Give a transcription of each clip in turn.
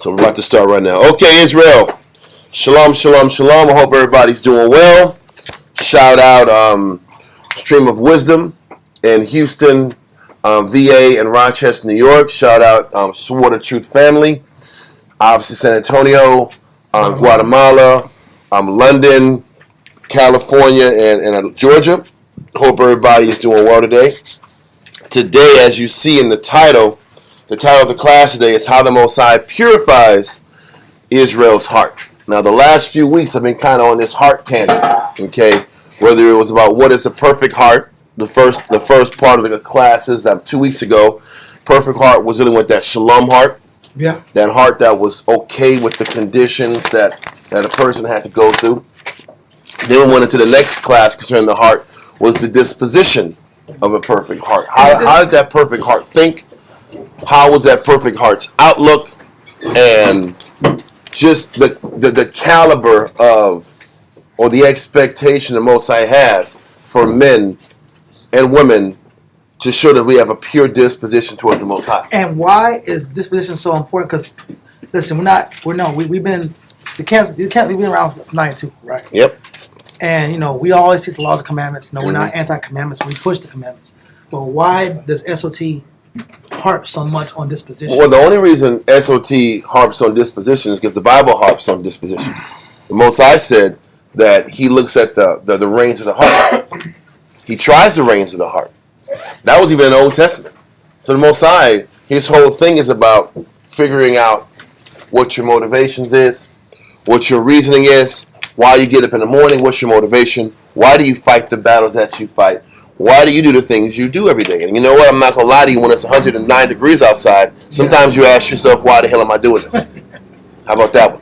So we're about to start right now. Okay, Israel. Shalom, shalom, shalom. I hope everybody's doing well. Shout out Stream of Wisdom in Houston, VA, and Rochester, New York. Shout out Sword of Truth family. Obviously San Antonio, Guatemala, London, California, and Georgia. Hope everybody is doing well today. Today, as you see in the title of the class today is How the Most High Purifies Israel's Heart. Now, the last few weeks I've been kind of on this heart tangent, okay? Whether it was about what is a perfect heart, the first part of the classes 2 weeks ago, perfect heart was dealing with that shalom heart. Yeah. That heart that was okay with the conditions that a person had to go through. Then we went into the next class concerning the heart was the disposition of a perfect heart. How did that perfect heart think? How was that perfect heart's outlook? And just the caliber of, or the expectation the Most High has for men and women to show that we have a pure disposition towards the Most High. And why is disposition so important? Because listen, we've been around since 92, right? Yep. And we always teach the laws and commandments. We're not anti-commandments. We push the commandments. But why does SOT harp so much on disposition? Well, the only reason SOT harps on disposition is because the Bible harps on disposition. The Most High said that He looks at the reins of the heart. He tries the reins of the heart. That was even in the Old Testament. So the Most High, His whole thing is about figuring out what your motivations is, what your reasoning is, why you get up in the morning, what's your motivation, why do you fight the battles that you fight, why do you do the things you do every day. And you know what, I'm not going to lie to you, when it's 109 degrees outside, sometimes you ask yourself, why the hell am I doing this? How about that one?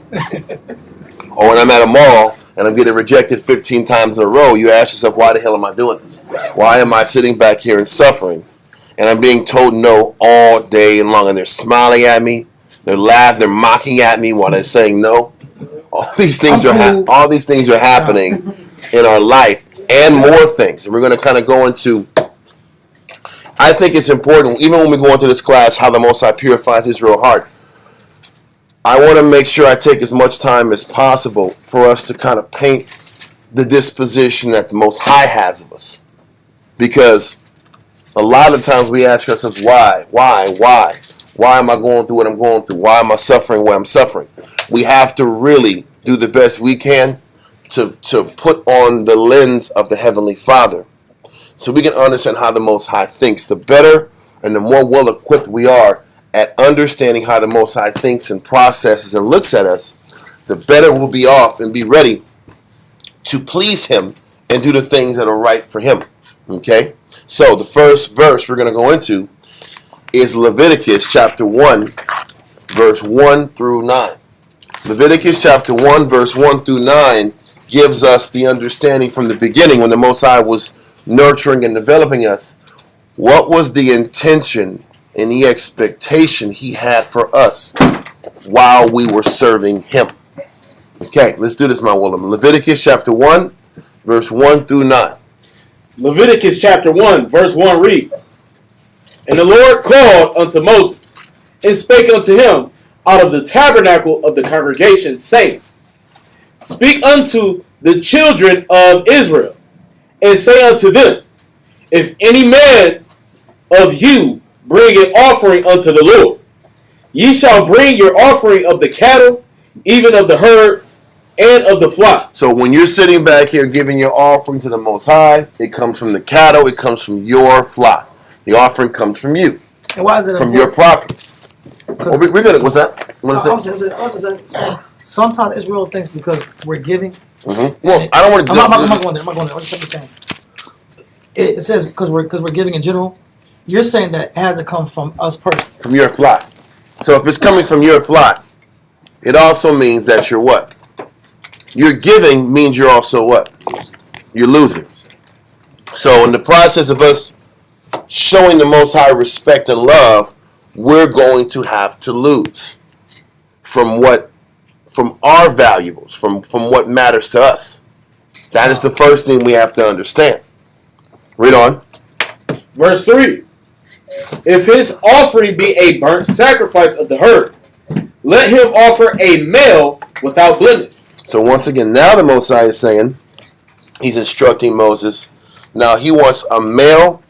Or when I'm at a mall and I'm getting rejected 15 times in a row, you ask yourself, why the hell am I doing this? Why am I sitting back here and suffering? And I'm being told no all day long. And they're smiling at me. They're laughing. They're mocking at me while they're saying no. All these things are happening in our life and more things. And we're going to kind of go into, I think it's important, even when we go into this class, how the Most High purifies Israel's heart. I want to make sure I take as much time as possible for us to kind of paint the disposition that the Most High has of us. Because a lot of times we ask ourselves, why? Why am I going through what I'm going through? Why am I suffering where I'm suffering? We have to really do the best we can to put on the lens of the Heavenly Father so we can understand how the Most High thinks. The better and the more well-equipped we are at understanding how the Most High thinks and processes and looks at us, the better we'll be off and be ready to please Him and do the things that are right for Him. Okay? So the first verse we're going to go into is Leviticus chapter 1, verse 1 through 9. Leviticus chapter 1, verse 1 through 9 gives us the understanding from the beginning when the Most High was nurturing and developing us. What was the intention and the expectation He had for us while we were serving Him? Okay, let's do this, my Willem. Leviticus chapter 1, verse 1 through 9. Leviticus chapter 1, verse 1 reads, And the Lord called unto Moses, and spake unto him out of the tabernacle of the congregation, saying, Speak unto the children of Israel, and say unto them, If any man of you bring an offering unto the Lord, ye shall bring your offering of the cattle, even of the herd, and of the flock. So when you're sitting back here giving your offering to the Most High, it comes from the cattle, it comes from your flock. The offering comes from you. And why is it from your property? We're gonna. What's that? Sometimes Israel thinks because we're giving. Mm-hmm. Well, I don't want to. I'm not going there. I'm just saying. It says because we're giving in general. You're saying that it has to come from us personally. From your flock. So if it's coming from your flock, it also means that you're what? You're giving means you're also what? You're losing. So in the process of us showing the Most High respect and love, we're going to have to lose from our valuables, from what matters to us. That is the first thing we have to understand. Read on. Verse 3. If his offering be a burnt sacrifice of the herd, let him offer a male without blemish. So once again, now the Most High is saying, he's instructing Moses. Now he wants a male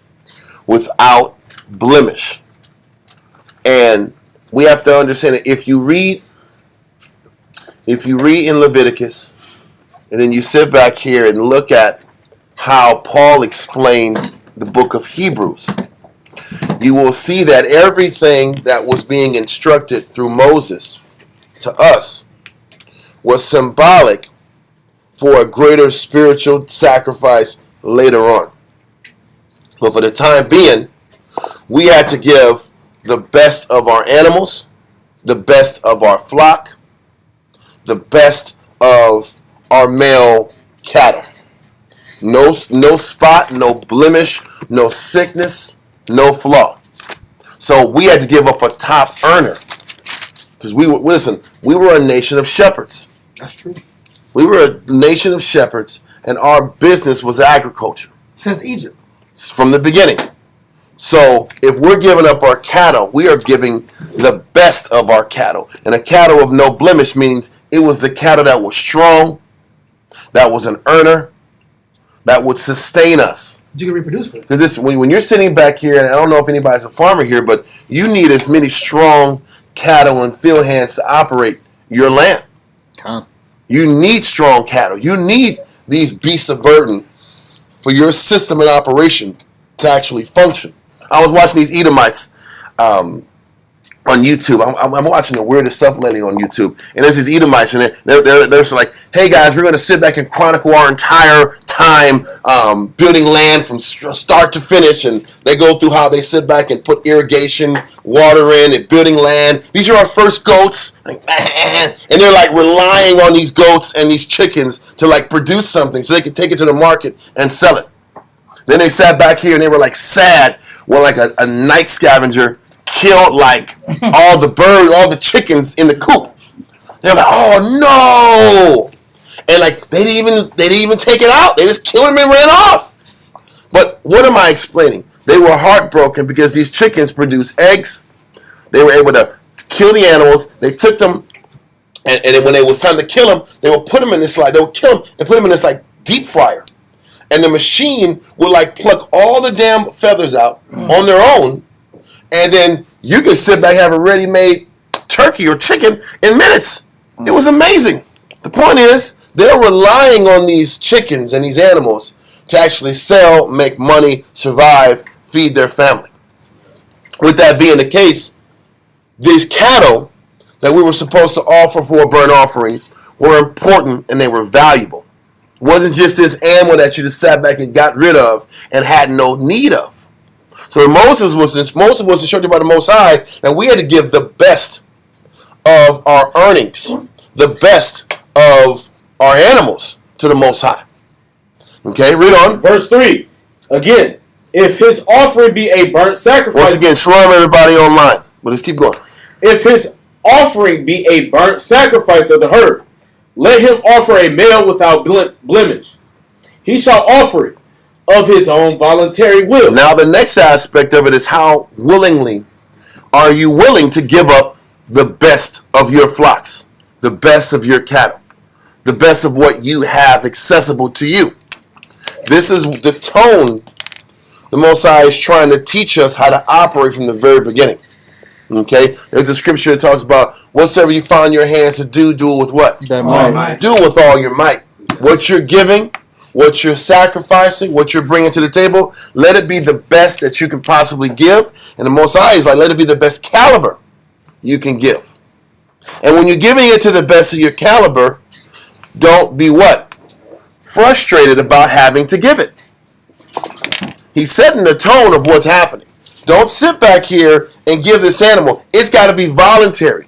without blemish. And we have to understand that if you read in Leviticus, and then you sit back here and look at how Paul explained the book of Hebrews, you will see that everything that was being instructed through Moses to us was symbolic for a greater spiritual sacrifice later on. But for the time being, we had to give the best of our animals, the best of our flock, the best of our male cattle. No spot, no blemish, no sickness, no flaw. So we had to give up a top earner. Because we were a nation of shepherds. That's true. We were a nation of shepherds, and our business was agriculture. Since Egypt. From the beginning. So if we're giving up our cattle, we are giving the best of our cattle. And a cattle of no blemish means it was the cattle that was strong, that was an earner, that would sustain us. You can reproduce with. Because when you're sitting back here, and I don't know if anybody's a farmer here, but you need as many strong cattle and field hands to operate your land. Huh. You need strong cattle. You need these beasts of burden for your system and operation to actually function. I was watching these Edomites on YouTube. I'm watching the weirdest stuff lately on YouTube. And there's these Edomites, and they're like, hey guys, we're going to sit back and chronicle our entire time building land from start to finish. And they go through how they sit back and put irrigation, water in, and building land. These are our first goats. And they're like relying on these goats and these chickens to like produce something so they can take it to the market and sell it. Then they sat back here and they were like sad when like a night scavenger killed like all the chickens in the coop. They're like, oh no! And like they didn't even take it out. They just killed him and ran off. But what am I explaining? They were heartbroken because these chickens produce eggs. They were able to kill the animals. They took them, and then when it was time to kill them, they would put them in this like they would kill them and put them in this like deep fryer. And the machine would like pluck all the damn feathers out on their own, and then you could sit back and have a ready-made turkey or chicken in minutes. It was amazing. The point is, they're relying on these chickens and these animals to actually sell, make money, survive, feed their family. With that being the case, these cattle that we were supposed to offer for a burnt offering were important and they were valuable. It wasn't just this animal that you just sat back and got rid of and had no need of. So Moses was instructed by the Most High that we had to give the best of our earnings, the best of our animals to the Most High. Okay, read on. Verse 3. Again, if his offering be a burnt sacrifice. Once again, shalom everybody online. But let's keep going. If his offering be a burnt sacrifice of the herd, let him offer a male without blemish. He shall offer it of his own voluntary will. Now the next aspect of it is how willingly are you willing to give up the best of your flocks, the best of your cattle, the best of what you have accessible to you. This is the tone the Most High is trying to teach us how to operate from the very beginning. Okay? There's a scripture that talks about whatsoever you find your hands to do, do it with what? That might. Do it with all your might. What you're giving, what you're sacrificing, what you're bringing to the table, let it be the best that you can possibly give. And the Most High is like, let it be the best caliber you can give. And when you're giving it to the best of your caliber, don't be what? Frustrated about having to give it. He's setting the tone of what's happening. Don't sit back here and give this animal. It's got to be voluntary.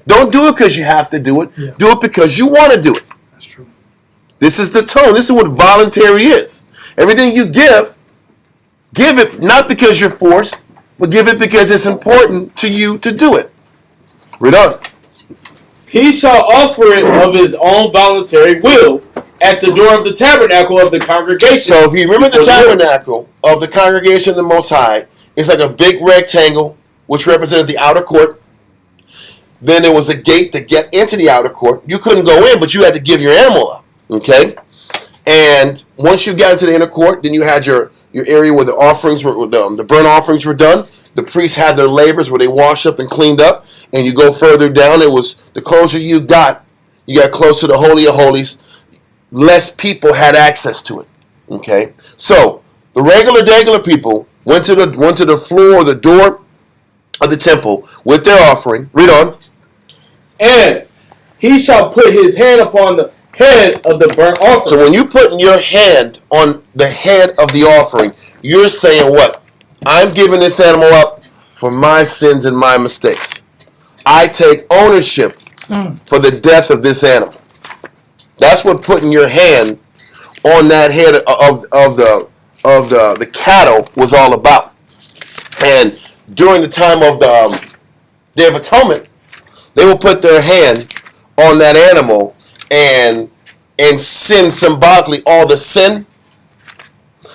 Don't do it because you have to do it. Yeah. Do it because you want to do it. That's true. This is the tone. This is what voluntary is. Everything you give it not because you're forced, but give it because it's important to you to do it. Read on. He shall offer it of his own voluntary will at the door of the tabernacle of the congregation. So if you remember the tabernacle of the congregation of the Most High, it's like a big rectangle which represented the outer court. then there was a gate to get into the outer court. You couldn't go in, but you had to give your animal up. Okay? And once you got into the inner court, then you had your area where the offerings were, the burnt offerings were done. The priests had their labors where they washed up and cleaned up. And you go further down, it was the closer you got closer to the Holy of Holies, less people had access to it. Okay? So the regular people went to the floor or the door of the temple with their offering. Read on. And he shall put his hand upon the head of the burnt offering. So when you put your hand on the head of the offering, you're saying what? I'm giving this animal up for my sins and my mistakes. I take ownership for the death of this animal. That's what putting your hand on that head of the cattle was all about. And during the time of the Day of Atonement, they will put their hand on that animal and sin symbolically all the sin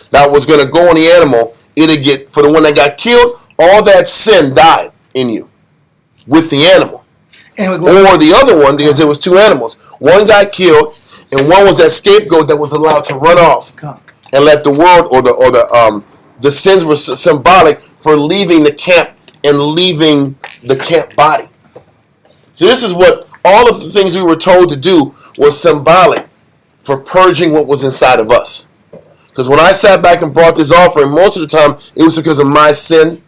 that was going to go on the animal. It'll get, for the one that got killed, all that sin died in you with the animal. Or the other one, because there was two animals. One got killed, and one was that scapegoat that was allowed to run off and let the world or the sins were symbolic for leaving the camp and leaving the camp body. So this is what all of the things we were told to do was symbolic for purging what was inside of us. Because when I sat back and brought this offering, most of the time it was because of my sin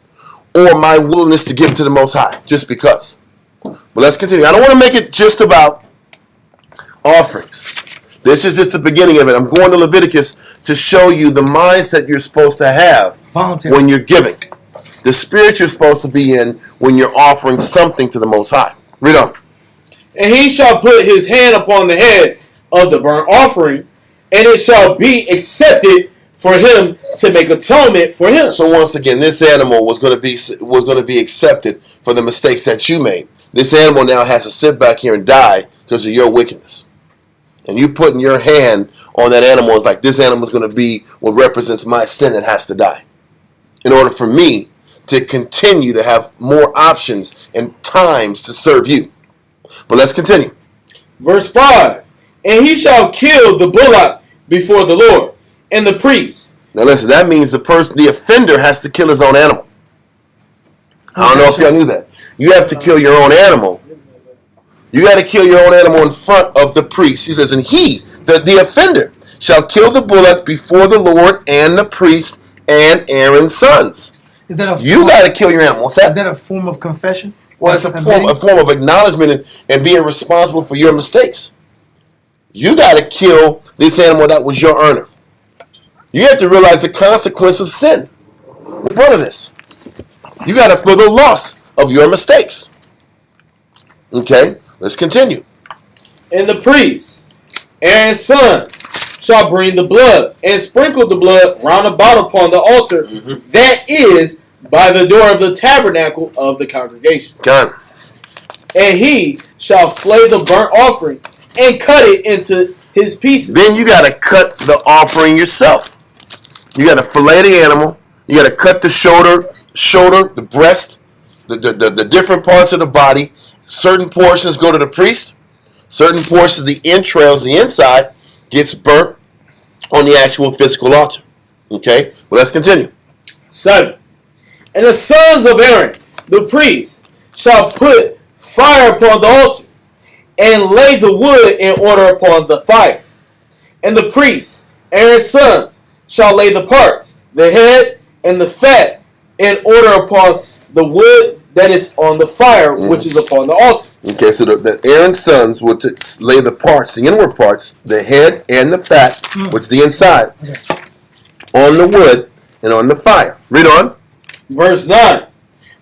or my willingness to give it to the Most High, just because. But let's continue. I don't want to make it just about offerings. This is just the beginning of it. I'm going to Leviticus to show you the mindset you're supposed to have when you're giving. The spirit you're supposed to be in when you're offering something to the Most High. Read on. And he shall put his hand upon the head of the burnt offering, and it shall be accepted for him to make atonement for him. So once again, this animal was going to be accepted for the mistakes that you made. This animal now has to sit back here and die because of your wickedness. And you putting your hand on that animal is like, this animal is going to be what represents my sin and has to die. In order for me to continue to have more options and times to serve you. But let's continue. Verse 5. And he shall kill the bullock before the Lord and the priest. Now listen, that means the offender has to kill his own animal. I don't know if y'all knew that. You have to kill your own animal. You got to kill your own animal in front of the priest. He says, and he, the offender, shall kill the bullock before the Lord and the priest and Aaron's sons. You got to kill your animal. What's that? Is that a form of confession? Well, it's a form of acknowledgement and being responsible for your mistakes. You got to kill this animal that was your earner. You have to realize the consequence of sin. We're part of this. You got to feel the loss of your mistakes. Okay, let's continue. And the priest, Aaron's son, shall bring the blood and sprinkle the blood round about upon the altar that is by the door of the tabernacle of the congregation. Done. And he shall flay the burnt offering and cut it into his pieces. Then you got to cut the offering yourself. You got to fillet the animal. You got to cut the shoulder, the breast, the different parts of the body. Certain portions go to the priest. Certain portions, the entrails, the inside, gets burnt on the actual physical altar. Okay? Well, let's continue. 7. And the sons of Aaron, the priest, shall put fire upon the altar and lay the wood in order upon the fire. And the priests, Aaron's sons, shall lay the parts, the head and the fat, in order upon the wood that is on the fire, which is upon the altar. Okay, so the Aaron's sons will lay the parts, the inward parts, the head and the fat, which is the inside, on the wood and on the fire. Read on. Verse 9.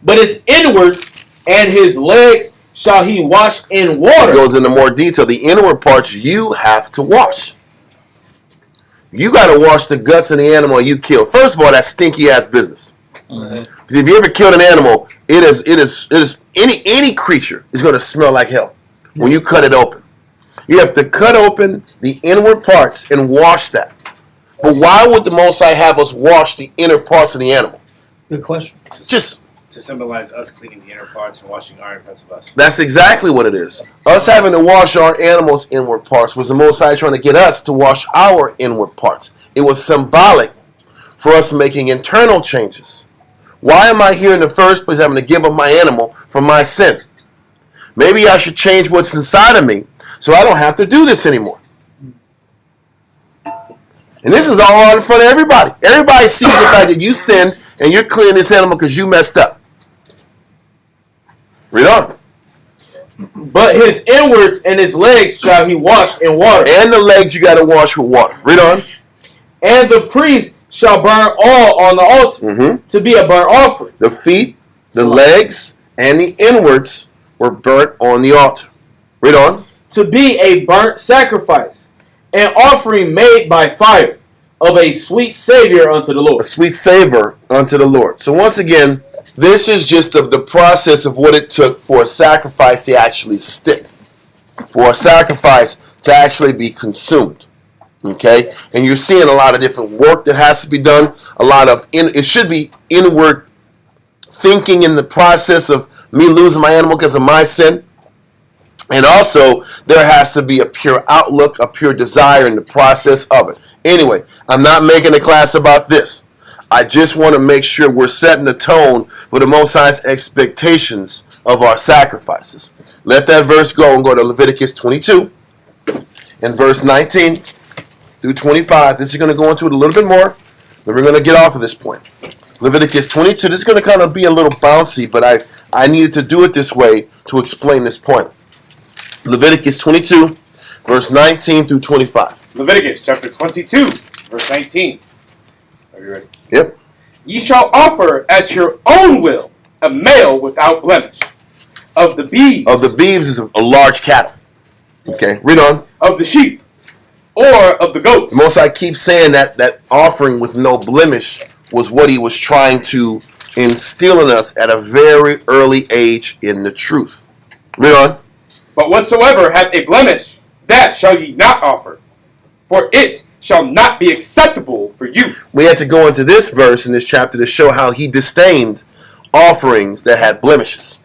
But his inwards and his legs shall he wash in water. It goes into more detail. The inward parts you have to wash. You got to wash the guts of the animal you killed. First of all, that's stinky ass business. Because if you ever killed an animal, it is any creature is going to smell like hell when you cut it open. You have to cut open the inward parts and wash that. But why would the Most High have us wash the inner parts of the animal? Good question. Just To symbolize us cleaning the inner parts and washing iron parts of us. That's exactly what it is. Us having to wash our animals' inward parts was the Most High trying to get us to wash our inward parts. It was symbolic for us making internal changes. Why am I here in the first place having to give up my animal for my sin? Maybe I should change what's inside of me so I don't have to do this anymore. And this is all in front of everybody. Everybody sees the fact that you sinned and you're cleaning this animal because you messed up. Read on. But his inwards and his legs shall he wash in water. And the legs you got to wash with water. Read on. And the priest shall burn all on the altar to be a burnt offering. The feet, the legs, and the inwards were burnt on the altar. Read on. To be a burnt sacrifice, an offering made by fire of a sweet savior unto the A Lord. sweet savor unto the Lord. So once again, this is just the process of what it took for a sacrifice to actually stick. For a sacrifice to actually be consumed. Okay? And you're seeing a lot of different work that has to be done. A lot of, it should be inward thinking in the process of me losing my animal because of my sin. And also, there has to be a pure outlook, a pure desire in the process of it. Anyway, I'm not making a class about this. I just want to make sure we're setting the tone for the Most High's expectations of our sacrifices. Let that verse go and go to Leviticus 22 and verse 19 through 25. This is going to go into it a little bit more, but we're going to get off of this point. Leviticus 22, this is going to kind of be a little bouncy, but I needed to do it this way to explain this point. Leviticus 22, verse 19 through 25. Leviticus chapter 22, verse 19. Are you ready? Yep. Ye shall offer at your own will a male without blemish. Of the beeves. Of the beeves is a large cattle. Okay, read on. Of the sheep. Or of the goats. The Most High keeps saying that offering with no blemish was what he was trying to instill in us at a very early age in the truth. Read on. But whatsoever hath a blemish, that shall ye not offer. For it shall not be acceptable for you. We had to go into this verse in this chapter to show how he disdained offerings that had blemishes.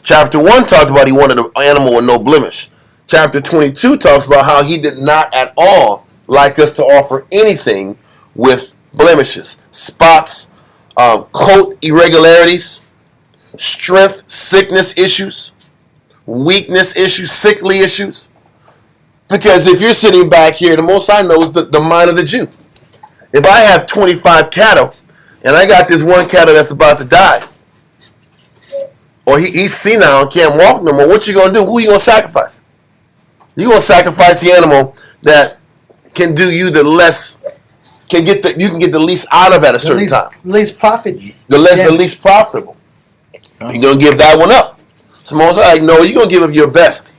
Chapter 1 talked about he wanted an animal with no blemish. Chapter 22 talks about how he did not at all like us to offer anything with blemishes, spots, coat irregularities, strength, sickness issues, weakness issues, sickly issues. Because if you're sitting back here, the Most High knows the mind of the Jew. If I have 25 cattle, and I got this one cattle that's about to die, or he's senile and can't walk no more, what you going to do? Who you going to sacrifice? You're going to sacrifice the animal that can do you the less, you can get the least out of at a certain time. Least profit. The least profitable. You're going to give that one up. So Most High, no, you're going to give up your best.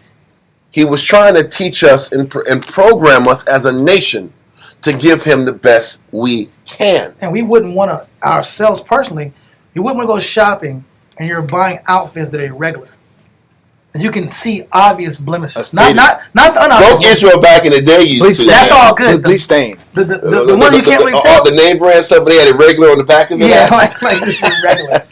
He was trying to teach us and program us as a nation to give him the best we can. And we wouldn't want to, ourselves personally, you wouldn't want to go shopping and you're buying outfits that are irregular. And you can see obvious blemishes. Not the unobvious. Those Israel back in the day used to. That's all good. Bleach stain. The one you can't really tell. All the name brand stuff, but they had it regular on the back of it. Yeah, like this is regular.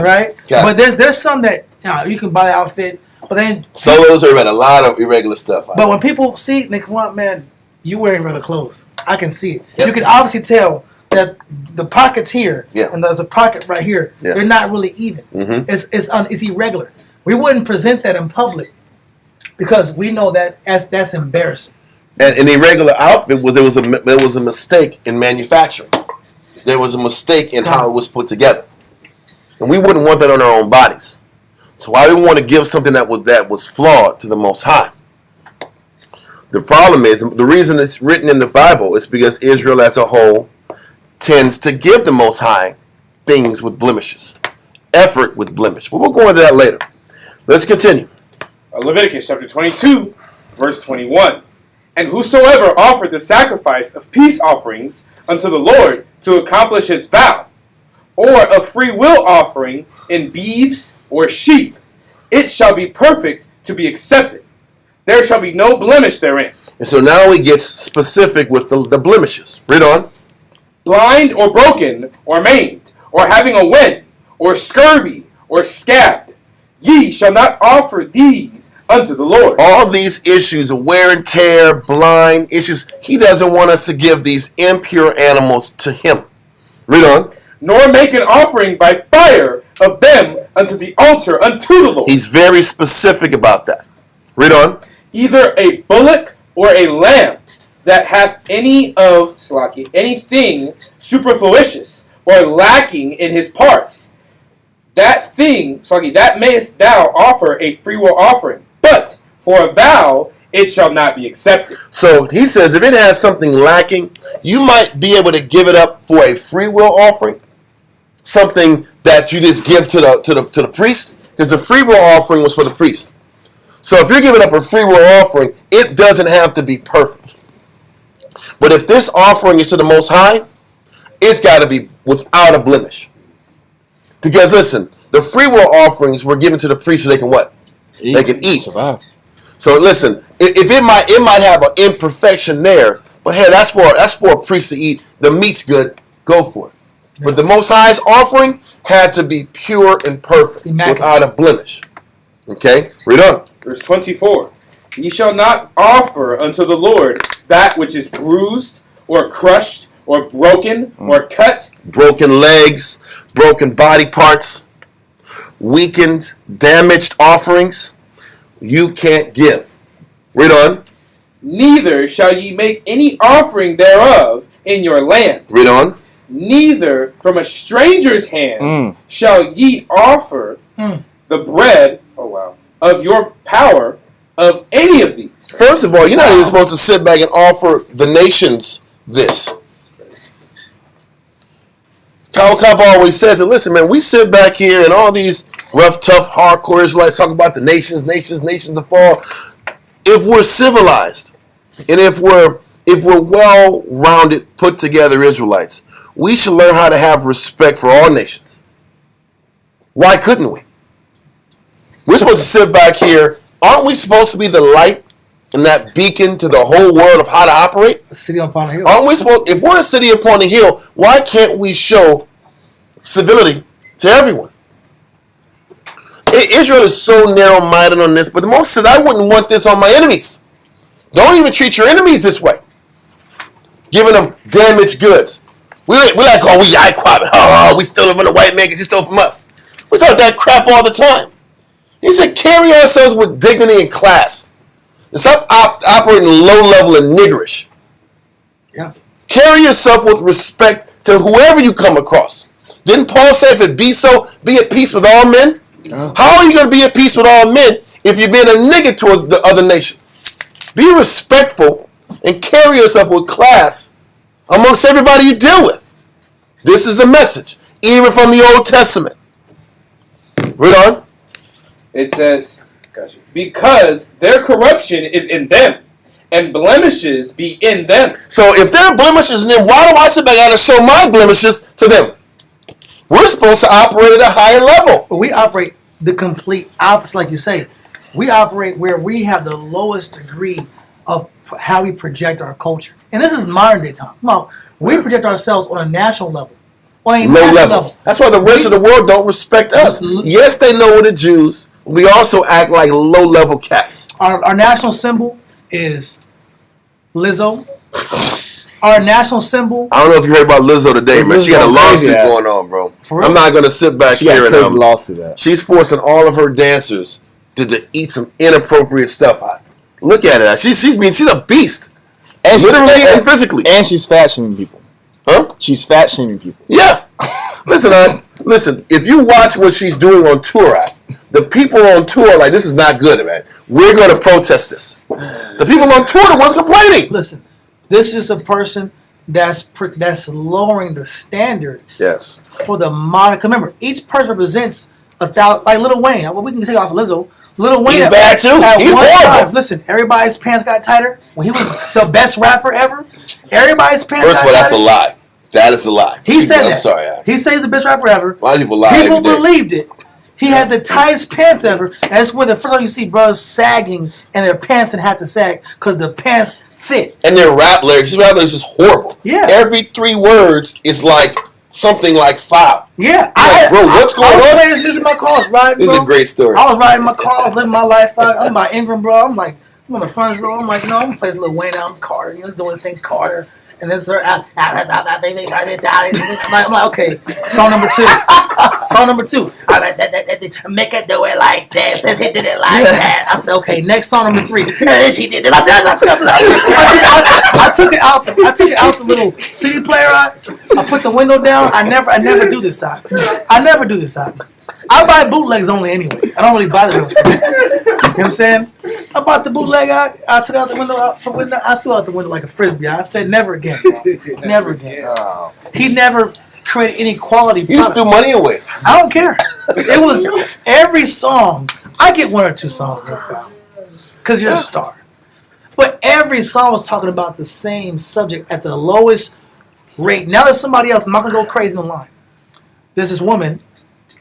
Right? But there's some that you can buy the outfit, but then Solos are at a lot of irregular stuff. But when people see, they come up, man, you wearing regular clothes. I can see it. Yep. You can obviously tell that the pockets here and there's a pocket right here. Yeah. They're not really even. Mm-hmm. It's irregular. We wouldn't present that in public because we know that that's embarrassing. And an irregular outfit there was a mistake in manufacturing. There was a mistake in how it was put together, and we wouldn't want that on our own bodies. So why do we want to give something that was flawed to the Most High? The problem is, the reason it's written in the Bible is because Israel as a whole tends to give the Most High things with blemishes, effort with blemish. But we'll go into that later. Let's continue. Leviticus chapter 22, verse 21. And whosoever offered the sacrifice of peace offerings unto the Lord to accomplish his vow, or a free will offering in beeves or sheep, it shall be perfect to be accepted. There shall be no blemish therein. And so now he gets specific with the blemishes. Read on. Blind or broken or maimed, or having a wen, or scurvy, or scabbed. Ye shall not offer these unto the Lord. All these issues of wear and tear, blind issues, he doesn't want us to give these impure animals to him. Read on. Nor make an offering by fire of them unto the altar unto the Lord. He's very specific about that. Read on. Either a bullock or a lamb that hath anything superfluous or lacking in his parts. That mayest thou offer a freewill offering, but for a vow it shall not be accepted. So he says if it has something lacking, you might be able to give it up for a free will offering, something that you just give to the priest, because the free will offering was for the priest. So if you're giving up a free will offering, it doesn't have to be perfect. But if this offering is to the Most High, it's got to be without a blemish. Because listen, the free will offerings were given to the priest so they can what? They can eat. Survive. So listen, if it might have an imperfection there, but hey, that's for a priest to eat. The meat's good, go for it. Yeah. But the Most High's offering had to be pure and perfect, without a blemish. Okay, read on. Verse 24. Ye shall not offer unto the Lord that which is bruised, or crushed, or broken, or cut. Broken legs, broken body parts, weakened, damaged offerings, you can't give. Read on. Neither shall ye make any offering thereof in your land. Read on. Neither from a stranger's hand shall ye offer the bread of your power of any of these. First of all, you're not even supposed to sit back and offer the nations this. Kyle Kopp always says it. Listen, man, we sit back here and all these rough, tough, hardcore Israelites talk about the nations to fall. If we're civilized and if we're well-rounded, put together Israelites, we should learn how to have respect for all nations. Why couldn't we? We're supposed to sit back here. Aren't we supposed to be the light and that beacon to the whole world of how to operate? A city upon a hill. Aren't we supposed? If we're a city upon a hill, why can't we show civility to everyone? Israel is so narrow-minded on this, but the Most says, I wouldn't want this on my enemies. Don't even treat your enemies this way. Giving them damaged goods. We like, we stole it from the white man because he stole from us. We talk that crap all the time. He said, carry ourselves with dignity and class. And stop operating low-level and niggerish. Yeah. Carry yourself with respect to whoever you come across. Didn't Paul say, if it be so, be at peace with all men? Yeah. How are you going to be at peace with all men if you're being a nigger towards the other nations? Be respectful and carry yourself with class amongst everybody you deal with. This is the message, even from the Old Testament. Read on. It says, because their corruption is in them, and blemishes be in them. So if there are blemishes in them, why do I sit back and show my blemishes to them? We're supposed to operate at a higher level. But we operate the complete opposite, like you say. We operate where we have the lowest degree of how we project our culture. And this is modern day time. No, we project ourselves on a national level. On a low level. That's why the rest of the world don't respect us. Yes, they know we're the Jews. We also act like low-level cats. Our national symbol is Lizzo. Our national symbol. I don't know if you heard about Lizzo today, man. She got a lawsuit going on, bro. I'm not going to sit back here and lawsuit. She's forcing all of her dancers to eat some inappropriate stuff. Look at it. She's a beast. And literally and physically. And she's fat shaming people. Huh? She's fat shaming people. Yeah. Listen, if you watch what she's doing on tour, the people on tour are like, this is not good, man. We're going to protest this. The people on tour are the ones complaining. Listen, this is a person that's lowering the standard. Yes. For the modern. Remember, each person represents 1,000. Like Lil Wayne. Well, we can take off Lizzo. Lil Wayne. He's bad too. He's horrible. Time, listen, everybody's pants got tighter when he was the best rapper ever. Everybody's pants. First of all, that's a lie. That is a lie. He said that. I'm sorry. He says the best rapper ever. A lot of people lie. People believed it. He had the tightest pants ever. And that's where the first time you see brothers sagging and their pants didn't have to sag because the pants fit. And their rap lyrics is just horrible. Yeah. Every 3 words is like something like foul. Yeah, Bro, what's going on? This is my car. I was riding, This is bro. a great story. I was riding my car. I was living my life out. I'm by Ingram, bro. I'm like, I'm on the front row. I'm like, no, I'm gonna play this little Wayne out Carter. You know, this doing this thing, Carter. And this is her. I'm like, okay. Song number 2. Song number 2. Make it do it like that. Since he did it like that. I said, okay. Next song number 3. And she did it. I took it out. I took it out the little CD player. I put the window down. I never do this side. I never do this side. I buy bootlegs only anyway. I don't really buy the real stuff. You know what I'm saying? I bought the bootleg. I took out the window. I threw out the window like a frisbee. I said, never again. Never again. He never created any quality You just threw money away. I don't care. It was every song. I get 1 or 2 songs, because you're a star. But every song was talking about the same subject at the lowest rate. Now there's somebody else. I'm not going to go crazy in the line. There's this woman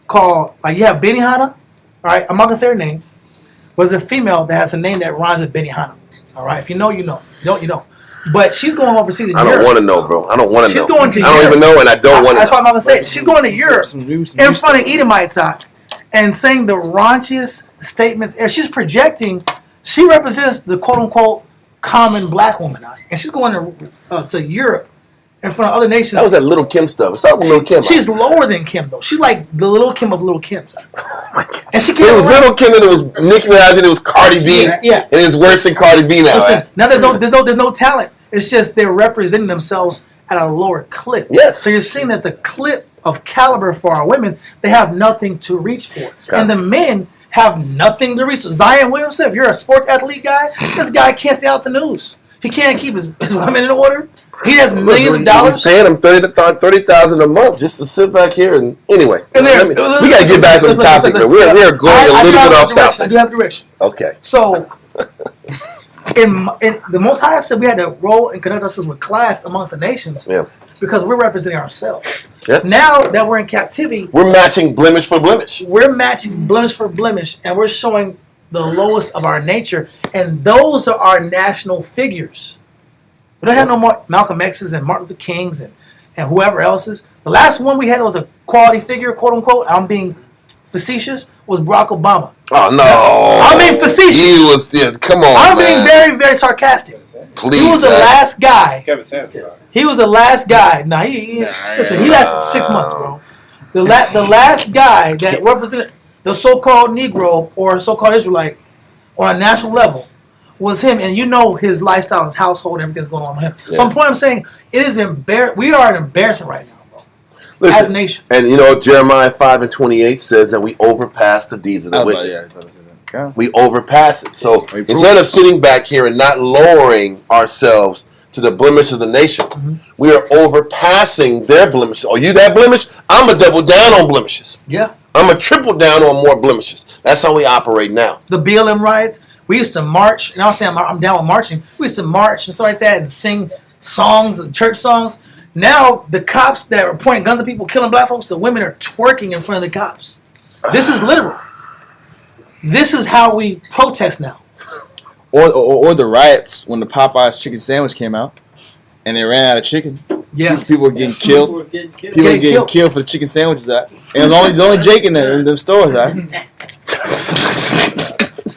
called, like, you have Benihana. All right, I'm not going to say her name. But it's a female that has a name that rhymes with Benihana. All right, if you know, you know. If you don't, you know. But she's going overseas in Europe. I don't want to know, bro. I don't want to know. She's going to Europe. I don't even know, and I don't want to know. That's why I'm not going to say it. She's going to Europe in front of Edomites and saying the raunchiest statements. And she's projecting, she represents the quote-unquote common black woman. And she's going to Europe in front of other nations. That was that Little Kim stuff. Start with Little Kim. She's lower than Kim, though. She's like the Little Kim of Little Kims. And she It was Little Kim, and it was Nicki Minaj, and it was Cardi B. Yeah. And it's worse than Cardi B now. Listen, Right? now there's no talent. It's just they're representing themselves at a lower clip. Yes. So you're seeing that the clip of caliber for our women, they have nothing to reach for. Okay. And the men have nothing to reach for. Zion Williamson, if you're a sports athlete guy, this guy can't stay out the news. He can't keep his women in order. He has millions of dollars. He's paying him $30,000 a month just to sit back here and anyway. We got to get back on the topic, man. We're going a little bit off topic. I do have direction. Okay. So, in the Most High said we had to roll and conduct ourselves with class amongst the nations. Yeah. Because we're representing ourselves. Yep. Now that we're in captivity, we're matching blemish for blemish. We're matching blemish for blemish, and we're showing the lowest of our nature, and those are our national figures. We don't have no more Malcolm X's and Martin Luther King's and whoever else's. The last one we had that was a quality figure, quote unquote, I'm being facetious, was Barack Obama. Oh, no. I'm being facetious. He was, come on, I'm man. being very, very sarcastic. Please. He was the last guy. Kevin Sanders. He was the last guy. Nah, listen, he lasted 6 months, bro. The last guy that represented the so-called Negro or so-called Israelite on a national level was him, and you know his lifestyle, his household, everything's going on with him. Yeah. From the point I'm saying, it is we are an embarrassment right now, bro. Listen, as a nation. And you know, Jeremiah 5:28 says that we overpass the deeds of the wicked. Yeah. We overpass it. So instead of sitting back here and not lowering ourselves to the blemish of the nation, we are overpassing their blemish. Are you that blemish? I'm going to double down on blemishes. Yeah. I'm going to triple down on more blemishes. That's how we operate now. The BLM riots, we used to march, and I'll say I'm down with marching. We used to march and stuff like that and sing songs and church songs. Now, the cops that are pointing guns at people, killing black folks, the women are twerking in front of the cops. This is literal. This is how we protest now. Or the riots when the Popeyes chicken sandwich came out and they ran out of chicken. Yeah. People were getting killed. People were getting killed for the chicken sandwiches. It was only Jake in them stores.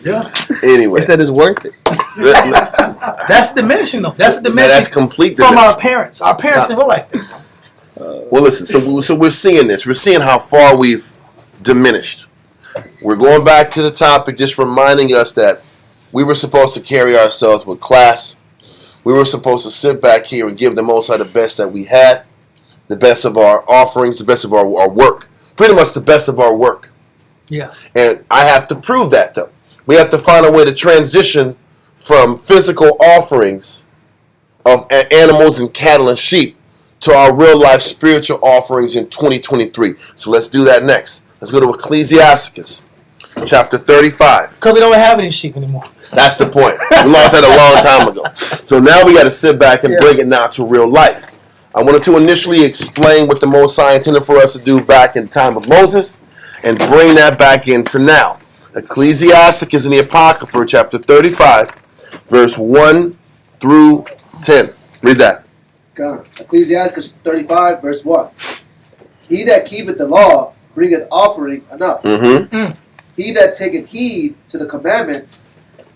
Yeah. Anyway. They said it's worth it. That's diminishing, though. That's diminishing. That's complete from our parents. Our parents didn't like that. Well, listen. So we're seeing this. We're seeing how far we've diminished. We're going back to the topic, just reminding us that we were supposed to carry ourselves with class. We were supposed to sit back here and give the Most High the best that we had, the best of our offerings, the best of our work. Pretty much the best of our work. Yeah. And I have to prove that, though. We have to find a way to transition from physical offerings of animals and cattle and sheep to our real-life spiritual offerings in 2023. So let's do that next. Let's go to Ecclesiasticus, chapter 35. Because we don't have any sheep anymore. That's the point. We lost that a long time ago. So now we got to sit back and bring it now to real life. I wanted to initially explain what the Most High intended for us to do back in the time of Moses and bring that back into now. Ecclesiasticus in the Apocrypha, chapter 35, verse 1 through 10. Read that. God. Ecclesiasticus 35, verse 1. He that keepeth the law bringeth offering enough. Mm-hmm. He that taketh heed to the commandments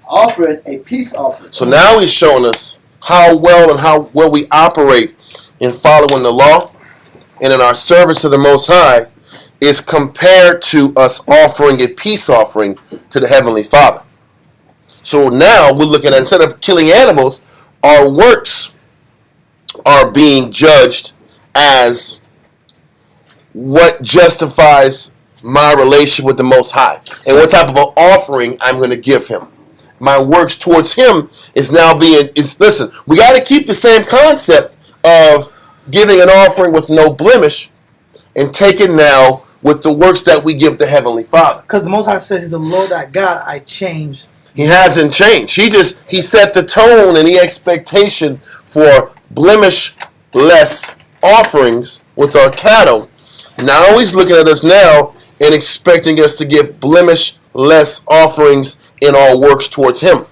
offereth a peace offering. So now he's showing us how well and how well we operate in following the law and in our service to the Most High is compared to us offering a peace offering to the Heavenly Father. So now we're looking at, instead of killing animals, our works are being judged as what justifies my relation with the Most High and what type of an offering I'm going to give Him. My works towards Him is now being, listen, we got to keep the same concept of giving an offering with no blemish and take it now with the works that we give the Heavenly Father. Because the Most High says He's the Lord thy God, I changed. He hasn't changed. He set the tone and the expectation for blemish-less offerings with our cattle. Now He's looking at us now and expecting us to give blemish-less offerings in our works towards Him.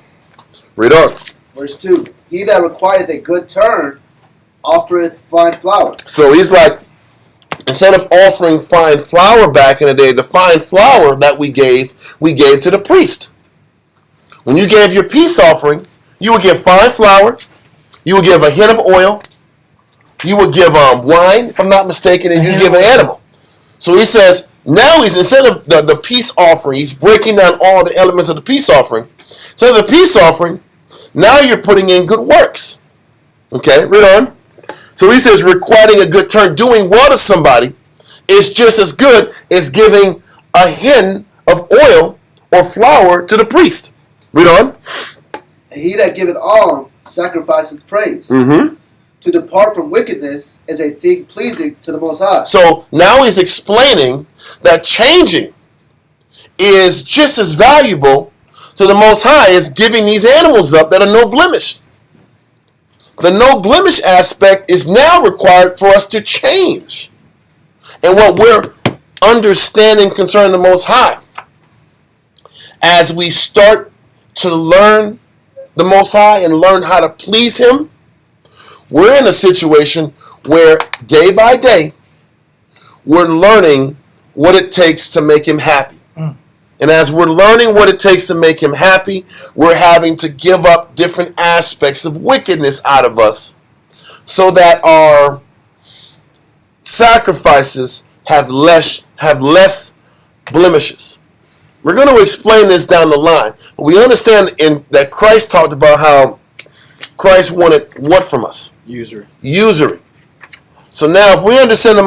Read on. Verse 2. He that requireth a good turn offereth fine flour. So He's like, instead of offering fine flour back in the day, the fine flour that we gave to the priest. When you gave your peace offering, you would give fine flour, you would give a hint of oil, you would give wine, if I'm not mistaken, and you give an animal. So he says, now he's, instead of the peace offering, he's breaking down all the elements of the peace offering. So the peace offering, now you're putting in good works. Okay, read on. So he says, requiting a good turn, doing well to somebody is just as good as giving a hin of oil or flour to the priest. Read on. And he that giveth alms sacrificeth praise. Mm-hmm. To depart from wickedness is a thing pleasing to the Most High. So now he's explaining that changing is just as valuable to the Most High as giving these animals up that are no blemish. The no blemish aspect is now required for us to change. And what we're understanding concerning the Most High, as we start to learn the Most High and learn how to please Him, we're in a situation where day by day, we're learning what it takes to make Him happy. And as we're learning what it takes to make Him happy, we're having to give up different aspects of wickedness out of us so that our sacrifices have less blemishes. We're going to explain this down the line. But we understand that Christ talked about how Christ wanted what from us? Usury. So now if we understand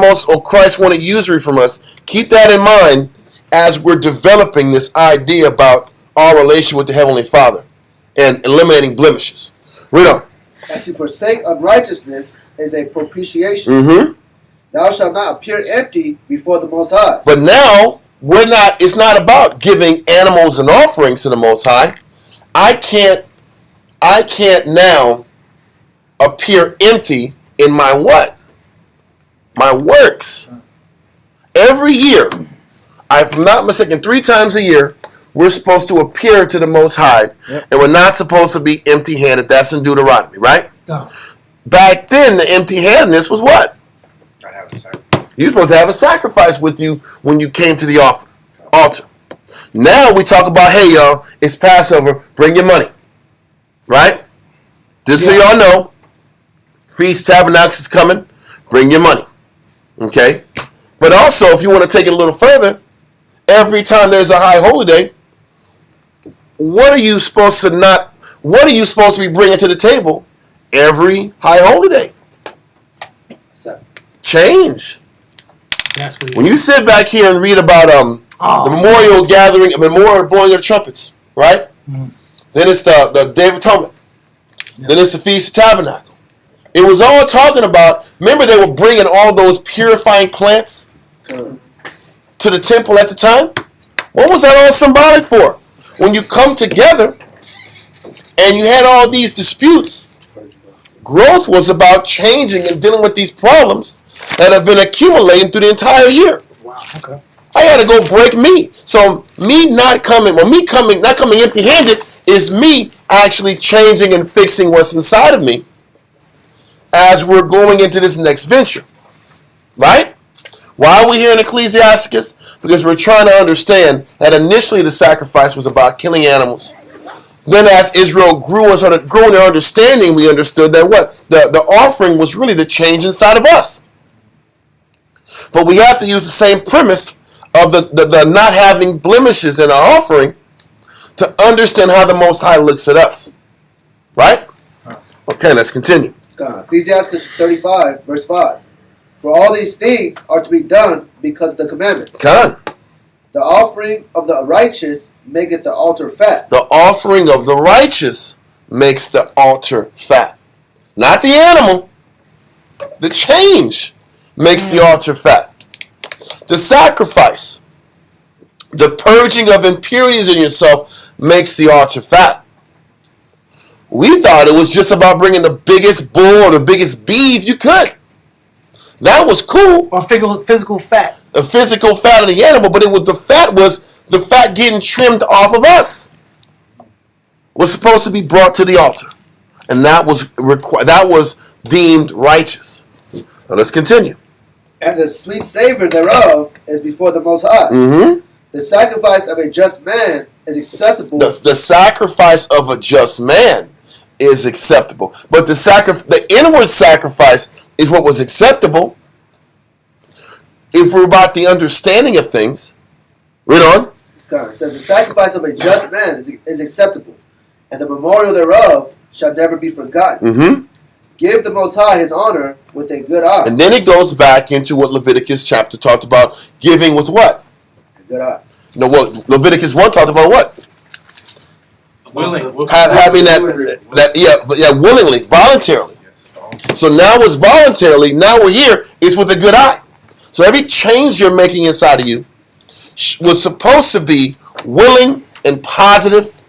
Christ wanted usury from us, keep that in mind as we're developing this idea about our relation with the Heavenly Father and eliminating blemishes. Read on. And to forsake unrighteousness is a propitiation. Mm-hmm. Thou shalt not appear empty before the Most High. But now it's not about giving animals and offerings to the Most High. I can't now appear empty in my what? My works. Every year, if I'm not mistaken, 3 times a year, we're supposed to appear to the Most High, and we're not supposed to be empty-handed. That's in Deuteronomy, right? No. Back then, the empty-handedness was what? You're supposed to have a sacrifice with you when you came to the altar. Now we talk about, hey, y'all, it's Passover. Bring your money, right? Just so y'all know, Feast Tabernacles is coming. Bring your money, okay? But also, if you want to take it a little further, every time there's a high holy day, what are you supposed to be bringing to the table every high holy day? Change. That's what When you sit back here and read about the memorial gathering, memorial blowing of the trumpets, right? Mm-hmm. Then it's the Day of Atonement. Yeah. Then it's the Feast of Tabernacle. It was all talking about, remember they were bringing all those purifying plants to the temple at the time? What was that all symbolic for? When you come together and you had all these disputes, growth was about changing and dealing with these problems that have been accumulating through the entire year. Wow. Okay. I got to go break me. So not coming empty-handed is me actually changing and fixing what's inside of me as we're going into this next venture. Right? Why are we here in Ecclesiasticus? Because we're trying to understand that initially the sacrifice was about killing animals. Then as Israel grew in their understanding, we understood that what? The offering was really the change inside of us. But we have to use the same premise of the not having blemishes in our offering to understand how the Most High looks at us. Right? Okay, let's continue. Ecclesiastes 35, verse 5. For all these things are to be done because of the commandments. Come on. The offering of the righteous maketh the altar fat. The offering of the righteous makes the altar fat. Not the animal. The change makes the altar fat. The sacrifice, the purging of impurities in yourself makes the altar fat. We thought it was just about bringing the biggest bull or the biggest beef you could. That was cool. Or physical fat. The physical fat of the animal, but the fat getting trimmed off of us. Was supposed to be brought to the altar. And that was deemed righteous. Now let's continue. And the sweet savor thereof is before the Most High. Mm-hmm. The sacrifice of a just man is acceptable. The sacrifice of a just man is acceptable. But the inward sacrifice is what was acceptable. If we're about the understanding of things, read on. God says the sacrifice of a just man is acceptable, and the memorial thereof shall never be forgotten. Mm-hmm. Give the Most High his honor with a good eye. And then it goes back into what Leviticus chapter talked about, giving with what? A good eye. No, what Leviticus 1 talked about what? Willing. Having willingly, voluntarily. So now it's voluntarily, now we're here, it's with a good eye. So every change you're making inside of you was supposed to be willing and positive,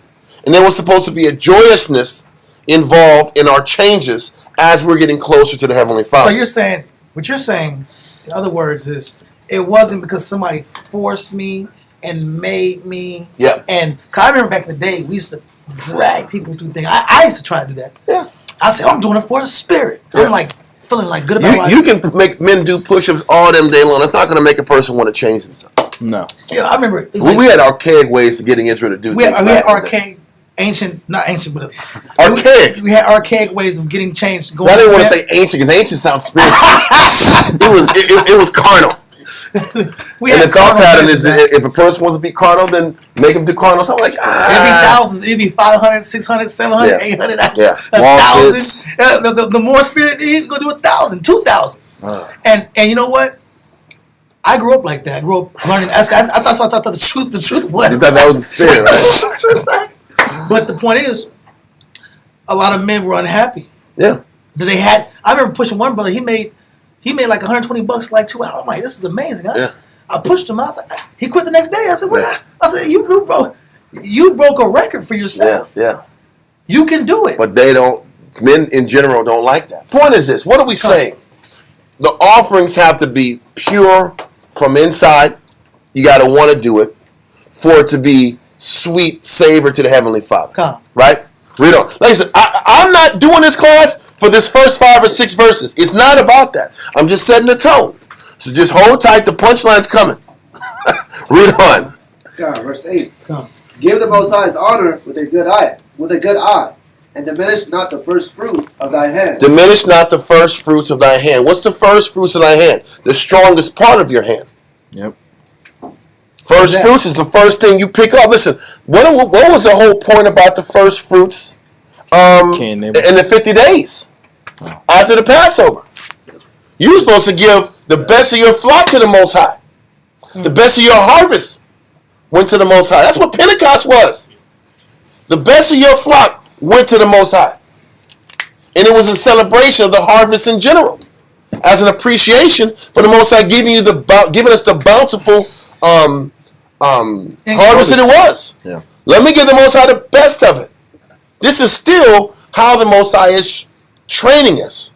and there was supposed to be a joyousness involved in our changes as we're getting closer to the Heavenly Father. So what you're saying, in other words, is it wasn't because somebody forced me and made me. Yeah. And cause I remember back in the day, we used to drag people through things. I used to try to do that. Yeah. I said, I'm doing it for the spirit. Yeah. I'm like feeling like good about life. You can make men do push-ups all them day long. That's not going to make a person want to change themselves. No. Yeah, I remember. We had archaic ways of getting Israel to do We things. had archaic, not ancient, but archaic. We had archaic ways of getting changed. I didn't want to say ancient because ancient sounds spiritual. it was carnal. We and had the thought carnal pattern ways is of that. if a person wants to be carnal, then make him do carnal. So I'm like, It'd be thousands. It'd be 500, 600, 700, Yeah. 800, Yeah. 1,000. The more spirit, he's going to do 1,000, 2,000. And you know what? I grew up like that. I grew up learning. I thought the truth was. You thought that was the spirit, right? But the point is, a lot of men were unhappy. Yeah. I remember pushing one brother. He made like $120 like 2 hours. I'm like, this is amazing. Yeah. I pushed him. I was like, he quit the next day. I said, what? Yeah. I said, you broke a record for yourself. Yeah. You can do it. But men in general don't like that. Point is this, what are we saying? The offerings have to be pure from inside. You got to want to do it for it to be sweet savor to the Heavenly Father. Come. Right? Read on. Like I said, I'm not doing this class for this first 5 or 6 verses. It's not about that. I'm just setting the tone. So just hold tight. The punchline's coming. Read on. God, verse 8. Come. Give the Most High his honor with a good eye, and diminish not the first fruit of thy hand. Diminish not the first fruits of thy hand. What's the first fruits of thy hand? The strongest part of your hand. Yep. First fruits is the first thing you pick up. Listen, what was the whole point about the first fruits in the 50 days after the Passover? You were supposed to give the best of your flock to the Most High. The best of your harvest went to the Most High. That's what Pentecost was. The best of your flock went to the Most High. And it was a celebration of the harvest in general. As an appreciation for the Most High giving us the bountiful harvest that it was. Yeah. Let me give the Most High the best of it. This is still how the Most High is training us.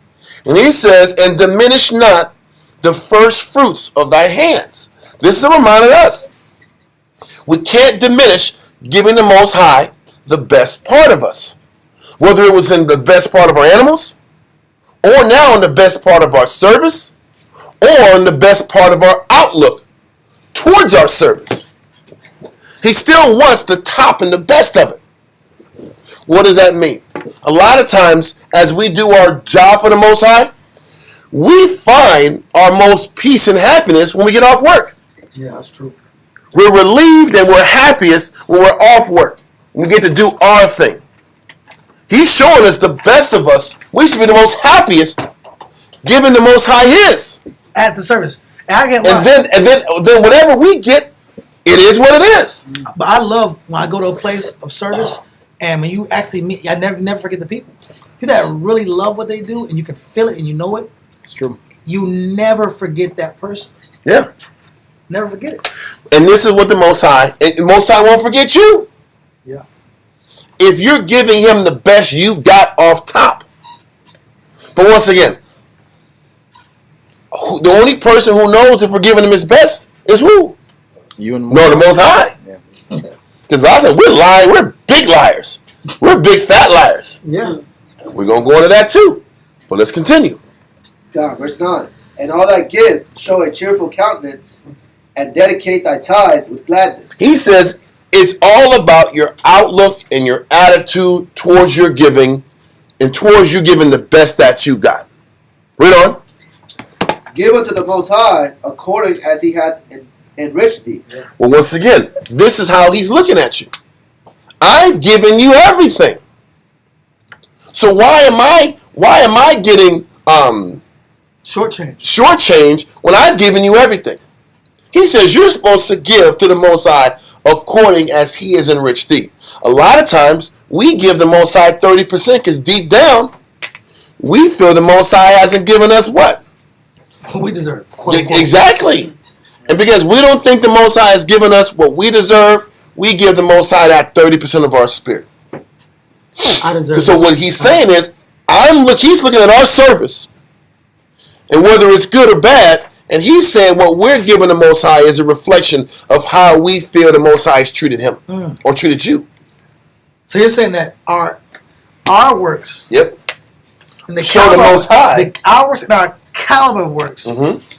And he says, and diminish not the first fruits of thy hands. This is a reminder to us. We can't diminish giving the Most High the best part of us. Whether it was in the best part of our animals, or now in the best part of our service, or in the best part of our outlook towards our service. He still wants the top and the best of it. What does that mean? A lot of times, as we do our job for the Most High, we find our most peace and happiness when we get off work. Yeah, that's true. We're relieved and we're happiest when we're off work. We get to do our thing. He's showing us the best of us. We should be the most happiest, giving the Most High His. At the service. And I get And then whatever we get, it is what it is. But I love when I go to a place of service and when you actually meet, I never forget the people. People that really love what they do and you can feel it and you know it. It's true. You never forget that person. Yeah. Never forget it. And this is what the Most High, and the Most High won't forget you. Yeah. If you're giving Him the best you got off top. But once again, the only person who knows if we're giving Him His best is who? You and No, the Most High. Yeah. Because a lot of times we're lying. We're big liars. We're big fat liars. Yeah. We're going to go into that too. But let's continue. God, verse 9. And all thy gifts show a cheerful countenance, and dedicate thy tithes with gladness. He says it's all about your outlook and your attitude towards your giving and towards you giving the best that you got. Read on. Give unto the Most High according as he hath enriched thee. Well, once again, this is how He's looking at you. I've given you everything. So why am I getting shortchanged when I've given you everything? He says you're supposed to give to the Most High according as He has enriched thee. A lot of times we give the Most High 30% because deep down we feel the Most High hasn't given us what We deserve. Quote, unquote. Exactly. And because we don't think the Most High has given us what we deserve, we give the Most High that 30% of our spirit. I deserve. So what He's saying is, He's looking at our service, and whether it's good or bad, and He's saying what we're giving the Most High is a reflection of how we feel the Most High has treated Him or treated you. So you're saying that our works. Yep. And the Show caliber, the Most High. Our works and our caliber of works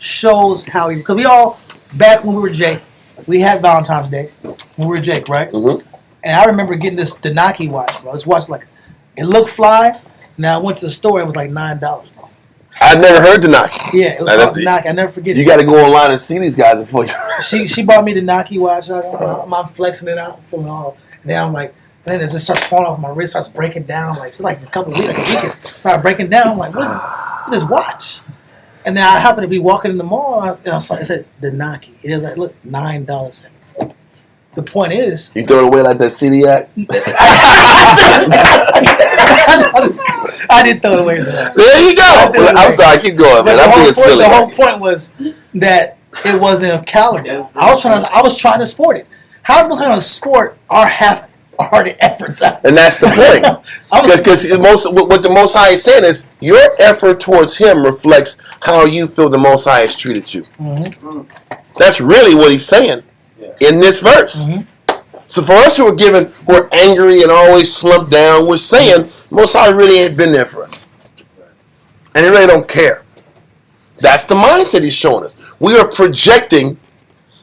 shows how we. Because we all back when we were Jake, we had Valentine's Day when we were Jake, right? Mm-hmm. And I remember getting this Denaki watch, bro. This watch it looked fly. Now I went to the store, it was like $9, bro. I've never heard the knock. Yeah, it was called Denaki. I never forget it. You got to go online and see these guys before you. She bought me the Denaki watch. I'm flexing it out from all. And then I'm like, then it just starts falling off my wrist, starts breaking down. Like it's like a couple of weeks, it started breaking down. I'm like, what's this watch? And then I happened to be walking in the mall, and I said Denaki. It was like, look, $9. The point is, You throw it away like that CDAC? I didn't throw it away. There you go. I'm sorry, keep going, man. I'm being silly. The whole point was that it wasn't a caliber. I was trying to sport it. How am I going to sport our half-hearted efforts out? And that's the point. Because what the Most High is saying is your effort towards Him reflects how you feel the Most High has treated you. Mm-hmm. That's really what He's saying in this verse. Mm-hmm. So for us who are angry and always slumped down, we're saying Most High really ain't been there for us. And He really don't care. That's the mindset He's showing us. We are projecting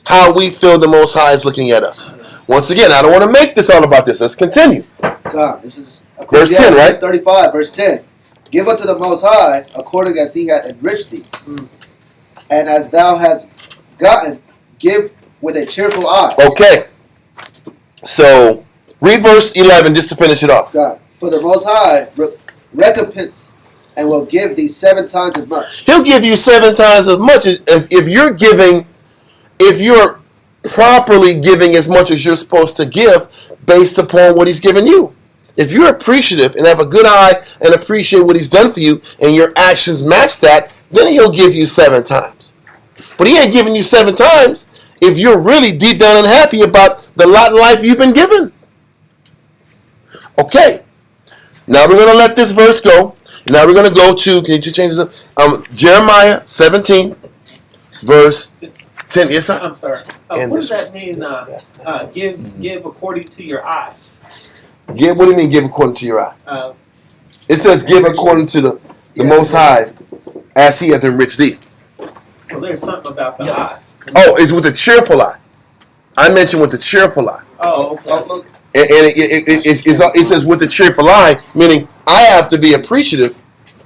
how we feel the Most High is looking at us. Once again, I don't want to make this all about this. Let's continue. God, this is Verse 10, right? 35, verse 10. Give unto the Most High according as He hath enriched thee. And as thou hast gotten, give with a cheerful eye. Okay. So, read verse 11 just to finish it off. God, for the Most High recompense and will give thee 7 times as much. He'll give you 7 times as much as if you're giving, if you're properly giving as much as you're supposed to give based upon what He's given you. If you're appreciative and have a good eye and appreciate what He's done for you and your actions match that, then He'll give you 7 times. But He ain't giving you 7 times if you're really deep down unhappy about the lot of life you've been given. Okay. Now we're going to let this verse go. Now we're going to go to, can you change this up? Jeremiah 17, verse 10. Yes, sir? I'm sorry. What does that mean? Give according to your eyes. Give. What do you mean? Give according to your eye. It says, "Give according to the Most High, as He hath enriched thee." there's something about the Yes. eye. Oh, it's with a cheerful eye. I mentioned with a cheerful eye. Oh, okay. Look, And it says with a cheerful eye, meaning I have to be appreciative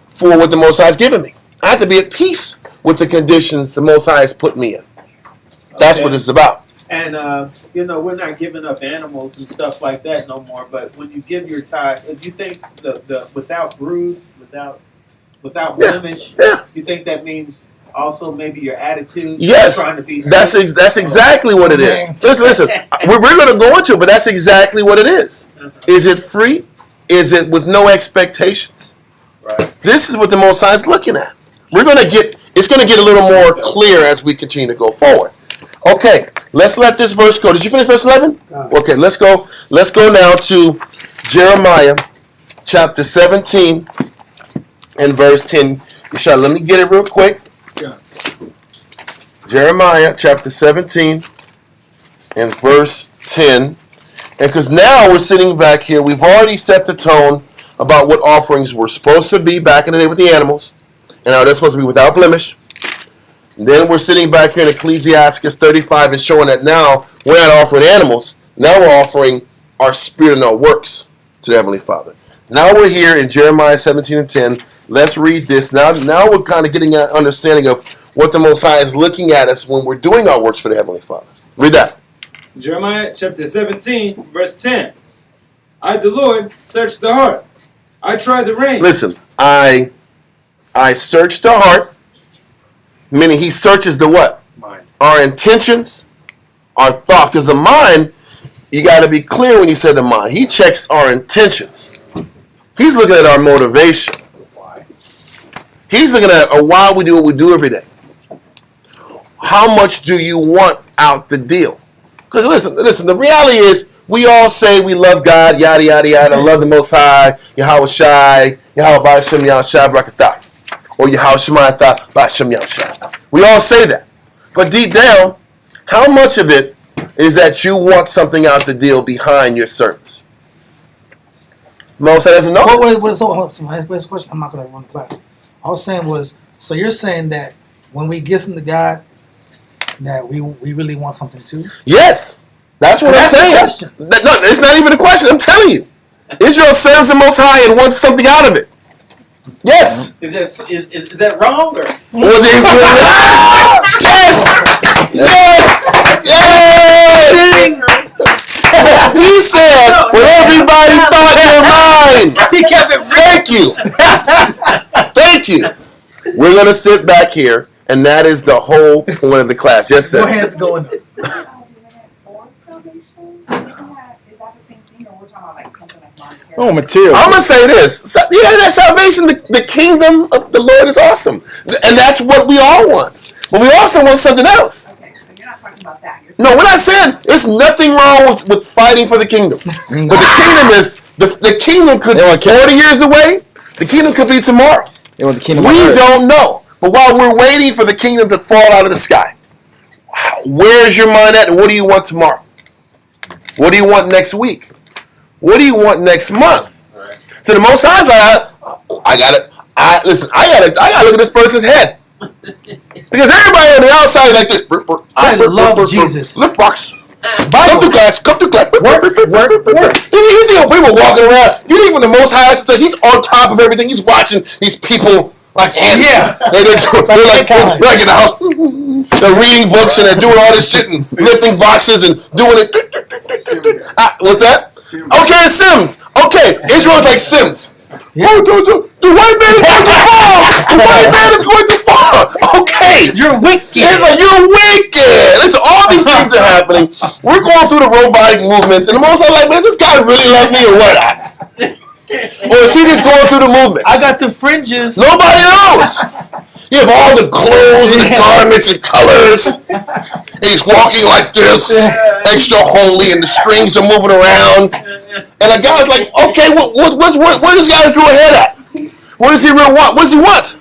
for what the Most High has given me. I have to be at peace with the conditions the Most High has put me in. That's Okay. what it's about. And we're not giving up animals and stuff like that no more. But when you give your tithe, do you think the without bruise, without Yeah. blemish, Yeah. you think that means also maybe your attitude? Yes, Trying to be that's exactly what it is. Listen, we're going to go into it, but that's exactly what it is. Is it free? Is it with no expectations? Right. This is what the Most High is looking at. It's going to get a little more clear as we continue to go forward. Okay, let's let this verse go. Did you finish verse 11? Okay, let's go. Let's go now to Jeremiah chapter 17 and verse 10. Yeshua, let me get it real quick. Yeah. Jeremiah chapter 17 and verse 10. And because now we're sitting back here, we've already set the tone about what offerings were supposed to be back in the day with the animals, and how they're supposed to be without blemish. And then we're sitting back here in Ecclesiastes 35 and showing that now we're not offering animals. Now we're offering our spirit and our works to the Heavenly Father. Now we're here in Jeremiah 17 and 10. Let's read this. Now we're kind of getting an understanding of what the Most High is looking at us when we're doing our works for the Heavenly Father. Read that. Jeremiah chapter 17, verse 10. I, the Lord, search the heart. I try the reins. Listen, I search the heart, meaning he searches the what? Mind. Our intentions, our thought. Because the mind, you got to be clear when you say the mind. He checks our intentions. He's looking at our motivation. Why? He's looking at why we do what we do every day. How much do you want out the deal? Because listen, the reality is we all say we love God, yada, yada, yada, love the Most High, Yahweh Shai, Yahweh Ba'ashem Yahshai Barakatah, or Yahweh Shemayatah Ba'ashem Yahshai. We all say that. But deep down, how much of it is that you want something out the deal behind your service? Most doesn't know. What's the question? I'm not going to run the class. I was saying was, so you're saying that when we give something to God, that we really want something too? Yes. That's what I'm saying. The question. No, it's not even a question. I'm telling you. Israel serves the Most High and wants something out of it. Yes. Is that wrong or? Well, they yes. He said, "When everybody thought you're mine." He kept it real. Thank you. We're gonna sit back here, and that is the whole point of the class. Yes, sir. Go ahead, it's going up. Oh, material. I'm gonna say this. That salvation, the kingdom of the Lord is awesome, and that's what we all want. But we also want something else. Okay, so you're not talking about that. No, we're not saying there's nothing wrong with fighting for the kingdom. But the kingdom is the kingdom could be 40 years away. The kingdom could be tomorrow. They want the kingdom We on earth. don't know. But while we're waiting for the kingdom to fall out of the sky, where's your mind at, and what do you want tomorrow? What do you want next week? What do you want next month? Right. So the Most High's like, I gotta look at this person's head. Because everybody on the outside is like this. I love Jesus. Lift box. Come Bible. to class. Come to class. Work. You think of people walking around. You think when the Most High, he's on top of everything. He's watching these people like ants. Yeah. They're like in the house. They're reading books and they're doing all this shit and lifting boxes and doing it. What's that? Okay, it's Sims. Okay, Israel's like Sims. Yeah. Oh, the white man is going to fall. The white man is going to fall. Okay. You're wicked. It's like, you're wicked. Listen, all these things are happening. We're going through the robotic movements, and the most I'm like, man, does this guy really love me or what? Or is he just going through the movements? I got the fringes. Nobody knows. You have all the clothes and the garments and colors. And he's walking like this, extra holy, and the strings are moving around. And the guy's like, okay, where this guy drew a head at? What does he really want? What does he want?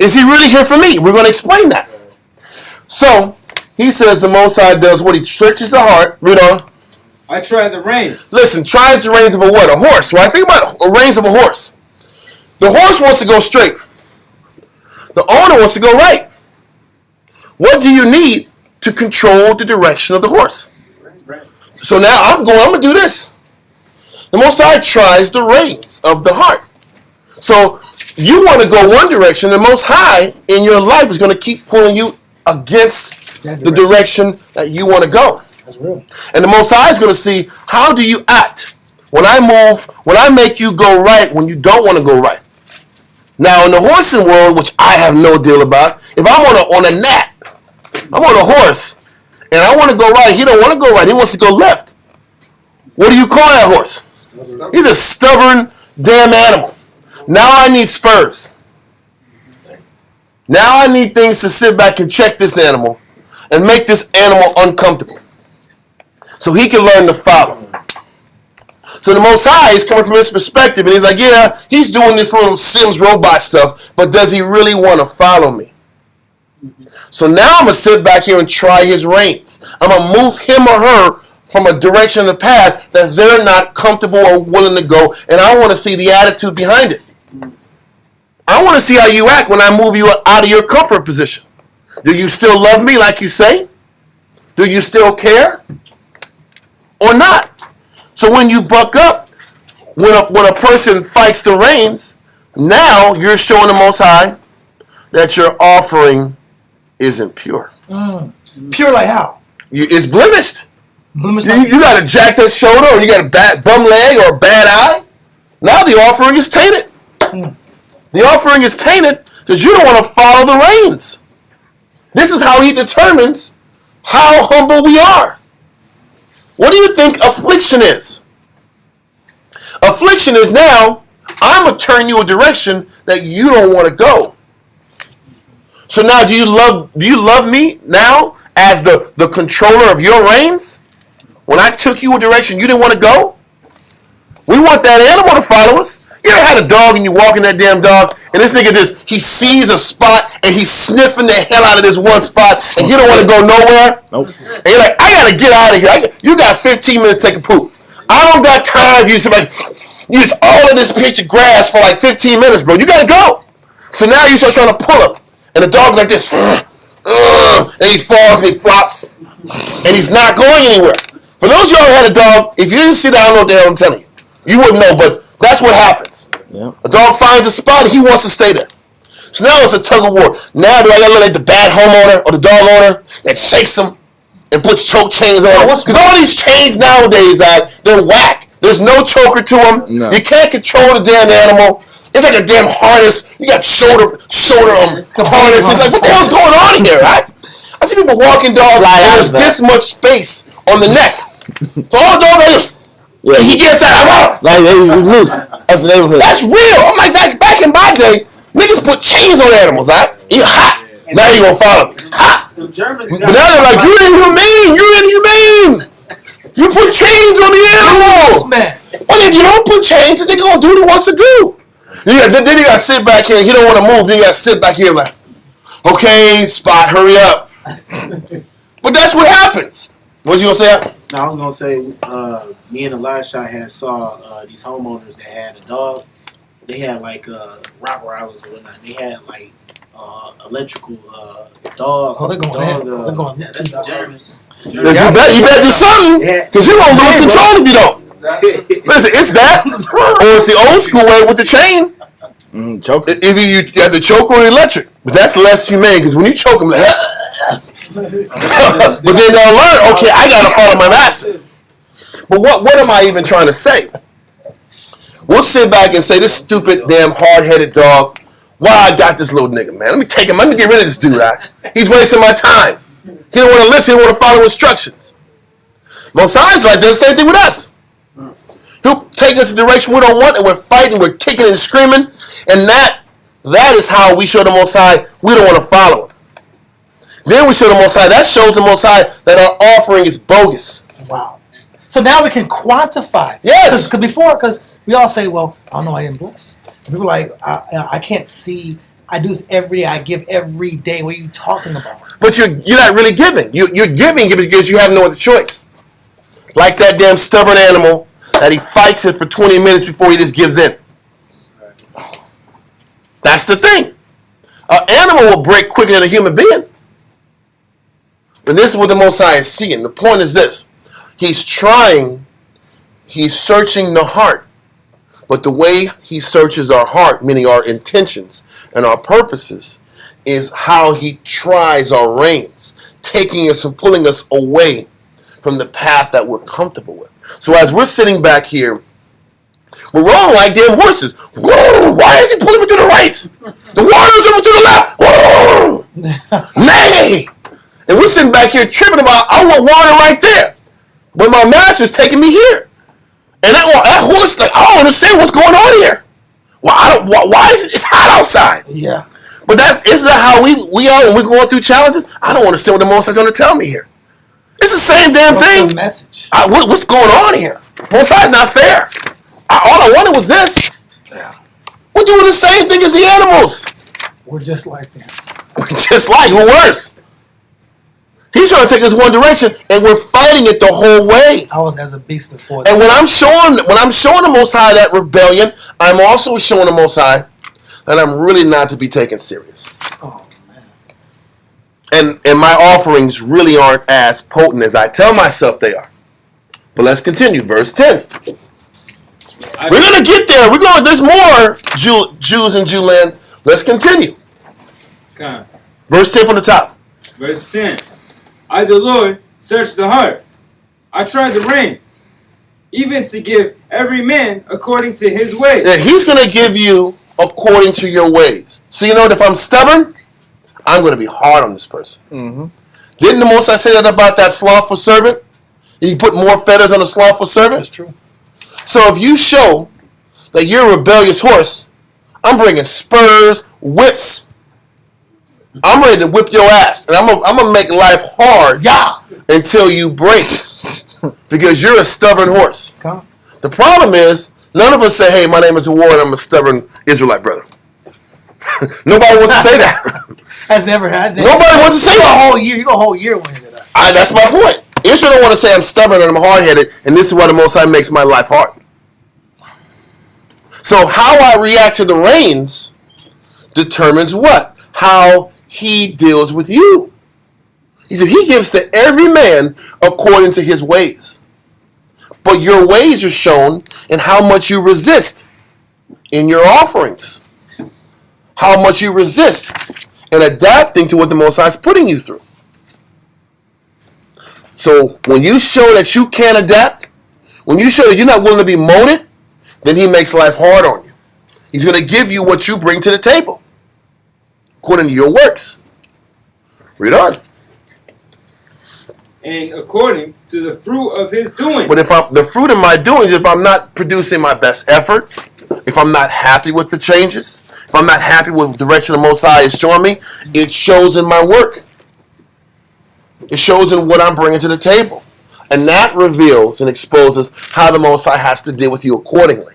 Is he really here for me? We're going to explain that. So, he says the Most High does what? He searches the heart. Read on. I try the reins. Listen, tries the reins of a what? A horse, right? Think about the reins of a horse. The horse wants to go straight. The owner wants to go right. What do you need to control the direction of the horse? So now I'm going to do this. The Most High tries the reins of the heart. So you want to go one direction, the Most High in your life is going to keep pulling you against the direction that you want to go. That's real. And the Most High is going to see, how do you act when I move, when I make you go right when you don't want to go right. Now in the horsing world, which I have no deal about, if I'm on a gnat, I'm on a horse, and I want to go right, he don't want to go right, he wants to go left. What do you call that horse? He's a stubborn damn animal. Now I need spurs. Now I need things to sit back and check this animal and make this animal uncomfortable so he can learn to follow. So the Most High is coming from his perspective, and he's like, yeah, he's doing this little Sims robot stuff, but does he really want to follow me? So now I'm going to sit back here and try his reins. I'm going to move him or her from a direction of the path that they're not comfortable or willing to go, and I want to see the attitude behind it. I want to see how you act when I move you out of your comfort position. Do you still love me like you say? Do you still care? Or not? So when you buck up, when a person fights the reins, now you're showing the Most High that your offering isn't pure. Pure like how? It's blemished. Blemished You got a jacked up shoulder, or you got a bad bum leg, or a bad eye. Now the offering is tainted. The offering is tainted because you don't want to follow the reins. This is how he determines how humble we are. What do you think affliction is? Affliction is now, I'm going to turn you a direction that you don't want to go. So now do you love me now as the controller of your reins? When I took you a direction you didn't want to go? We want that animal to follow us. You ever had a dog and you walk in that damn dog and this nigga he sees a spot and he's sniffing the hell out of this one spot and you don't want to go nowhere? Nope. And you're like, I gotta get out of here. You got 15 minutes to take a poop. I don't got time for you to use all of this pitch of grass for like 15 minutes, bro. You gotta go. So now you start trying to pull him. And the dog's like this. And he falls and he flops. And he's not going anywhere. For those of y'all who had a dog, if you didn't see that, I don't know what the hell I'm telling you. You wouldn't know, but that's what happens. Yeah. A dog finds a spot, he wants to stay there. So now it's a tug of war. Now do I gotta look like the bad homeowner or the dog owner that shakes him and puts choke chains on him? Because all these chains nowadays, they're whack. There's no choker to them. No. You can't control the damn animal. It's like a damn harness. You got shoulder harness. It's like, what the hell's going on here, right? I see people walking dogs and there's this much space on the neck. So all dogs are just, Yeah, he gets out. like it's loose up the neighborhood. That's real. I'm like, back in my day, niggas put chains on animals, right? You hot. Now you gonna follow me. Hot. The Germans But now they're like, you inhumane. You put chains on the animal. man. Well, if you don't put chains, then they're gonna do what he wants to do. Then you gotta sit back here. He don't want to move. Then you gotta sit back here like, okay, Spot, hurry up. But that's what happens. What you gonna say? No, I was gonna say, me and Elisha had saw these homeowners that had a dog. They had like Rottweilers or whatnot. They had like electrical dog. Oh, they're going in. dog, They're going Yeah, that's the Germans. You better do something, because you gonna lose control if you don't. Listen, it's that, or it's the old school way with the chain. Choke. Either you got the choke or the electric, but that's less humane because when you choke them, like, but then they'll learn. Okay, I gotta follow my master. But what am I even trying to say? We'll sit back and say, this stupid damn hard-headed dog. Why I got this little nigga, man? Let me take him. Let me get rid of this dude. Right? He's wasting my time. He don't want to listen. He don't want to follow instructions. Most High's like the same thing with us. He'll take us a direction we don't want, and we're fighting, we're kicking and screaming, and that is how we show the Most High we don't want to follow him. Then we show the Most High. That shows the Most High that our offering is bogus. Wow. So now we can quantify. Yes. Because we all say, well, I don't know, I didn't bless. People are like, I can't see. I do this every day. I give every day. What are you talking about? But you're not really giving. You're giving because you have no other choice. Like that damn stubborn animal that he fights it for 20 minutes before he just gives in. That's the thing. An animal will break quicker than a human being. And this is what the Most High is seeing. The point is this. He's searching the heart. But the way he searches our heart, meaning our intentions and our purposes, is how he tries our reins, taking us and pulling us away from the path that we're comfortable with. So as we're sitting back here, we're rolling like damn horses. Whoa, why is he pulling me to the right? The water's over to the left. Whoa, nay. And we're sitting back here tripping about, I want water right there. But my master's taking me here. And that horse, like, I don't understand what's going on here. Why is it? It's hot outside. Yeah. But isn't that how we are when we're going through challenges? I don't understand what the Most High is going to tell me here. It's the same damn What's thing. the message? What's going on here? Most High is not fair. All I wanted was this. Yeah. We're doing the same thing as the animals. We're just like them. We're just like, or worse. He's trying to take us one direction, and we're fighting it the whole way. I was as a beast before. And when I'm showing the Most High that rebellion, I'm also showing the Most High that I'm really not to be taken serious. Oh man. And my offerings really aren't as potent as I tell myself they are. But let's continue. Verse 10. We're going to get there. There's more Jews in Jewland. Let's continue. Okay. Verse 10 from the top. Verse 10. I, the Lord, search the heart. I try the reins, even to give every man according to his ways. Yeah, he's going to give you according to your ways. So you know if I'm stubborn, I'm going to be hard on this person. Mm-hmm. Didn't the Most High say that about that slothful servant? He put more feathers on the slothful servant? That's true. So if you show that you're a rebellious horse, I'm bringing spurs, whips. I'm ready to whip your ass. And I'm going to make life hard until you break. Because you're a stubborn horse. Come. The problem is, none of us say, hey, my name is Ward, I'm a stubborn Israelite brother. Nobody wants to say that. Has never had that. Nobody wants to say that. You go a whole year winning that. That's my point. Israel don't want to say I'm stubborn and I'm hard-headed, and this is why the Most High makes my life hard. So how I react to the reins determines what? How he deals with you. He said he gives to every man according to his ways. But your ways are shown in how much you resist in your offerings. How much you resist in adapting to what the Most High is putting you through. So when you show that you can't adapt, when you show that you're not willing to be molded, then he makes life hard on you. He's going to give you what you bring to the table, according to your works. Read on. And according to the fruit of his doings. But the fruit of my doings, if I'm not producing my best effort, if I'm not happy with the changes, if I'm not happy with the direction the Most High is showing me, it shows in my work. It shows in what I'm bringing to the table. And that reveals and exposes how the Most High has to deal with you accordingly.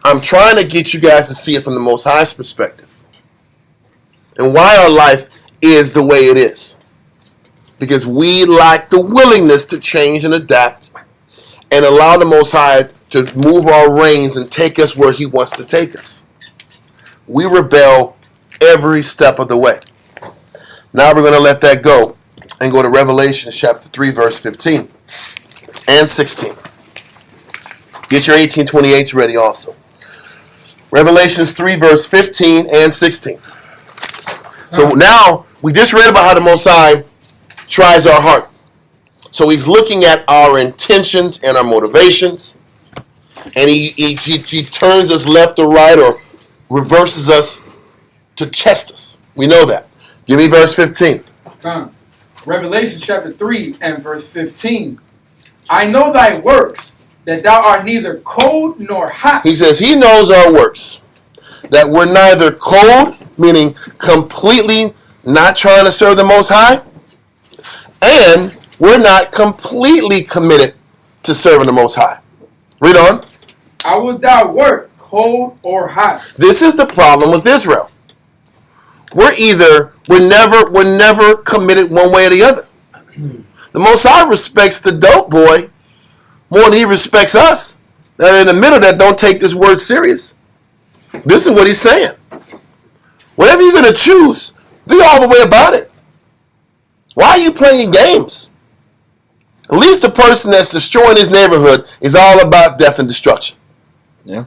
I'm trying to get you guys to see it from the Most High's perspective. And why our life is the way it is. Because we lack the willingness to change and adapt and allow the Most High to move our reins and take us where he wants to take us. We rebel every step of the way. Now we're going to let that go and go to Revelation chapter 3, verse 15 and 16. Get your 1828s ready also. Revelations 3, verse 15 and 16. So now, we just read about how the Most High tries our heart. So he's looking at our intentions and our motivations. And he turns us left or right or reverses us to test us. We know that. Give me verse 15. Revelation chapter 3 and verse 15. I know thy works, that thou art neither cold nor hot. He says he knows our works. That we're neither cold, meaning completely not trying to serve the Most High, and we're not completely committed to serving the Most High. Read on. How would thou work, cold or hot? This is the problem with Israel. We're never committed one way or the other. The Most High respects the dope boy more than he respects us that are in the middle that don't take this word serious. This is what he's saying. Whatever you're going to choose, be all the way about it. Why are you playing games? At least the person that's destroying his neighborhood is all about death and destruction. Yeah.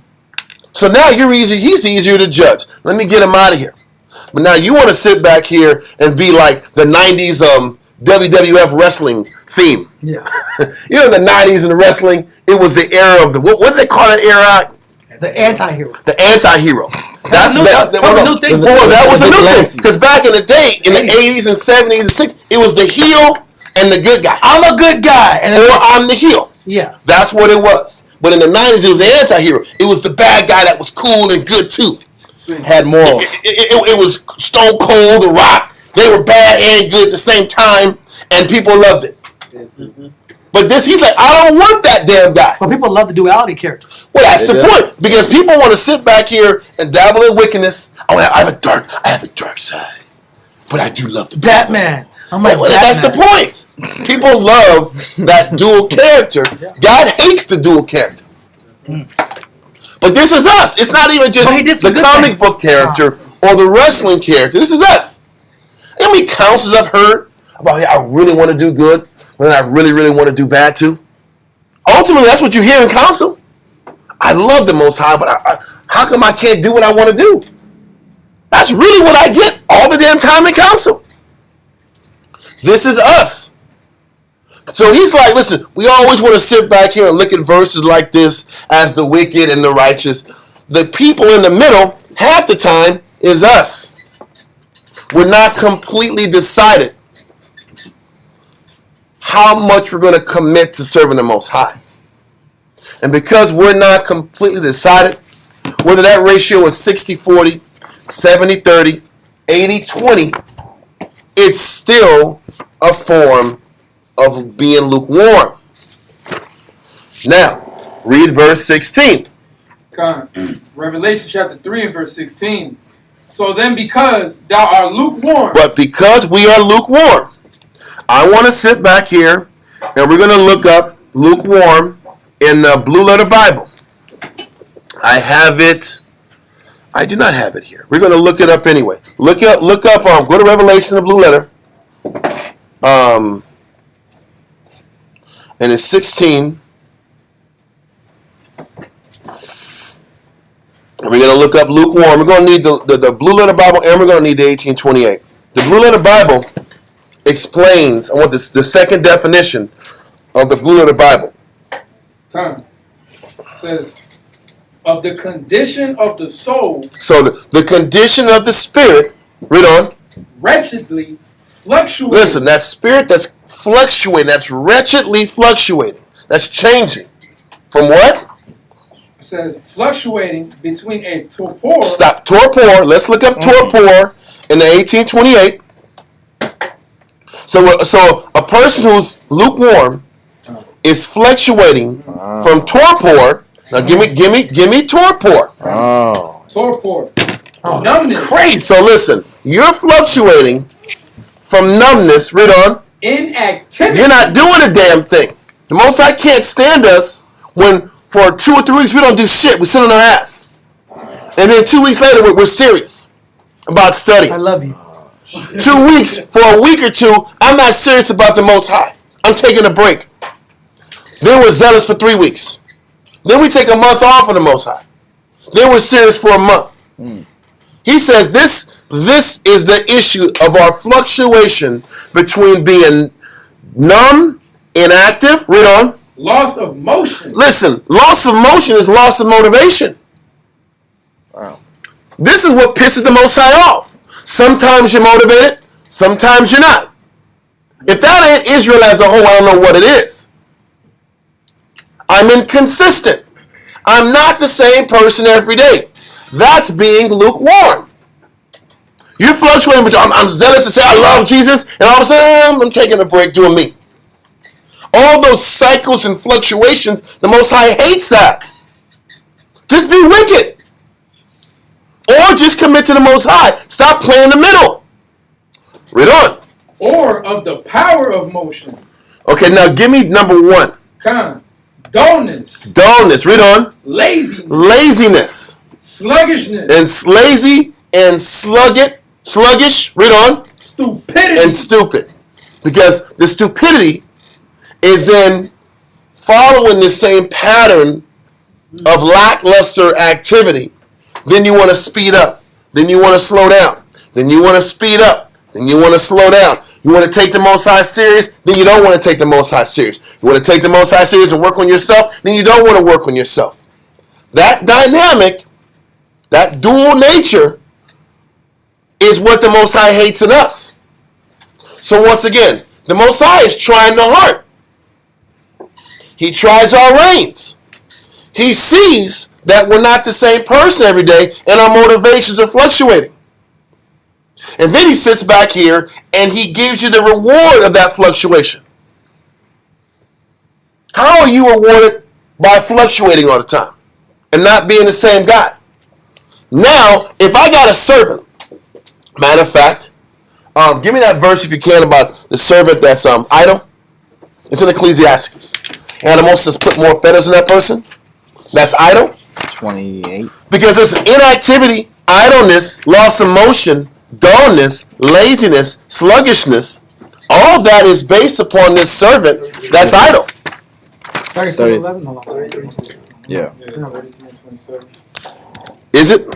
So now he's easier to judge. Let me get him out of here. But now you want to sit back here and be like the 90s WWF wrestling theme. Yeah. You know, in the 90s in the wrestling, it was the era of what did they call that era? The anti-hero. The anti-hero. That was a new thing. Boy, that was a new thing. Because back in the day, in the 80s and 70s and 60s, it was the heel and the good guy. I'm a good guy. Or I'm the heel. Yeah. That's what it was. But in the 90s, it was the anti-hero. It was the bad guy that was cool and good, too. Had morals. It was Stone Cold, The Rock. They were bad and good at the same time, and people loved it. But he's like, I don't want that damn guy. But people love the duality characters. Well, that's the point. Because people want to sit back here and dabble in wickedness. Oh, I have a dark side. But I do love the Batman. I'm like, that's the point. People love that dual character. God hates the dual character. But this is us. It's not even just the comic book character or the wrestling character. This is us. How many counsels I've heard about, hey, I really want to do good, but then I really, really want to do bad too? Ultimately, that's what you hear in counsel. I love the Most High, but how come I can't do what I want to do? That's really what I get all the damn time in counsel. This is us. So he's like, listen, we always want to sit back here and look at verses like this as the wicked and the righteous. The people in the middle, half the time, is us. We're not completely decided how much we're going to commit to serving the Most High. And because we're not completely decided, whether that ratio is 60-40, 70-30, 80-20, it's still a form of being lukewarm. Now, read verse 16. Revelation chapter 3 and verse 16. So then because thou art lukewarm. But because we are lukewarm, I want to sit back here and we're going to look up lukewarm in the Blue Letter Bible. I have it. I do not have it here. We're going to look it up anyway. Look up. Go to Revelation, the Blue Letter. And it's 16. And we're going to look up lukewarm. We're going to need the Blue Letter Bible, and we're going to need the 1828. The Blue Letter Bible explains, I want the second definition of the Blue Letter Bible. It says, of the condition of the soul. So the condition of the spirit, read on. Wretchedly fluctuating. Listen, that spirit that's fluctuating, that's wretchedly fluctuating, that's changing. From what? It says fluctuating between a torpor. Stop. Torpor. Let's look up torpor in the 1828. So a person who's lukewarm is fluctuating from torpor. Now give me torpor. Oh. Torpor. Oh, Numbness. Crazy. So listen, you're fluctuating from numbness. Read on. Inactivity. You're not doing a damn thing. The Most High can't stand us when for 2 or 3 weeks we don't do shit. We sit on our ass, and then 2 weeks later we're serious about studying. I love you. 2 weeks, for a week or two, I'm not serious about the Most High. I'm taking a break. Then we're zealous for 3 weeks. Then we take a month off of the Most High. Then we're serious for a month. He says this is the issue of our fluctuation between being numb, inactive, read on. Loss of motion. Listen, loss of motion is loss of motivation. Wow. This is what pisses the Most High off. Sometimes you're motivated, sometimes you're not. If that ain't Israel as a whole, I don't know what it is. I'm inconsistent. I'm not the same person every day. That's being lukewarm. You're fluctuating between, I'm zealous to say I love Jesus, and all of a sudden I'm taking a break doing me. All those cycles and fluctuations, the Most High hates that. Just be wicked. Or just commit to the Most High. Stop playing the middle. Read on. Or of the power of motion. Okay, now give me number 1. Dullness. Dullness. Read on. Laziness. Laziness. Sluggishness. And lazy and sluggish. Read on. Stupidity. And stupid. Because the stupidity is in following the same pattern of lackluster activity. Then you want to speed up. Then you want to slow down. Then you want to speed up. Then you want to slow down. You want to take the Most High serious. Then you don't want to take the Most High serious. You want to take the Most High serious and work on yourself. Then you don't want to work on yourself. That dynamic, that dual nature, is what the Most High hates in us. So once again, the Most High is trying the heart. He tries our reins. He sees that we're not the same person every day and our motivations are fluctuating. And then he sits back here and he gives you the reward of that fluctuation. How are you rewarded? By fluctuating all the time and not being the same guy. Now, if I got a servant, matter of fact, give me that verse if you can about the servant that's idle. It's in Ecclesiastes. And the most has put more feathers in that person that's idle. 28. Because it's inactivity, idleness, loss of motion, dullness, laziness, sluggishness. All that is based upon this servant that's idle. 37:11. Hold on. Yeah. Is it?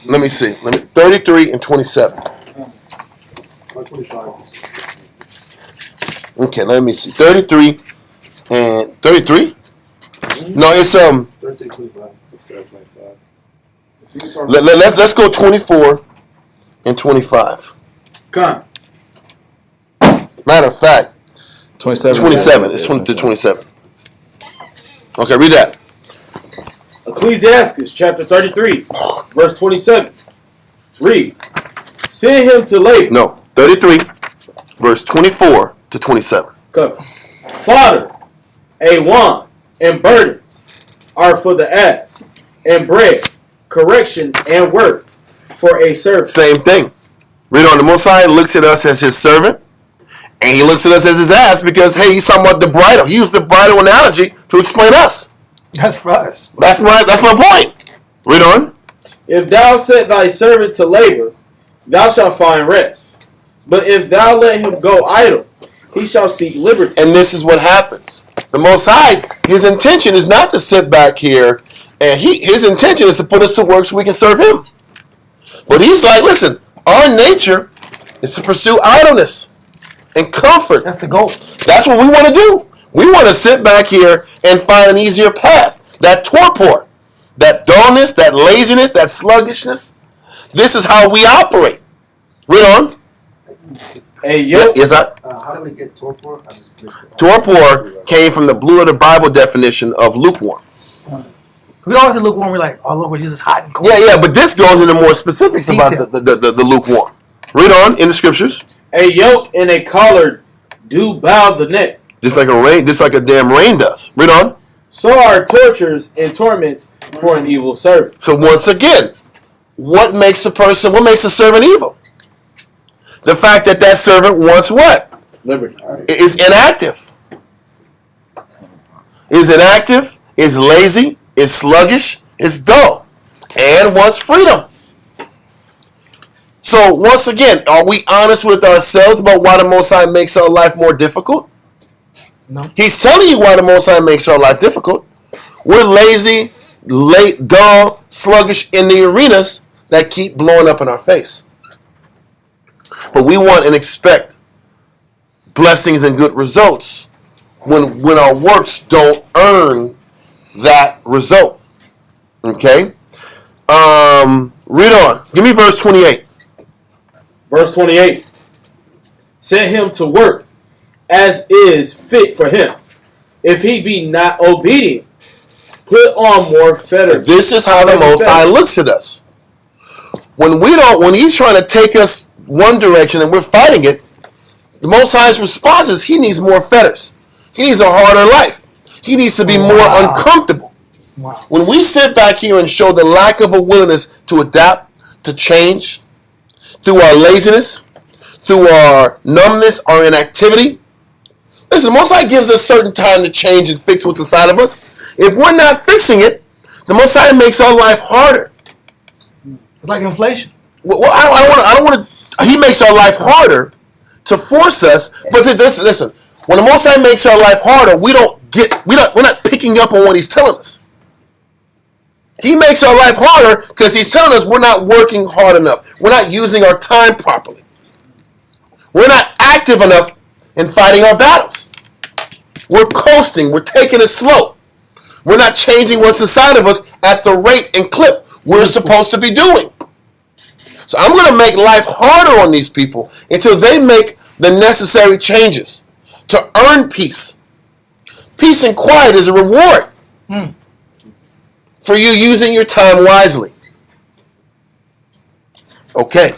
Let me see. 33 and 27. Or 25. Okay, let me see. 33 and 33? No, it's 33, 25. let's go 24 and 25. Come. Matter of fact, 27. 27. It's 20 to 27. Okay, read that. Ecclesiastes chapter 33, verse 27. Read. Send him to labor. No, 33, verse 24 to 27. Come. Fodder, a wand, and burdens are for the ass, and bread, correction, and work for a servant. Same thing. Read on. The Most High looks at us as his servant, and he looks at us as his ass because, hey, he's talking about the bridle. He used the bridle analogy to explain us. That's for us. That's my point. Read on. If thou set thy servant to labor, thou shalt find rest. But if thou let him go idle, he shall seek liberty. And this is what happens. The Most High, his intention is not to sit back here, and his intention is to put us to work so we can serve him. But he's like, listen, our nature is to pursue idleness and comfort. That's the goal. That's what we want to do. We want to sit back here and find an easier path. That torpor, that dullness, that laziness, that sluggishness. This is how we operate. Read on. A yoke. Is that How do we get torpor? I just missed it. torpor came from the Blue Letter Bible definition of lukewarm. We always say lukewarm. We're like, oh, look, we're just hot and cold. Yeah, but this goes into more specifics about Detail. the lukewarm. Read on in the scriptures. A yoke and a collar do bow the neck. Just like a damn rain does. Read on. So are tortures and torments for an evil servant. So once again, what makes a servant evil? The fact that servant wants what? Liberty. Is inactive. Is inactive, is lazy, is sluggish, is dull, and wants freedom. So once again, are we honest with ourselves about why the Most High makes our life more difficult? No. He's telling you why the Most High makes our life difficult. We're lazy, late, dull, sluggish in the arenas that keep blowing up in our face. But we want and expect blessings and good results when our works don't earn that result. Okay? Read on. Give me verse 28. Verse 28. Send him to work as is fit for him. If he be not obedient, put on more fetters. This is how the Most High looks at us. When he's trying to take us one direction and we're fighting it, the Most High's response is he needs more fetters. He needs a harder life. He needs to be more uncomfortable. Wow. When we sit back here and show the lack of a willingness to adapt, to change, through our laziness, through our numbness, our inactivity, listen, the Most High gives us certain time to change and fix what's inside of us. If we're not fixing it, the Most High makes our life harder. It's like inflation. Well, I He makes our life harder to force us. But listen, when the Most High makes our life harder, we're not picking up on what He's telling us. He makes our life harder because He's telling us we're not working hard enough. We're not using our time properly. We're not active enough in fighting our battles. We're coasting. We're taking it slow. We're not changing what's inside of us at the rate and clip we're supposed to be doing. So I'm going to make life harder on these people until they make the necessary changes to earn peace. Peace and quiet is a reward for you using your time wisely. Okay,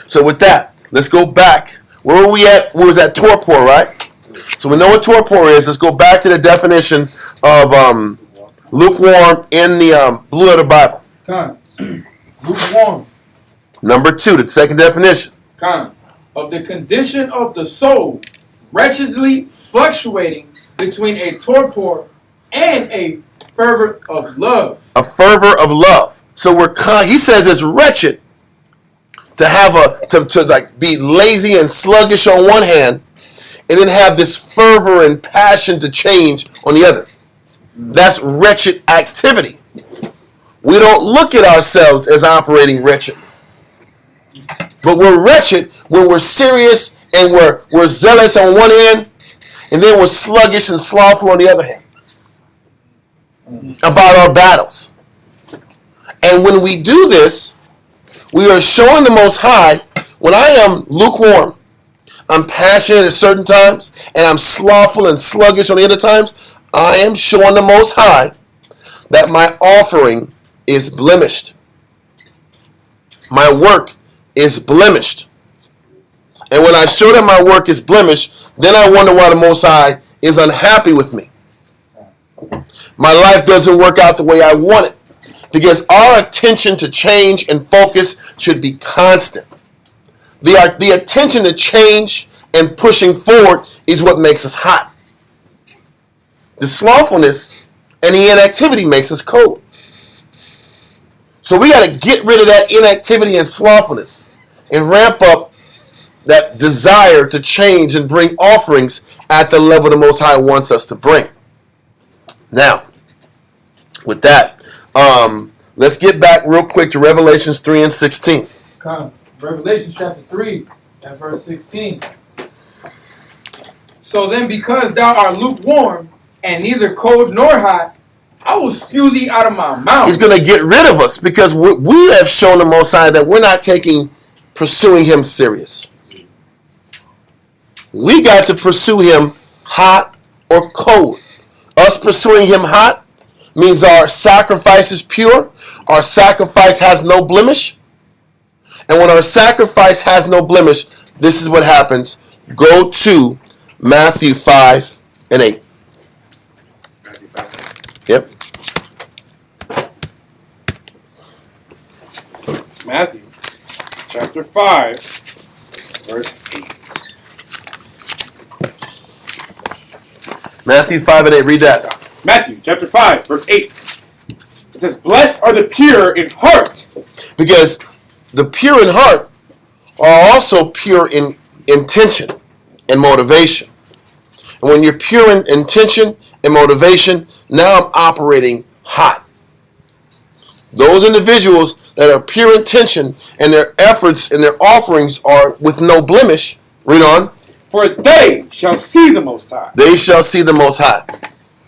so with that, let's go back. Where were we at? We was at torpor, right? So we know what torpor is. Let's go back to the definition of lukewarm in the Blue Letter Bible. Lukewarm. Number 2, the second definition. Of the condition of the soul, wretchedly fluctuating between a torpor and a fervor of love. A fervor of love. So he says it's wretched to have to like be lazy and sluggish on one hand, and then have this fervor and passion to change on the other. That's wretched activity. We don't look at ourselves as operating wretched. But we're wretched when we're serious and we're zealous on one hand, and then we're sluggish and slothful on the other hand about our battles. And when we do this, we are showing the Most High, when I am lukewarm, I'm passionate at certain times, and I'm slothful and sluggish on the other times, I am showing the Most High that my offering is blemished. My work is blemished. And when I show that my work is blemished, then I wonder why the Most High is unhappy with me. My life doesn't work out the way I want it. Because our attention to change and focus should be constant. The attention to change and pushing forward is what makes us hot. The slothfulness and the inactivity makes us cold. So we got to get rid of that inactivity and slothfulness and ramp up that desire to change and bring offerings at the level the Most High wants us to bring. Now, with that, let's get back real quick to Revelations 3 and 16. Revelation chapter 3 and verse 16. So then, because thou art lukewarm and neither cold nor hot, I will spew thee out of my mouth. He's going to get rid of us because we have shown the Most High that we're not pursuing Him serious. We got to pursue Him hot or cold. Us pursuing Him hot means our sacrifice is pure. Our sacrifice has no blemish. And when our sacrifice has no blemish, this is what happens. Go to Matthew 5 and 8. Yep. Matthew chapter 5, verse 8. Matthew 5 and 8. Read that. Matthew chapter 5, verse 8. It says, blessed are the pure in heart. Because the pure in heart are also pure in intention and motivation. And when you're pure in intention and motivation, now I'm operating hot. Those individuals that are pure intention and their efforts and their offerings are with no blemish, read on. For they shall see the Most High. They shall see the Most High.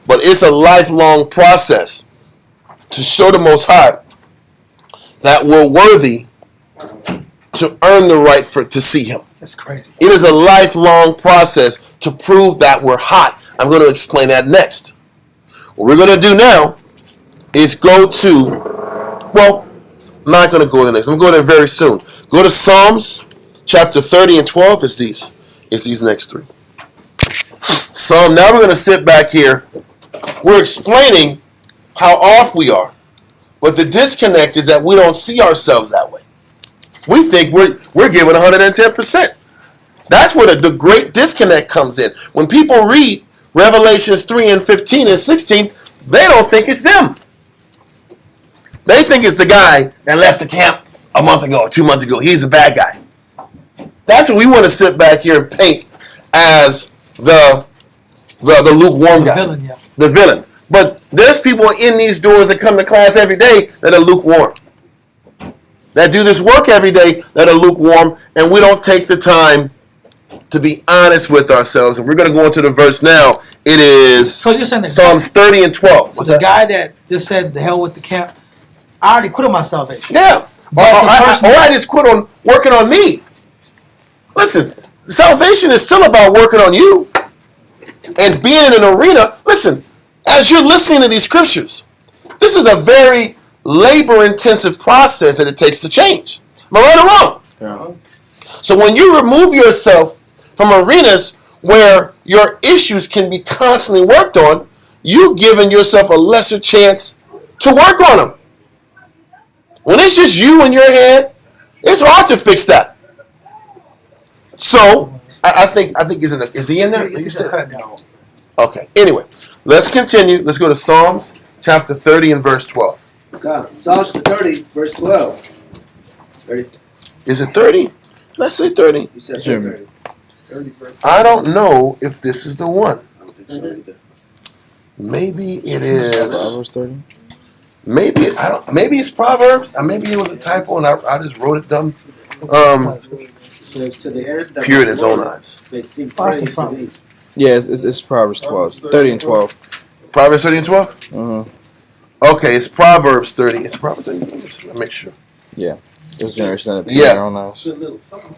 But it's a lifelong process to show the Most High that we're worthy to earn the right to see Him. That's crazy. It is a lifelong process to prove that we're hot. I'm going to explain that next. What we're going to do now is go to, well, I'm not going to go there next. I'm going to go there very soon. Go to Psalms chapter 30 and 12. It's these next three. Now we're going to sit back here. We're explaining how off we are. But the disconnect is that we don't see ourselves that way. We think we're giving 110%. That's where the great disconnect comes in. When people read Revelations 3 and 15 and 16, they don't think it's them. They think it's the guy that left the camp a month ago or 2 months ago. He's a bad guy. That's what we want to sit back here and paint as the lukewarm guy, Villain, yeah. the villain. But there's people in these doors that come to class every day that are lukewarm, that do this work every day that are lukewarm, and we don't take the time to be honest with ourselves. And we're going to go into the verse now. It is So you're saying that Psalms 30 and 12. So the guy that just said the hell with the camp, I already quit on my salvation. Yeah. Or I just quit on working on me. Listen, salvation is still about working on you and being in an arena. Listen, as you're listening to these scriptures, this is a very labor-intensive process that it takes to change. Am I right or wrong? Yeah. So when you remove yourself from arenas where your issues can be constantly worked on, you've given yourself a lesser chance to work on them. When it's just you in your head, it's hard to fix that. So I think is he in there? Okay. Anyway, let's continue. Let's go to Psalms chapter 30 and verse 12. God, Psalms 30, verse 12. 30. Is it 30? Let's say 30. You said Sure. 30. 30 verse I don't know if this is the one. I don't think so either. Maybe it is. Proverbs 30. Maybe I don't. Maybe it's Proverbs. Or maybe it was a typo and I just wrote it dumb. It says to the end that Pure in the his own Lord eyes. may sing Awesome. praise to thee. Yeah, it's Proverbs 12. 30 and 12. Proverbs 30 and 12. Uh-huh. Okay, it's Proverbs 30. It's Proverbs 30. Let me make sure. Yeah. This generation that Yeah. their own eyes.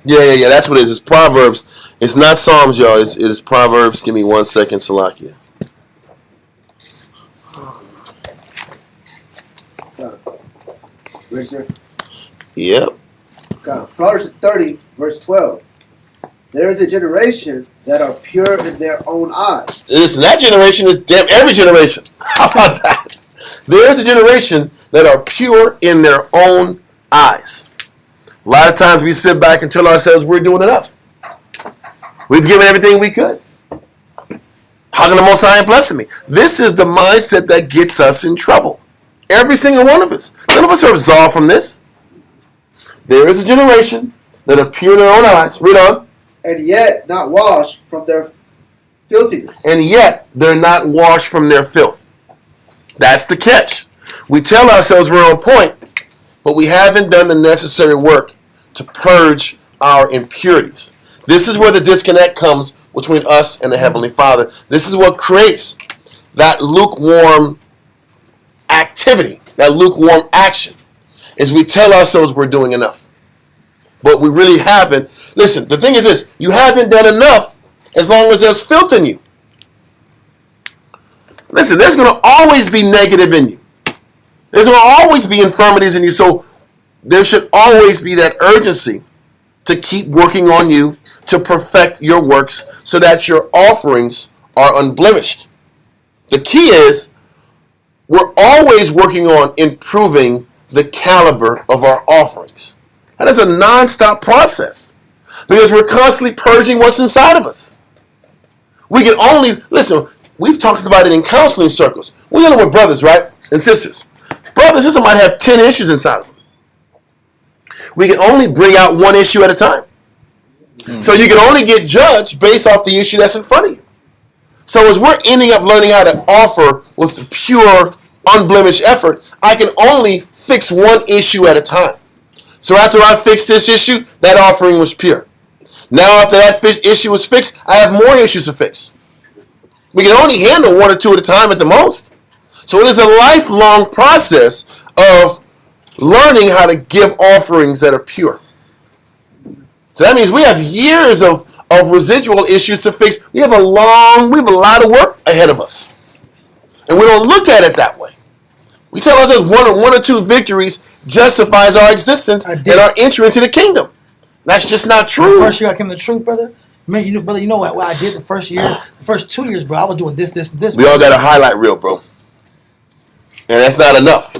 Yeah. That's what it is. It's Proverbs. It's not Psalms, y'all. It is Proverbs. Give me 1 second, Salakia. Right, sir? Yep. God. Proverbs 30, verse 12. There is a generation that are pure in their own eyes. Listen, that generation is damn every generation. How about that? There is a generation that are pure in their own eyes. A lot of times we sit back and tell ourselves we're doing enough. We've given everything we could. How can the Most High bless me? This is the mindset that gets us in trouble. Every single one of us. None of us are absolved from this. There is a generation that are pure in their own eyes. Read on. And yet not washed from their filthiness. And yet they're not washed from their filth. That's the catch. We tell ourselves we're on point, but we haven't done the necessary work to purge our impurities. This is where the disconnect comes between us and the Heavenly Father. This is what creates that lukewarm activity, that lukewarm action, is we tell ourselves we're doing enough. But we really haven't. Listen, the thing is this, you haven't done enough as long as there's filth in you. Listen, there's going to always be negative in you. There's going to always be infirmities in you. So there should always be that urgency to keep working on you, to perfect your works so that your offerings are unblemished. The key is we're always working on improving the caliber of our offerings. That is a non-stop process because we're constantly purging what's inside of us. We can only, listen, we've talked about it in counseling circles. We're dealing with brothers, right? And sisters. Brothers and sisters might have 10 issues inside of them. We can only bring out one issue at a time. So you can only get judged based off the issue that's in front of you. So as we're ending up learning how to offer with the pure, unblemished effort, I can only fix one issue at a time. So after I fixed this issue, that offering was pure. Now after that issue was fixed, I have more issues to fix. We can only handle one or two at a time at the most. So it is a lifelong process of learning how to give offerings that are pure. So that means we have years of residual issues to fix. We have a lot of work ahead of us. And we don't look at it that way. We tell ourselves one or two victories justifies our existence and our entry into the kingdom. That's just not true. The first year I came to the truth, brother. Man, you know what I did the first year, the first 2 years, bro. I was doing this, and this. We all got a highlight reel, bro. And that's not enough.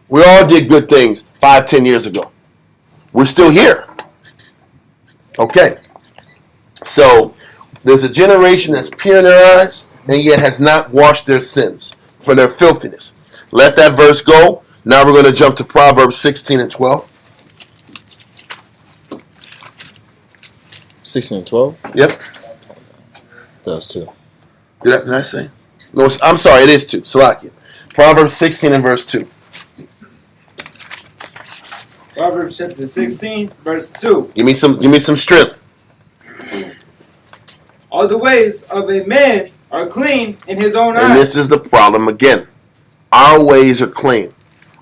We all did good things 5-10 years ago. We're still here. Okay. So there's a generation that's pure in their eyes and yet has not washed their sins for their filthiness. Let that verse go. Now we're going to jump to Proverbs 16 and 12. 16 and 12? Yep. Those two. Did I say? No, I'm sorry. It is 2. Salakia. Proverbs 16 and verse 2. Proverbs chapter 16, verse 2. Give me some strength. All the ways of a man are clean in his own And eyes. this is the problem again. Our ways are clean.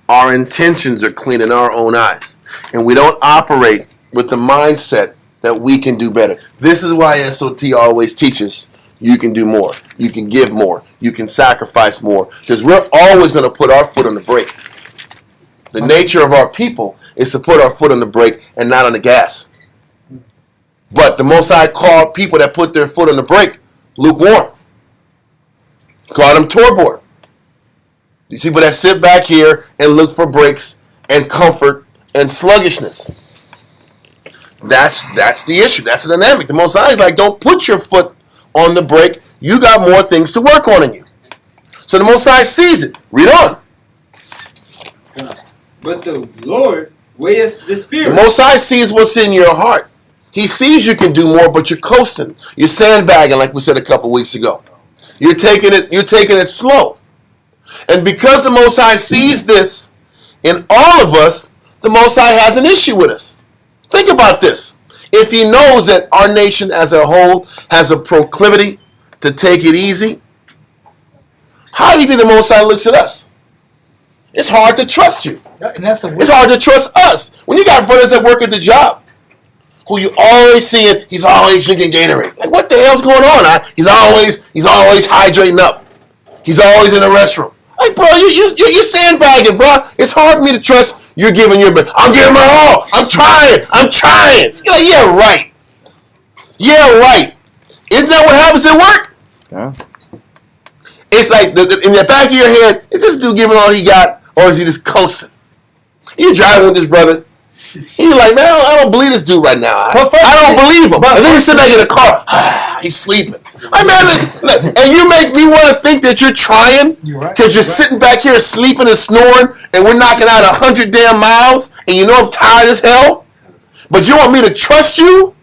Our intentions are clean in our own eyes. And we don't operate with the mindset that we can do better. This is why SOT always teaches you can do more. You can give more. You can sacrifice more. Because we're always going to put our foot on the brake. The nature of our people is to put our foot on the brake and not on the gas. But the Most High called people that put their foot on the brake lukewarm. Called them torpor. These people that sit back here and look for breaks and comfort and sluggishness. That's the issue. That's the dynamic. The Most High is like, don't put your foot on the brake. You got more things to work on in you. So the Most High sees it. Read on. But the Lord weigheth the spirit. The Most High sees what's in your heart. He sees you can do more, but you're coasting. You're sandbagging, like we said a couple weeks ago. You're taking it slow. And because the Most High sees this in all of us, the Most High has an issue with us. Think about this. If he knows that our nation as a whole has a proclivity to take it easy, how do you think the Most High looks at us? It's hard to trust you. And that's It's hard to trust us. When you got brothers that work at the job, who you always seeing, he's always drinking Gatorade. Like, what the hell's going on? He's always hydrating up. He's always in the restroom. Like, bro, you're sandbagging, bro. It's hard for me to trust you're giving your best. I'm giving my all. I'm trying. You're like, yeah, right. Yeah, right. Isn't that what happens at work? Yeah. It's like, in the back of your head, is this dude giving all he got, or is he just coasting? You're driving with this brother. And you're like, man, I don't believe this dude right now. I don't believe him. And then you sit back in the car. He's sleeping. Like, man, and you make me want to think that you're trying because you're sitting back here sleeping and snoring, and we're knocking out 100 damn miles, and you know I'm tired as hell. But you want me to trust you?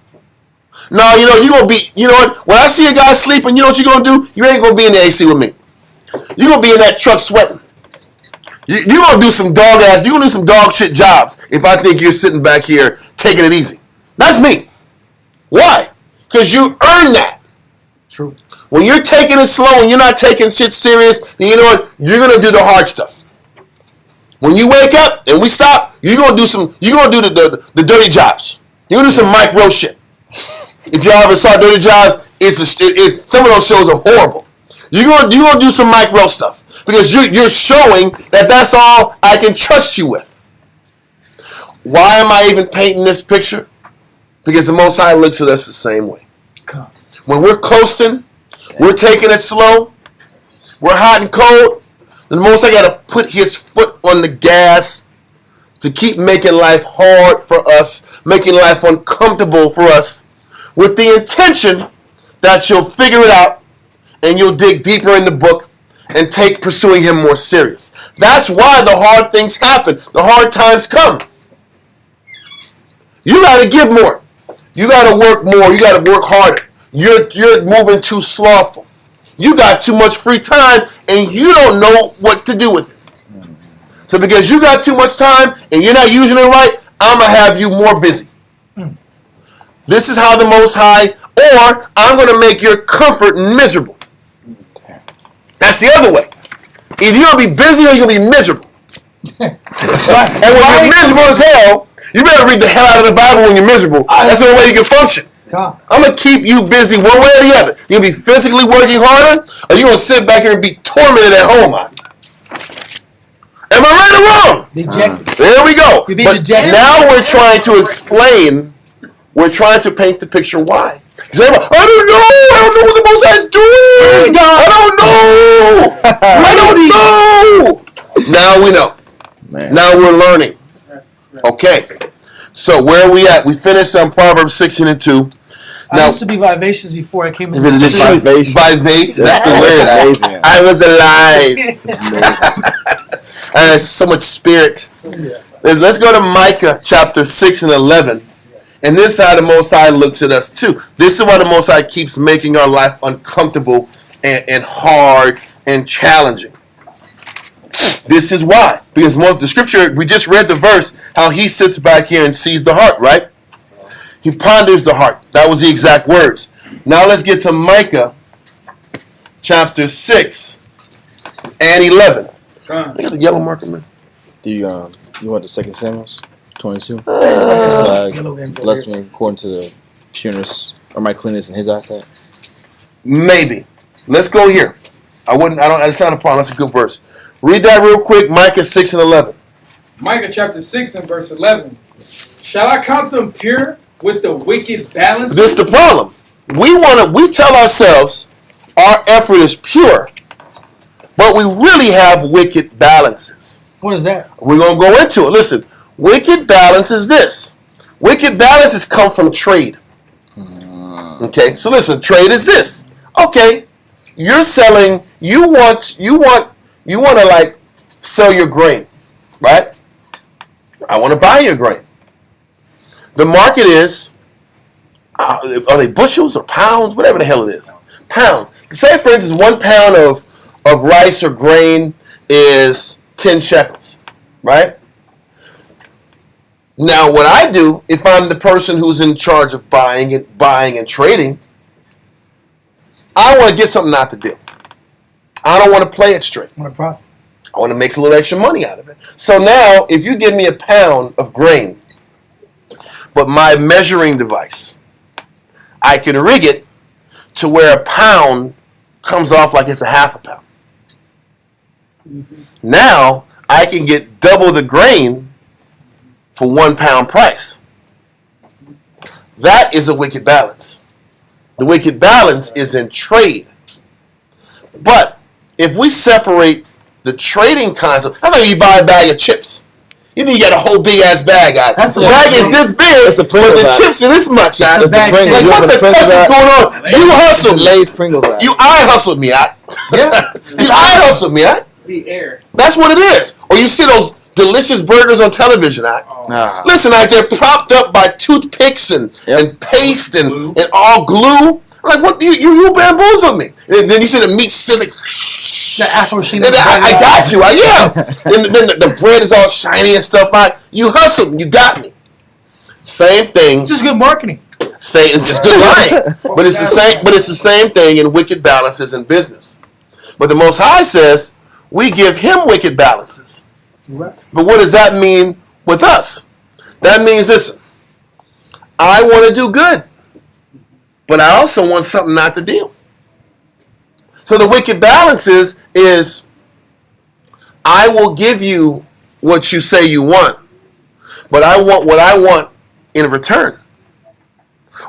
No, you're going to be, you know what? When I see a guy sleeping, you know what you're going to do? You ain't going to be in the AC with me. You're going to be in that truck sweating. You're going to do some dog shit jobs if I think you're sitting back here taking it easy. That's me. Why? Because you earned that. True. When you're taking it slow and you're not taking shit serious, then you know what? You're going to do the hard stuff. When you wake up and we stop, you're going to do the dirty jobs. You're going to do some Mike Rowe shit. If y'all ever saw Dirty Jobs, some of those shows are horrible. You're going to do some Mike Rowe stuff because you're showing that that's all I can trust you with. Why am I even painting this picture? Because the Most High looks at us the same way. When we're coasting, we're taking it slow, we're hot and cold, the Most High got to put his foot on the gas to keep making life hard for us, making life uncomfortable for us, with the intention that you'll figure it out and you'll dig deeper in the book and take pursuing him more serious. That's why the hard things happen. The hard times come. You got to give more. You got to work more. You got to work harder. You're moving too slothful. You got too much free time and you don't know what to do with it. So because you got too much time and you're not using it right, I'm going to have you more busy. This is how the Most High, or I'm going to make your comfort miserable. That's the other way. Either you're going to be busy or you're going to be miserable. And when you're miserable as hell, you better read the hell out of the Bible when you're miserable. That's the only way you can function. I'm going to keep you busy one way or the other. You're going to be physically working harder, or you're going to sit back here and be tormented at home. Am I right or wrong? Dejected. There we go. But now we're trying to explain. We're trying to paint the picture why. I don't know what the Most High is doing. I don't know. Now we know. Man. Now we're learning. Okay. So where are we at? We finished on Proverbs 16 and 2. I used to be vivacious before I came in. Vivacious. That's the word. I was alive. There's so much spirit. Let's go to Micah chapter 6 and 11. And this is how the Most High looks at us too. This is why the Most High keeps making our life uncomfortable and hard and challenging. This is why. Because the scripture, we just read the verse, how he sits back here and sees the heart, right? He ponders the heart. That was the exact words. Now let's get to Micah chapter 6 and 11. Look at the yellow marker, man. Do you want the 2 Samuels 22? Bless Bless me according to the pureness or my cleanness in his eyesight. Maybe. Let's go here. It's not a problem. That's a good verse. Read that real quick. Micah 6 and 11. Micah chapter 6 and verse 11. Shall I count them pure with the wicked balance? This is the problem. We tell ourselves our effort is pure, but we really have wicked balances. What is that? We're going to go into it. Listen, wicked balance is this. Wicked balances come from trade. Okay, so listen, trade is this. Okay, you're selling, you want to like sell your grain, right? I want to buy your grain. The market is, are they bushels or pounds? Whatever the hell it is. Pounds. Say, for instance, 1 pound of rice or grain is 10 shekels, right? Now, what I do, if I'm the person who's in charge of buying and trading, I want to get something out the deal. I don't want to play it straight. What a profit. I want to make a little extra money out of it. So now, if you give me a pound of grain, but my measuring device, I can rig it to where a pound comes off like it's a half a pound. Mm-hmm. Now, I can get double the grain for 1 pound price. That is a wicked balance. The wicked balance is in trade. But if we separate the trading concept, how about you buy a bag of chips? You think you got a whole big ass bag out. The bag is this big, but the chips are this much out. Like what the fuck is going on? You hustled Lay's Pringles out. You eye hustled me out. Yeah. You eye hustled me out. The air. That's what it is. Or you see those delicious burgers on television out. Nah. Listen, they're propped up by toothpicks and paste and all glue. Like, what? You bamboozled me. And then you see the meat sitting. I got you. And then the bread is all shiny and stuff. You hustled. You got me. Same thing. It's just good marketing. It's just good lying. But it's the same. But it's the same thing in wicked balances in business. But the Most High says we give Him wicked balances. Right. But what does that mean with us? That means, listen, I want to do good, but I also want something out the deal. So the wicked balance is I will give you what you say you want, but I want what I want in return.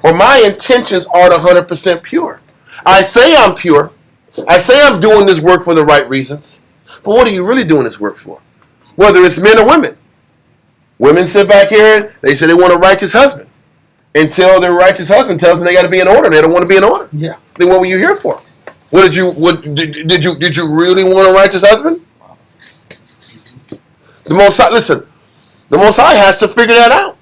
Or my intentions aren't 100% pure. I say I'm pure. I say I'm doing this work for the right reasons. But what are you really doing this work for? Whether it's men or women. Women sit back here and they say they want a righteous husband. Until their righteous husband tells them they got to be in order. They don't want to be in order. Yeah. Then what were you here for? Did you really want a righteous husband? The Most High has to figure that out.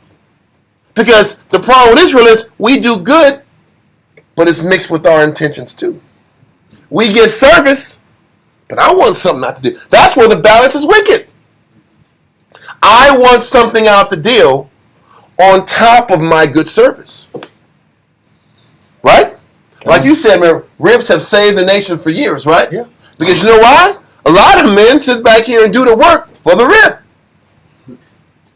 Because the problem with Israel is we do good, but it's mixed with our intentions too. We give service, but I want something out to do. That's where the balance is wicked. I want something out the deal on top of my good service. Right? Like you said, man, ribs have saved the nation for years, right? Yeah. Because you know why? A lot of men sit back here and do the work for the rib.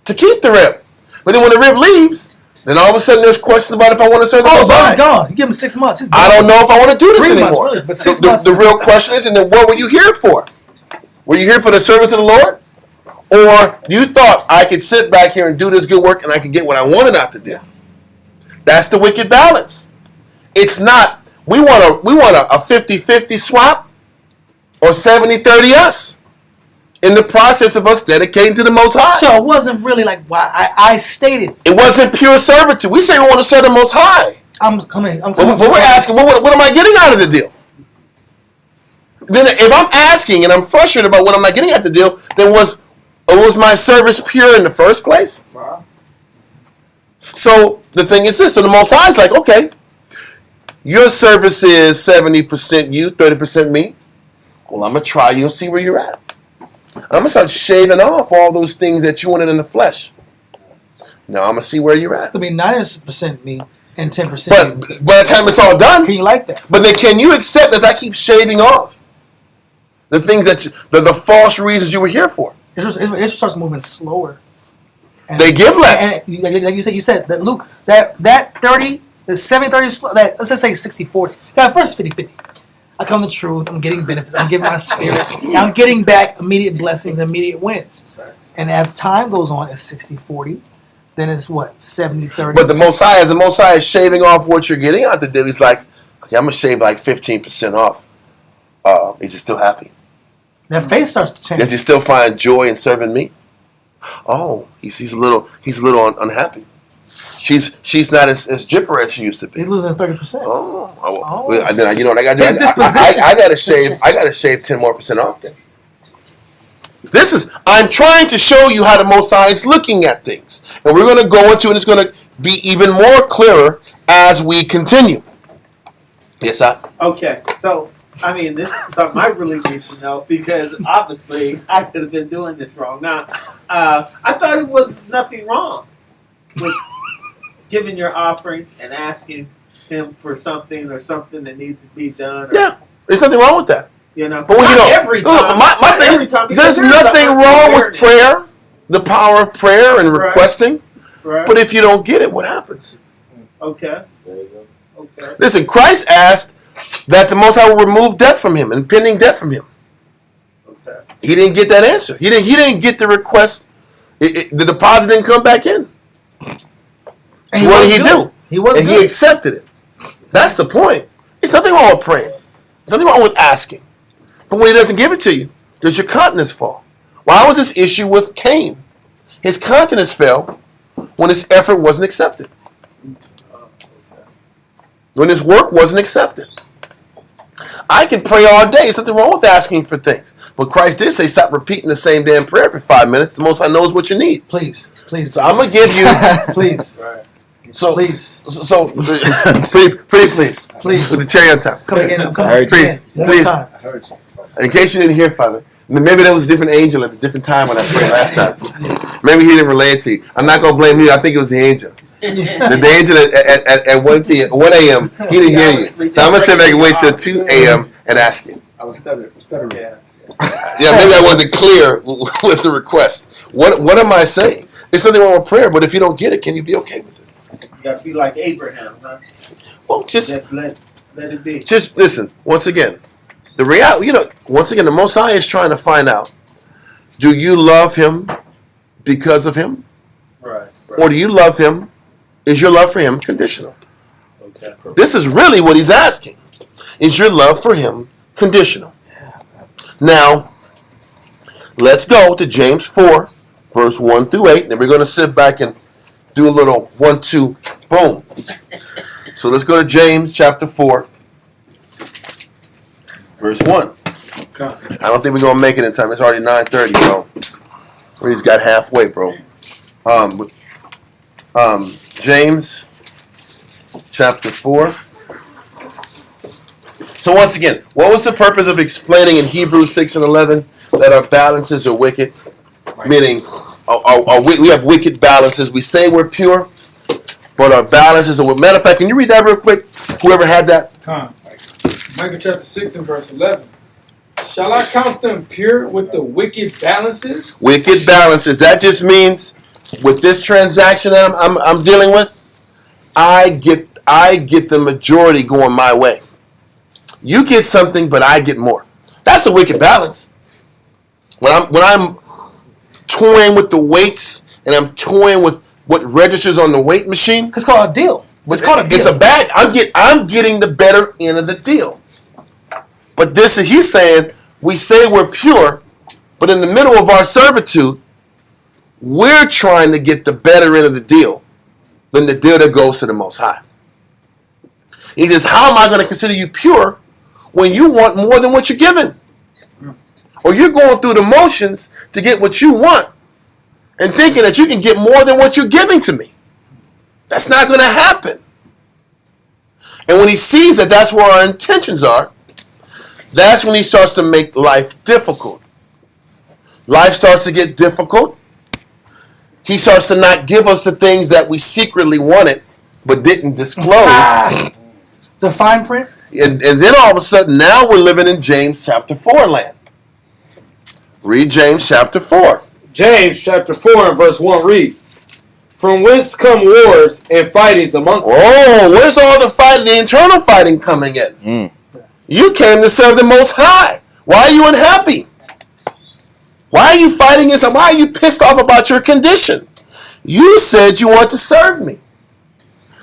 To keep the rib. But then when the rib leaves, then all of a sudden there's questions about if I want to serve the Most High. He's gone. You give him 6 months. He's gone. I don't know if I want to do this 3 anymore. months, really, but 6 months. The real question is, and then what were you here for? Were you here for the service of the Lord? Or you thought I could sit back here and do this good work and I could get what I wanted out to do? That's the wicked balance. It's not, we want a 50-50 swap or 70-30 us in the process of us dedicating to the Most High. So it wasn't really like why I stated. It wasn't pure servitude. We say we want to serve the Most High. I'm coming. But we're asking, what am I getting out of the deal? Then if I'm asking and I'm frustrated about what am I getting out of the deal, then was my service pure in the first place? Wow. So the thing is this. So the Most High is like, okay, your service is 70% you, 30% me. Well, I'm going to try you and see where you're at. I'm going to start shaving off all those things that you wanted in the flesh. Now I'm going to see where you're at. It's going to be 90% me and 10% But you. by the time it's all done, Can you like that? but then can you accept as I keep shaving off the things that the false reasons you were here for? It just starts moving slower. And, They give less. And like you said that Luke, that 30, the 70-30 split, that, let's just say 60-40. Yeah, first 50-50. I come to truth. I'm getting benefits. I'm giving my spirit. I'm getting back immediate blessings, immediate wins. And as time goes on, it's 60-40. Then it's what, 70-30. But the Most High, as the Most High is shaving off what you're getting out to do, he's like, okay, I'm gonna shave like 15% off. Is he still happy? That face starts to change. Does he still find joy in serving me? Oh, he's a little unhappy. She's not as jipper as she used to be. He loses 30%. Oh. And then you know what I got to do? His disposition. I got to shave. I got to shave 10% more off then. I'm trying to show you how the Most High is looking at things, and we're going to go into it. It's going to be even more clearer as we continue. Yes, sir. Okay, so I mean, this is something I really need to know because obviously I could have been doing this wrong. Now, I thought it was nothing wrong with giving your offering and asking him for something or something that needs to be done. Or, Yeah, there's nothing wrong with that. You know, But when you not know, every look, time. my not thing every is, time, because there's nothing wrong with awareness. prayer, the power of prayer and Right. requesting. Right. But if you don't get it, what happens? Okay. Okay. Listen, Christ asked that the Most High will remove death from him, impending death from him. Okay. He didn't get that answer. He didn't get the request. The deposit didn't come back in. And So what did he good. do? He was And good. he accepted it. That's the point. There's nothing wrong with praying. There's nothing wrong with asking. But when he doesn't give it to you, does your countenance fall? Why was this issue with Cain? His countenance fell when his effort wasn't accepted. When his work wasn't accepted. I can pray all day. There's nothing wrong with asking for things. But Christ did say stop repeating the same damn prayer for 5 minutes. The Most High knows what you need. Please. So I'm going to give you... Please. Right. So, Please. So, pretty please. Please. With the cherry on top. Come again. Come I heard again. you. One Please. more time. I heard you. In case you didn't hear, Father, maybe there was a different angel at a different time when I prayed last time. Maybe he didn't relay it to you. I'm not going to blame you. I think it was the angel. The angel at 1 a.m., he didn't hear you. So I'm going to sit back and wait till 2 a.m. and ask him. I was stuttering. Yeah. Yeah, maybe I wasn't clear with the request. What am I saying? There's something wrong with prayer, but if you don't get it, can you be okay with it? You got to be like Abraham, huh? Well, Just let it be. just listen. Once again, the reality, once again, the Most High is trying to find out: do you love Him because of Him, Right. or do you love Him? Is your love for Him conditional? Okay. This is really what He's asking: is your love for Him conditional? Now, let's go to James 4, verse 1 through 8, and then we're going to sit back and do a little 1, 2, boom. So let's go to James chapter 4, verse 1. I don't think we're going to make it in time. It's already 9:30, bro. We just got halfway, bro. James chapter 4. So once again, what was the purpose of explaining in Hebrews 6 and 11 that our balances are wicked? Meaning, we have wicked balances. We say we're pure, but our balances are. Matter of fact, can you read that real quick? Whoever had that. Micah chapter 6 and verse 11. Shall I count them pure with the wicked balances? Wicked balances. That just means with this transaction that I'm dealing with, I get the majority going my way. You get something, but I get more. That's a wicked balance. When I'm toying with the weights and I'm toying with what registers on the weight machine, It's called a deal. It's called a deal. it's a bad. I'm getting the better end of the deal. But he's saying we say we're pure, but in the middle of our servitude, we're trying to get the better end of the deal than the deal that goes to the Most High. He says, how am I going to consider you pure when you want more than what you're given? Or you're going through the motions to get what you want and thinking that you can get more than what you're giving to me. That's not going to happen. And when he sees that that's where our intentions are, that's when he starts to make life difficult. Life starts to get difficult. He starts to not give us the things that we secretly wanted but didn't disclose. The fine print? And then all of a sudden, now we're living in James chapter 4 land. Read James chapter 4. James chapter 4 and verse 1 reads, "From whence come wars and fightings amongst you?" Oh, where's all the fighting, the internal fighting coming in? You came to serve the Most High. Why are you unhappy? Why are you fighting against him? Why are you pissed off about your condition? You said you want to serve me.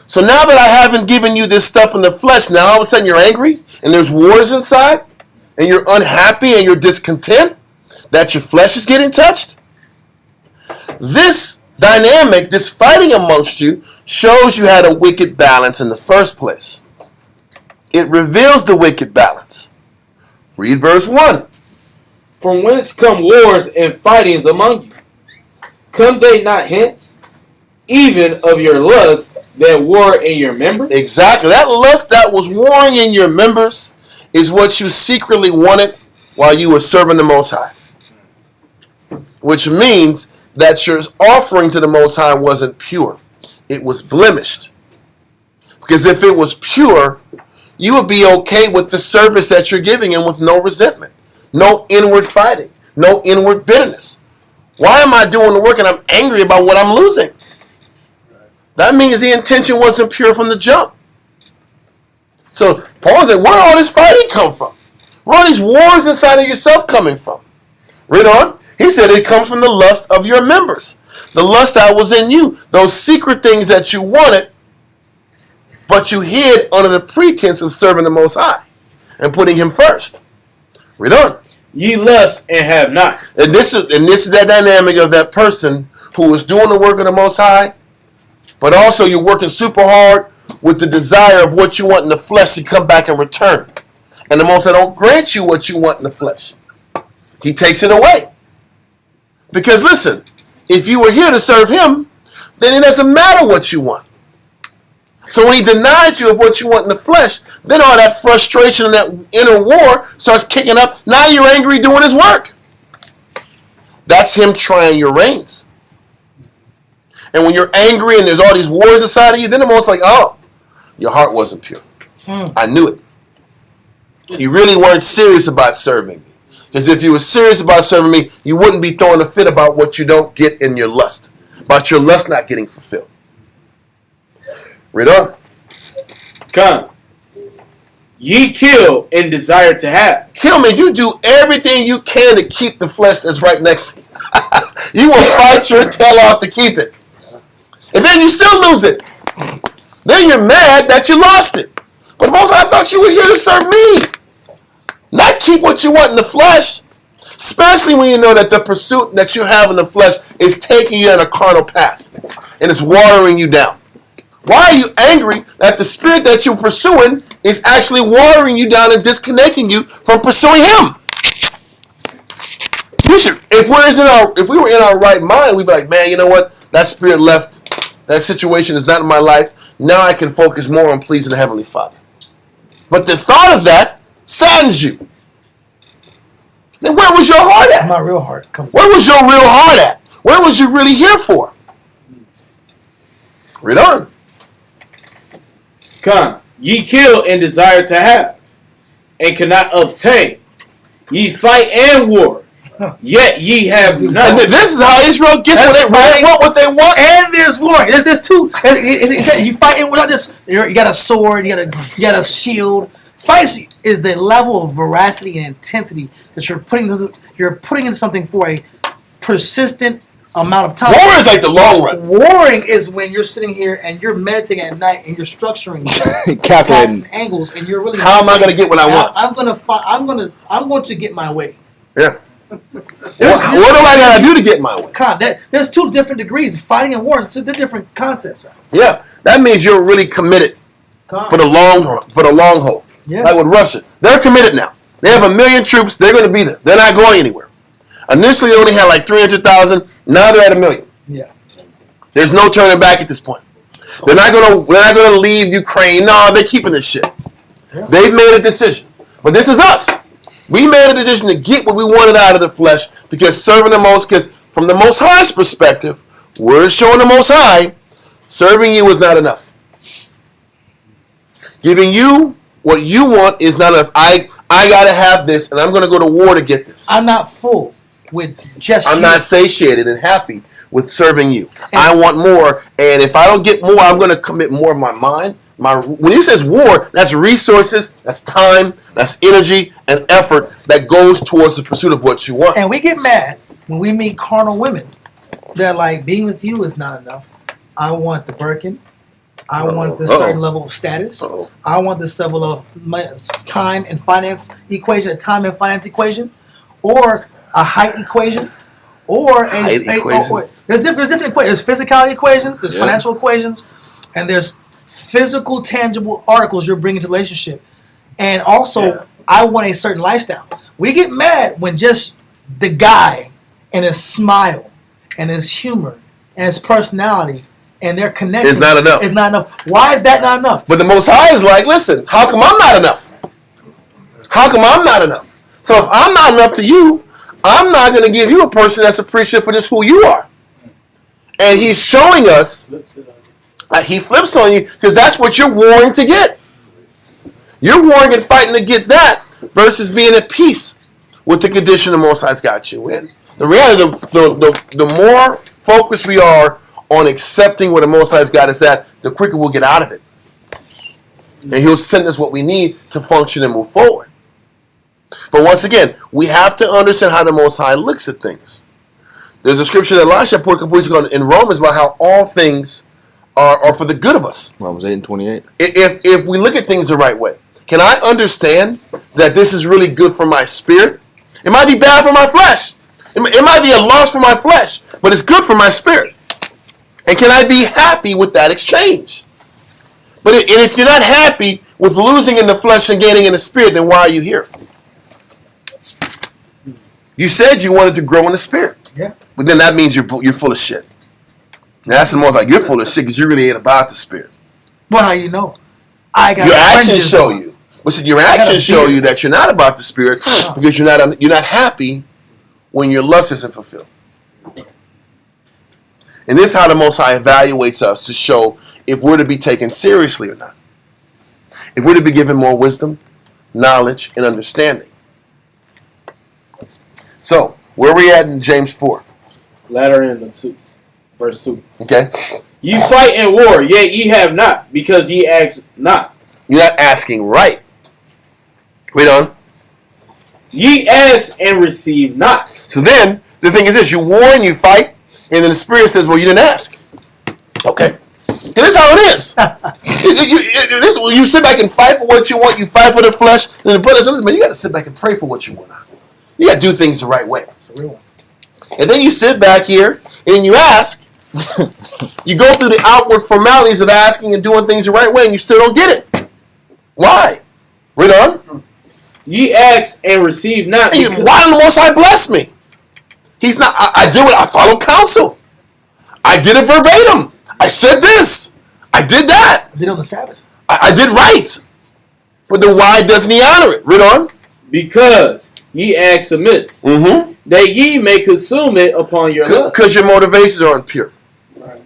So now that I haven't given you this stuff in the flesh, now all of a sudden you're angry and there's wars inside and you're unhappy and you're discontent that your flesh is getting touched? This dynamic, this fighting amongst you, shows you had a wicked balance in the first place. It reveals the wicked balance. Read verse 1. "From whence come wars and fightings among you? Come they not hence, even of your lust that war in your members?" Exactly. That lust that was warring in your members is what you secretly wanted while you were serving the Most High. Which means that your offering to the Most High wasn't pure. It was blemished. Because if it was pure, you would be okay with the service that you're giving Him with no resentment, no inward fighting, no inward bitterness. Why am I doing the work and I'm angry about what I'm losing? That means the intention wasn't pure from the jump. So Paul said, where all this fighting come from? Where all these wars inside of yourself coming from? Read on. He said it comes from the lust of your members. The lust that was in you. Those secret things that you wanted, but you hid under the pretense of serving the Most High and putting Him first. Read on. "Ye lust and have not." And this is that dynamic of that person who is doing the work of the Most High, but also you're working super hard with the desire of what you want in the flesh to come back and return. And the Most High don't grant you what you want in the flesh. He takes it away. Because listen, if you were here to serve Him, then it doesn't matter what you want. So when He denies you of what you want in the flesh, then all that frustration and that inner war starts kicking up. Now you're angry doing His work. That's Him trying your reins. And when you're angry and there's all these wars inside of you, then the Most like, oh, your heart wasn't pure. I knew it. You really weren't serious about serving me. Because if you were serious about serving me, you wouldn't be throwing a fit about what you don't get in your lust. About your lust not getting fulfilled. Read on. "Come, ye kill and desire to have." Kill me. You do everything you can to keep the flesh that's right next to you. You will fight your tail off to keep it. And then you still lose it. Then you're mad that you lost it. But most I thought you were here to serve me. Not keep what you want in the flesh. Especially when you know that the pursuit that you have in the flesh is taking you on a carnal path. And it's watering you down. Why are you angry that the spirit that you're pursuing is actually watering you down and disconnecting you from pursuing Him? If we were in our right mind, we'd be like, man, you know what? That spirit left. That situation is not in my life. Now I can focus more on pleasing the Heavenly Father. But the thought of that saddens you. Then where was your heart at? My real heart comes. Where was your real heart at? Where was you really here for? Read on. "Come, ye kill and desire to have, and cannot obtain. Ye fight and war, yet ye have not." And this is how Israel gets what they want. And there's war. There's two. You fighting without this. You got a sword. You got a shield. Fight is the level of veracity and intensity that you're putting into something for a persistent amount of time. War is like the long run. Warring is when you're sitting here and you're meditating at night and you're structuring attacks and angles, and you're really. How am I going to get what I want? I'm going to get my way. Yeah. What do I got to do to get my way? There's two different degrees. Fighting and war. They're different concepts. Yeah, that means you're really committed for the long haul. Yeah. Like with Russia, they're committed now. They have 1 million troops. They're going to be there. They're not going anywhere. Initially, they only had like 300,000. Now they're at 1 million. Yeah. There's no turning back at this point. They're not gonna leave Ukraine. No, they're keeping this shit. Yeah. They've made a decision. But this is us. We made a decision to get what we wanted out of the flesh because from the Most High's perspective, we're showing the Most High, serving you is not enough. Giving you what you want is not enough. I gotta have this, and I'm gonna go to war to get this. I'm not full with just I'm you. not satiated and happy with serving you. I want more, and if I don't get more, I'm gonna commit more of my mind. When he says war, that's resources, that's time, that's energy and effort that goes towards the pursuit of what you want. And we get mad when we meet carnal women. They're like, being with you is not enough. I want the Birkin. I want this certain level of status. I want this level of time and finance equation, or a height equation, or there's different equations. There's physicality equations, there's financial equations, and there's physical, tangible articles you're bringing to the relationship. And also, I want a certain lifestyle. We get mad when just the guy and his smile and his humor and his personality and their connection It's not enough. It's not enough. Why is that not enough? But the Most High is like, listen, how come I'm not enough? How come I'm not enough? So if I'm not enough to you, I'm not going to give you a person that's appreciative for just who you are. And he's showing us, he flips on you because that's what you're warring to get. You're warring and fighting to get that versus being at peace with the condition the Most High's got you in. The reality, the more focused we are on accepting where the Most High's got us at, the quicker we'll get out of it. And he'll send us what we need to function and move forward. But once again, we have to understand how the Most High looks at things. There's a scripture that Elisha put a couple weeks ago in Romans about how all things are for the good of us. Romans 8:28. If we look at things the right way, can I understand that this is really good for my spirit? It might be bad for my flesh. It might be a loss for my flesh, but it's good for my spirit. And can I be happy with that exchange? But if you're not happy with losing in the flesh and gaining in the spirit, then why are you here? You said you wanted to grow in the spirit. Yeah. But then that means you're full of shit. Now that's the most like you're full of shit because you really ain't about the spirit. Well, how you know? Your actions show you. Listen, your actions show you that you're not about the spirit because you're not happy when your lust isn't fulfilled. And this is how the Most High evaluates us to show if we're to be taken seriously or not. If we're to be given more wisdom, knowledge, and understanding. So, where are we at in James 4? Latter end of 2, verse 2. Okay? Ye fight in war, yet ye have not, because ye ask not. You're not asking right. Read on. Ye ask and receive not. So then, the thing is this, you war and you fight, and then the Spirit says, well, you didn't ask. Okay. And this is how it is. You sit back and fight for what you want, you fight for the flesh, and the brother says, man, you got to sit back and pray for what you want. You got to do things the right way. It's a real one. And then you sit back here, and you ask. You go through the outward formalities of asking and doing things the right way, and you still don't get it. Why? Read on. Ye ask and receive not. Why did the Most High bless me? He's not. I do it. I follow counsel. I did it verbatim. I said this. I did that. I did it on the Sabbath. I did right. But then why doesn't he honor it? Read on. Because ye ask amiss, that ye may consume it upon your lust. Because your motivations are impure. Right.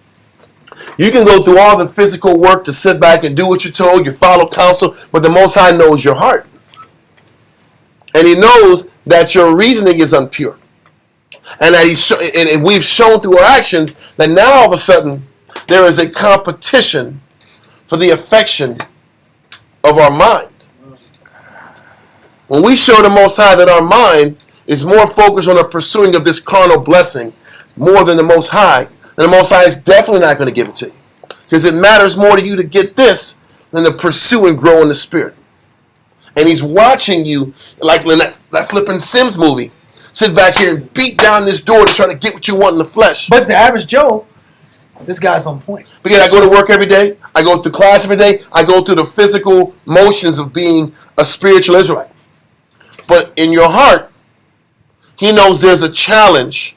You can go through all the physical work to sit back and do what you're told. You follow counsel, but the Most High knows your heart. And he knows that your reasoning is impure. And that and we've shown through our actions that now all of a sudden there is a competition for the affection of our mind. When we show the Most High that our mind is more focused on the pursuing of this carnal blessing more than the Most High, then the Most High is definitely not going to give it to you. Because it matters more to you to get this than to pursue and grow in the Spirit. And he's watching you, like in that flipping Sims movie, sit back here and beat down this door to try to get what you want in the flesh. But the average Joe, this guy's on point. Because I go to work every day, I go through class every day, I go through the physical motions of being a spiritual Israelite. But in your heart, he knows there's a challenge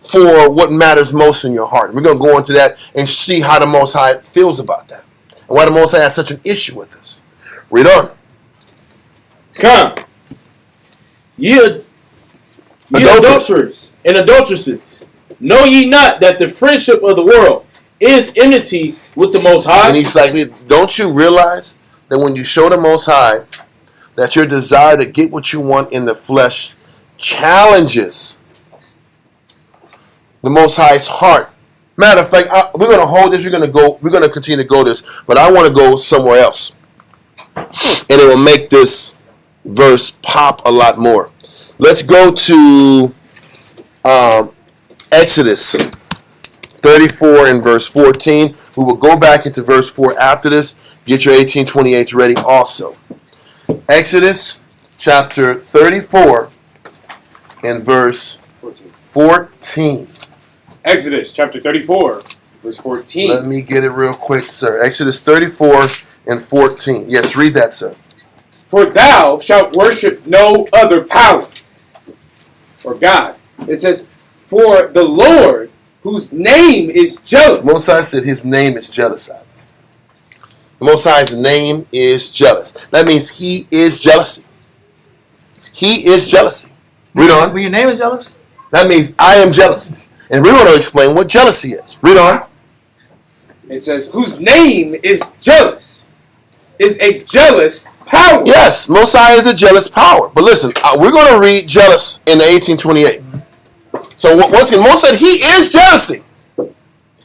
for what matters most in your heart. We're going to go into that and see how the Most High feels about that. And why the Most High has such an issue with this. Read on. Come. Ye adulterers and adulteresses, know ye not that the friendship of the world is enmity with the Most High? And he's like, don't you realize that when you show the Most High that your desire to get what you want in the flesh challenges the Most High's heart? Matter of fact, we're going to hold this. We're going to continue to go this, but I want to go somewhere else, and it will make this verse pop a lot more. Let's go to Exodus 34 and verse 14. We will go back into verse 4 after this. Get your 1828s ready also. Exodus chapter 34 and verse 14. Exodus chapter 34, verse 14. Let me get it real quick, sir. Exodus 34 and 14. Yes, read that, sir. For thou shalt worship no other power or God. It says, for the Lord, whose name is jealous. Most High said his name is jealous. The Most High's name is jealous. That means he is jealousy. He is jealousy. Read on. When your name is jealous? That means I am jealous. And we want to explain what jealousy is. Read on. It says, whose name is jealous, is a jealous power. Yes, Most High is a jealous power. But listen, we're going to read jealous in the 1828. So once again, Most said he is jealousy.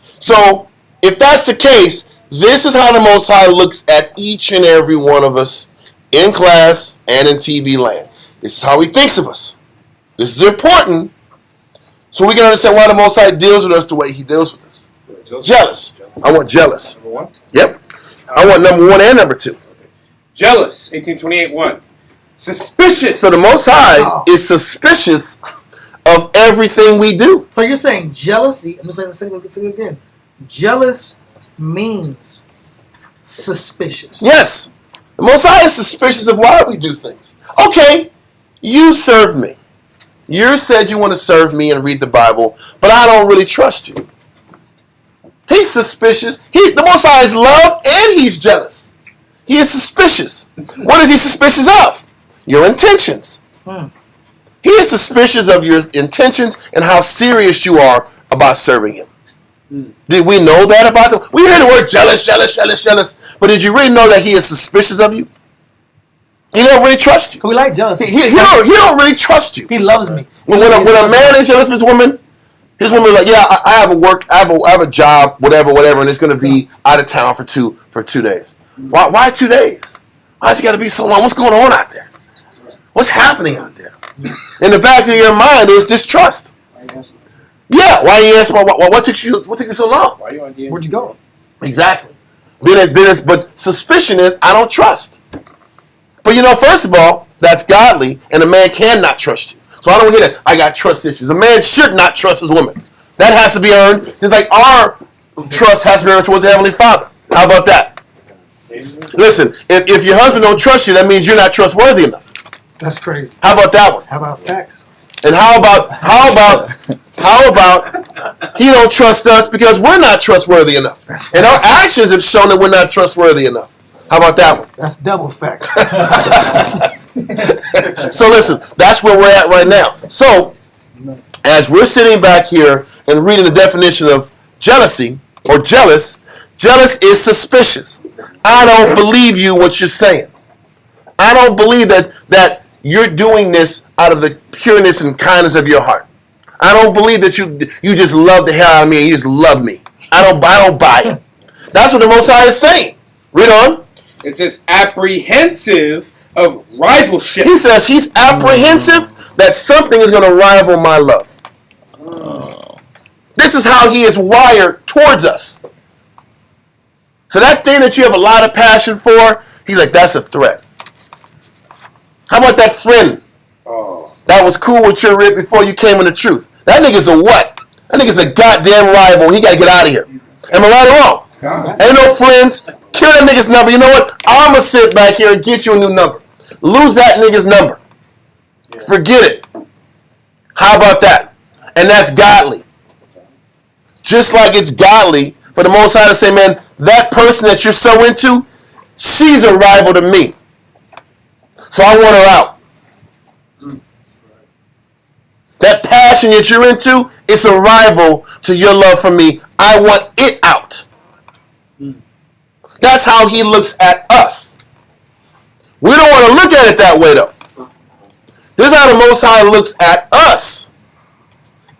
So if that's the case, this is how the Most High looks at each and every one of us in class and in TV land. This is how he thinks of us. This is important so we can understand why the Most High deals with us the way he deals with us. Jealous. I want jealous. Number one? Yep. I want number 1 and number 2. Jealous, 1828:1. Suspicious. So the Most High is suspicious of everything we do. So you're saying jealousy, I'm just going to say it again. Jealous means suspicious. Yes. The Most High is suspicious of why we do things. Okay, you serve me. You said you want to serve me and read the Bible, but I don't really trust you. He's suspicious. The Most High is love and he's jealous. He is suspicious. What is he suspicious of? Your intentions. He is suspicious of your intentions and how serious you are about serving him. Did we know that about them? We hear the word jealous, jealous, jealous, jealous. But did you really know that he is suspicious of you? He don't really trust you. We like jealousy. He don't really trust you. He loves me. When a man is jealous of his woman is like, yeah, I have a work, I have a job, whatever, and it's going to be out of town for 2 days. Why 2 days? Why has it got to be so long? What's going on out there? What's happening out there? In the back of your mind is distrust. Yeah, why you asking? What took you so long? Why are you on DM? Where'd you go? Exactly. But suspicion is I don't trust. But first of all, that's godly, and a man cannot trust you. So I don't hear that. I got trust issues. A man should not trust his woman. That has to be earned, just like our trust has to be earned towards the Heavenly Father. How about that? Listen, if your husband don't trust you, that means you're not trustworthy enough. That's crazy. How about that one? How about facts? And how about he don't trust us because we're not trustworthy enough. And our actions have shown that we're not trustworthy enough. How about that one? That's double facts. So listen, that's where we're at right now. So as we're sitting back here and reading the definition of jealousy or jealous is suspicious. I don't believe you what you're saying. I don't believe that you're doing this out of the pureness and kindness of your heart. I don't believe that you just love the hell out of me and you just love me. I don't buy it. That's what the Most High is saying. Read on. It says apprehensive of rivalship. He says he's apprehensive that something is going to rival my love. This is how he is wired towards us. So that thing that you have a lot of passion for, he's like, that's a threat. How about that friend that was cool with your rib before you came in the truth? That nigga's a what? That nigga's a goddamn rival. He got to get out of here. Am I right or wrong? Ain't no friends. Kill that nigga's number. You know what? I'm going to sit back here and get you a new number. Lose that nigga's number. Forget it. How about that? And that's godly. just like it's godly for the Most High to say, man, that person that you're so into, she's a rival to me. So I want her out. That passion that you're into, it's a rival to your love for me. I want it out. That's how he looks at us. We don't want to look at it that way, though. This is how the Most High looks at us.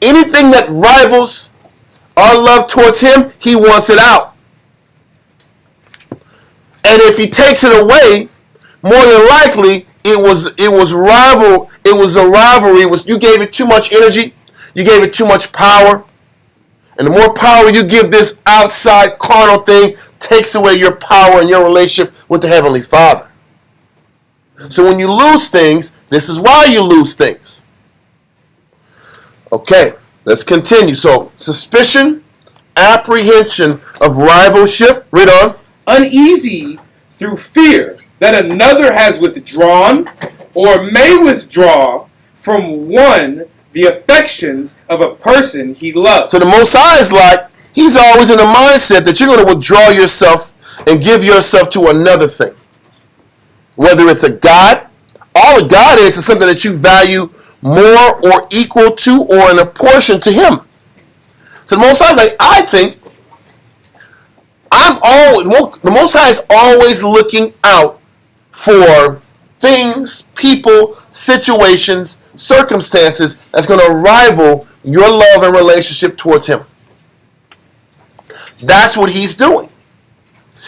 Anything that rivals our love towards him, he wants it out. And if he takes it away, more than likely, it was a rivalry. You gave it too much energy. You gave it too much power. And the more power you give this outside carnal thing, takes away your power and your relationship with the Heavenly Father. So when you lose things, this is why you lose things. Okay, let's continue. So suspicion, apprehension of rivalship. Read on. Uneasy through fear that another has withdrawn or may withdraw from one the affections of a person he loves. So the Most High is like, he's always in the mindset that you're going to withdraw yourself and give yourself to another thing. Whether it's a God, all a God is something that you value more or equal to or in a portion to him. So the Most High is like, I think the Most High is always looking out for things, people, situations, circumstances that's going to rival your love and relationship towards him. That's what he's doing.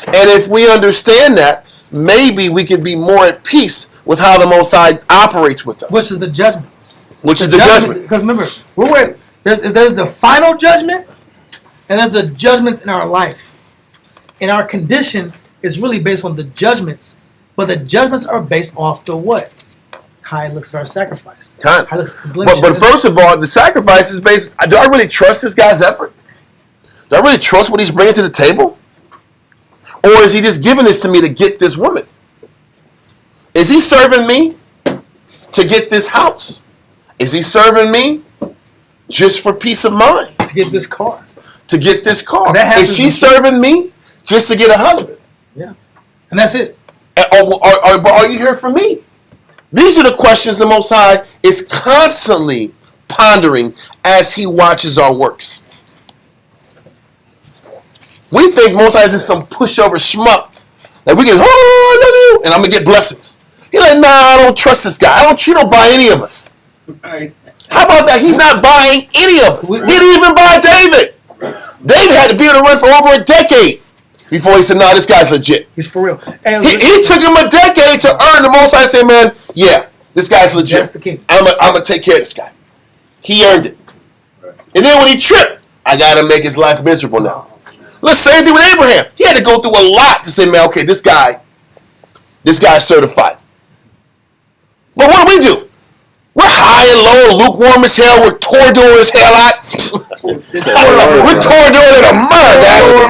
And if we understand that, maybe we can be more at peace with how the Most High operates with us. Which is the judgment. Which is the judgment. Because remember, there's the final judgment, and there's the judgments in our life. And our condition is really based on the judgments, but the judgments are based off the what? How he looks at our sacrifice. Kind How he looks at the blemish. but first of all, the sacrifice is based. Do I really trust this guy's effort? Do I really trust what he's bringing to the table? Or is he just giving this to me to get this woman? Is he serving me to get this house? Is he serving me just for peace of mind? To get this car. To get this car. That Is she serving me just to get a husband? Yeah. And that's it. Or are you here for me? These are the questions the Most High is constantly pondering as he watches our works. We think Most High is just some pushover schmuck that we can, oh, I love you, and I'm going to get blessings. He's like, nah, I don't trust this guy. He don't buy any of us. Right. How about that? He's not buying any of us. He didn't even buy David. David had to be on the run for over a decade before he said, nah, this guy's legit. He's for real. He took him a decade to earn the Most High. Say, man, yeah, this guy's legit. That's the king. I'm going to take care of this guy. He earned it. And then when he tripped, I got to make his life miserable now. Let's same thing with Abraham. He had to go through a lot to say, man, okay, this guy's certified. But what do? We're high and low, lukewarm as hell. We're tordoing as hell out. We're tordoing at a murder.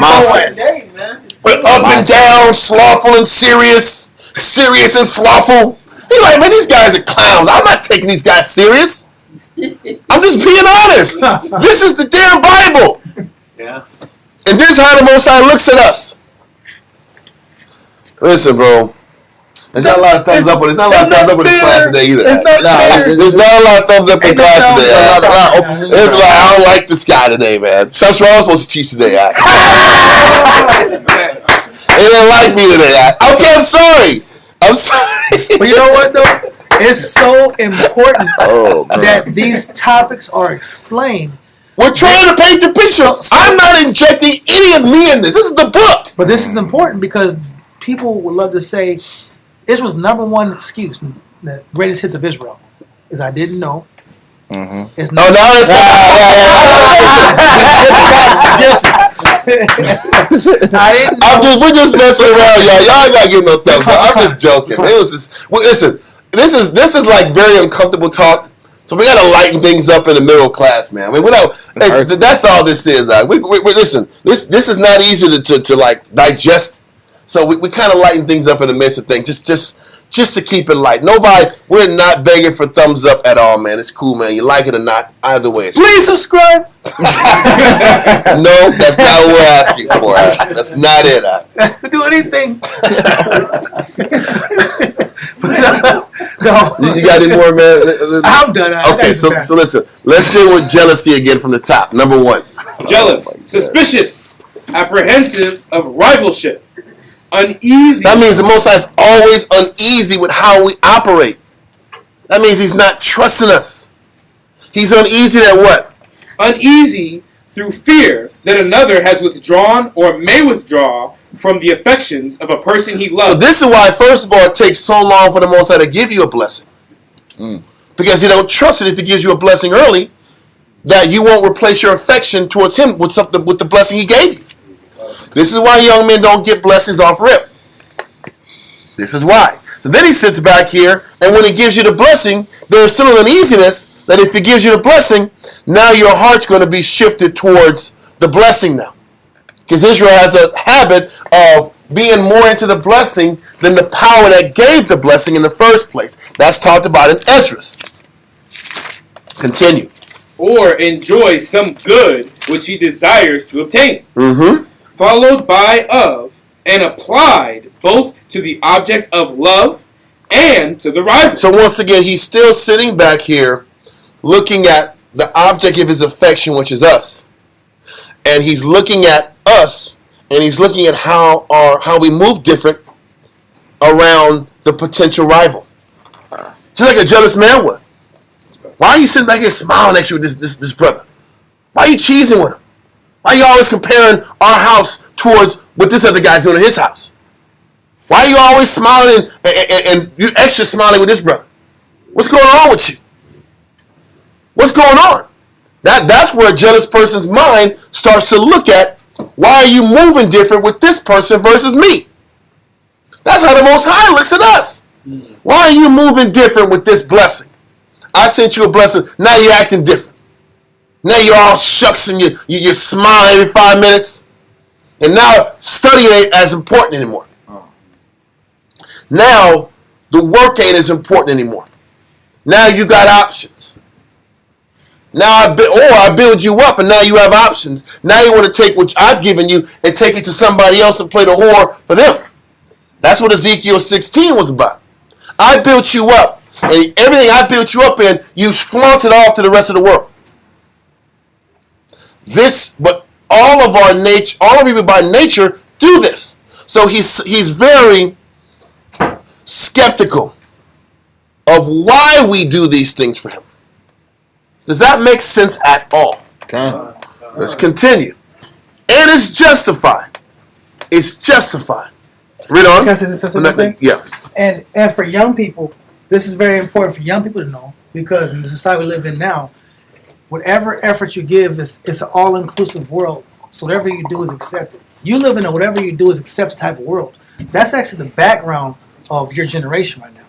We're up and down, slothful and serious and slothful. He's like, man, these guys are clowns. I'm not taking these guys serious. I'm just being honest. This is the damn Bible. Yeah. And this is how the Most High looks at us. Listen, bro. There's not a lot of thumbs up, but there's not a lot of thumbs up in this class today either. There's not a lot of thumbs up in class today. It's like, I don't like this guy today, man. Something I was supposed to teach today. They didn't like me today. Okay, I'm sorry. But you know what, though? It's so important that these topics are explained. We're trying to paint the picture. I'm not injecting any of me in this. This is the book. But this is important because people would love to say Israel's number one excuse, the greatest hits of Israel, is I didn't know. Mm-hmm. It's not. No, it's not. We're just messing around, y'all. Y'all gotta give no thumbs up. I'm just joking. It was just, listen. This is like very uncomfortable talk. So we gotta lighten things up in the middle class, man. I mean, that's all this is. Listen, this is not easy to like digest. So we kind of lighten things up in the midst of things, just to keep it light. We're not begging for thumbs up at all, man. It's cool, man. You like it or not, either way. Please subscribe. No, that's not what we're asking for. That's not it. Do anything. You got any more, man? I'm done. Okay, so listen. Let's deal with jealousy again from the top. Number one. Jealous, suspicious, apprehensive of rivalship, uneasy. That means the Most High is always uneasy with how we operate. That means he's not trusting us. He's uneasy at what? Uneasy through fear that another has withdrawn or may withdraw from the affections of a person he loves. So this is why, first of all, it takes so long for the Most High to give you a blessing. Because he don't trust it if he gives you a blessing early, that you won't replace your affection towards him with with the blessing he gave you. This is why young men don't get blessings off rip. This is why. So then he sits back here, and when he gives you the blessing, there's still an uneasiness that if he gives you the blessing, now your heart's going to be shifted towards the blessing now. Because Israel has a habit of being more into the blessing than the power that gave the blessing in the first place. That's talked about in Esdras. Continue. Or enjoy some good which he desires to obtain. Mm-hmm. Followed by of and applied both to the object of love and to the rival. So once again, he's still sitting back here looking at the object of his affection, which is us. And he's looking at us, and he's looking at how we move different around the potential rival. Just like a jealous man would. Why are you sitting back here smiling next to this brother? Why are you cheesing with him? Why are you always comparing our house towards what this other guy's doing in his house? Why are you always smiling and you extra smiling with this brother? What's going on with you? What's going on? That's where a jealous person's mind starts to look at, why are you moving different with this person versus me? That's how the Most High looks at us. Why are you moving different with this blessing? I sent you a blessing. Now you're acting different. Now you're all shucks and you're smiling every 5 minutes. And now study ain't as important anymore. Now the work ain't as important anymore. Now you got options. Now I build you up and now you have options. Now you want to take what I've given you and take it to somebody else and play the whore for them. That's what Ezekiel 16 was about. I built you up. And everything I built you up in, you flaunted off to the rest of the world. But all of people by nature do this. So he's very skeptical of why we do these things for him. Does that make sense at all? Okay. Let's continue. And it's justified. It's justified. Read on. Can I say this thing? Yeah. And for young people, this is very important for young people to know, because in the society we live in now, whatever effort you give, it's an all-inclusive world. So whatever you do is accepted. You live in a whatever you do is accepted type of world. That's actually the background of your generation right now.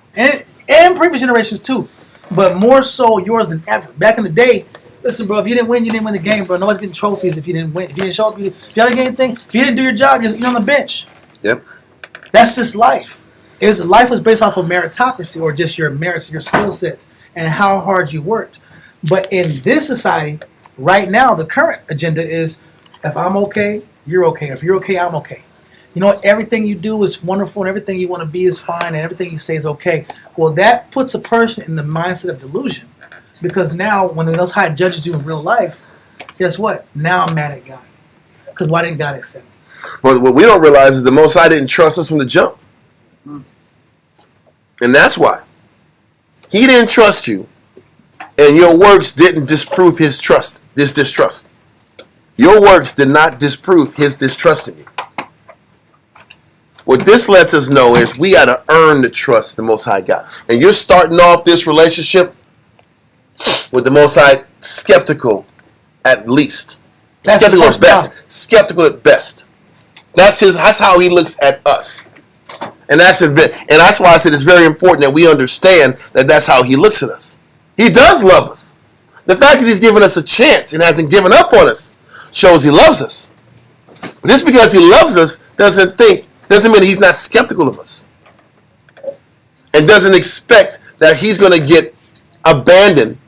And previous generations too. But more so yours than ever. Back in the day, listen, bro, if you didn't win the game, bro. Nobody's getting trophies if you didn't win. If you didn't show up, if you didn't get anything, if you didn't do your job, you're on the bench. Yep. That's just life. Life was based off of meritocracy, or just your merits, your skill sets, and how hard you worked. But in this society, right now, the current agenda is, if I'm okay, you're okay. If you're okay, I'm okay. You know, everything you do is wonderful, and everything you want to be is fine, and everything you say is okay. Well, that puts a person in the mindset of delusion. Because now, when the Most High judges you in real life, guess what? Now I'm mad at God. Because why didn't God accept me? But what we don't realize is the Most High didn't trust us from the jump. And that's why. He didn't trust you, and your works didn't disprove his distrust. Your works did not disprove his distrust in you. What this lets us know is we got to earn the trust the Most High got. And you're starting off this relationship with the Most High skeptical at least. Skeptical at best. Skeptical at best. That's how he looks at us. And that's why I said it's very important that we understand that that's how he looks at us. He does love us. The fact that he's given us a chance and hasn't given up on us shows he loves us. But just because he loves us doesn't mean he's not skeptical of us. And doesn't expect that he's going to get abandoned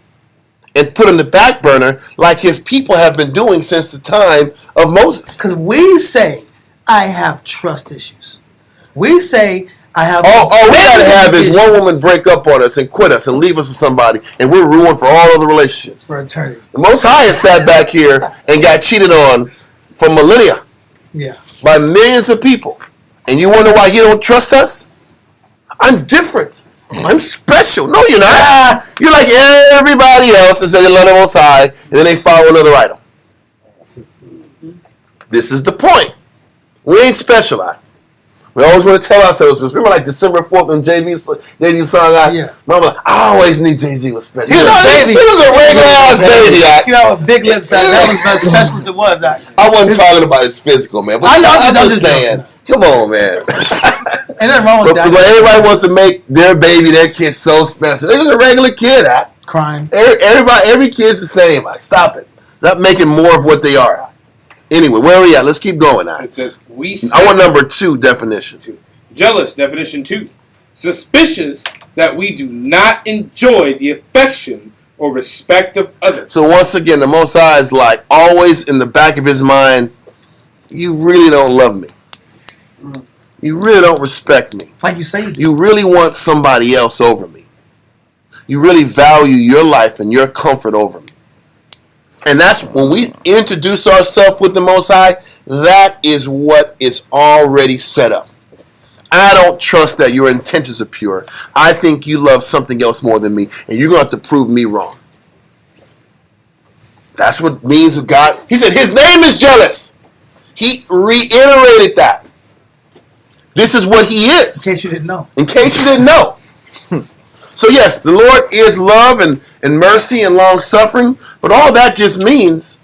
and put on the back burner like his people have been doing since the time of Moses. Because we say, I have trust issues. We say, I have. All we gotta have is issues one woman break up on us and quit us and leave us with somebody, and we're ruined for all other relationships. for eternity. The Most High has sat back here and got cheated on for millennia Yeah. by millions of people. And you wonder why he don't trust us? I'm different. I'm special. No, you're not. You're like everybody else and say they love the Most High, and then they follow another idol. This is the point. We ain't special. We always want to tell ourselves. Remember, like December 4th when Jay-Z's song out. Yeah. Remember, I always knew Jay-Z was special. He was a baby. He was a regular ass baby. You know, big lips. That was as special as it was. I wasn't talking about his physical, man. But I know, I'm I'm just just saying. Come on, man. Ain't nothing wrong with But that. everybody wants to make their baby, their kid so special. They're just a regular kid. Crime. Every kid's the same. Stop it. Not making more of what they are. Anyway, where are we at? Let's keep going. It says, we I want number 2 definition. Jealous, definition 2. Suspicious that we do not enjoy the affection or respect of others. So once again, the Most High is like always in the back of his mind, you really don't love me. You really don't respect me. Like you say. You really want somebody else over me. You really value your life and your comfort over me. And that's when we introduce ourselves with the Most High, that is what is already set up. I don't trust that your intentions are pure. I think you love something else more than me, and you're going to have to prove me wrong. That's what it means with God. He said his name is jealous. He reiterated that. This is what he is. In case you didn't know. In case you didn't know. So yes, the Lord is love and mercy and long-suffering, but all that just means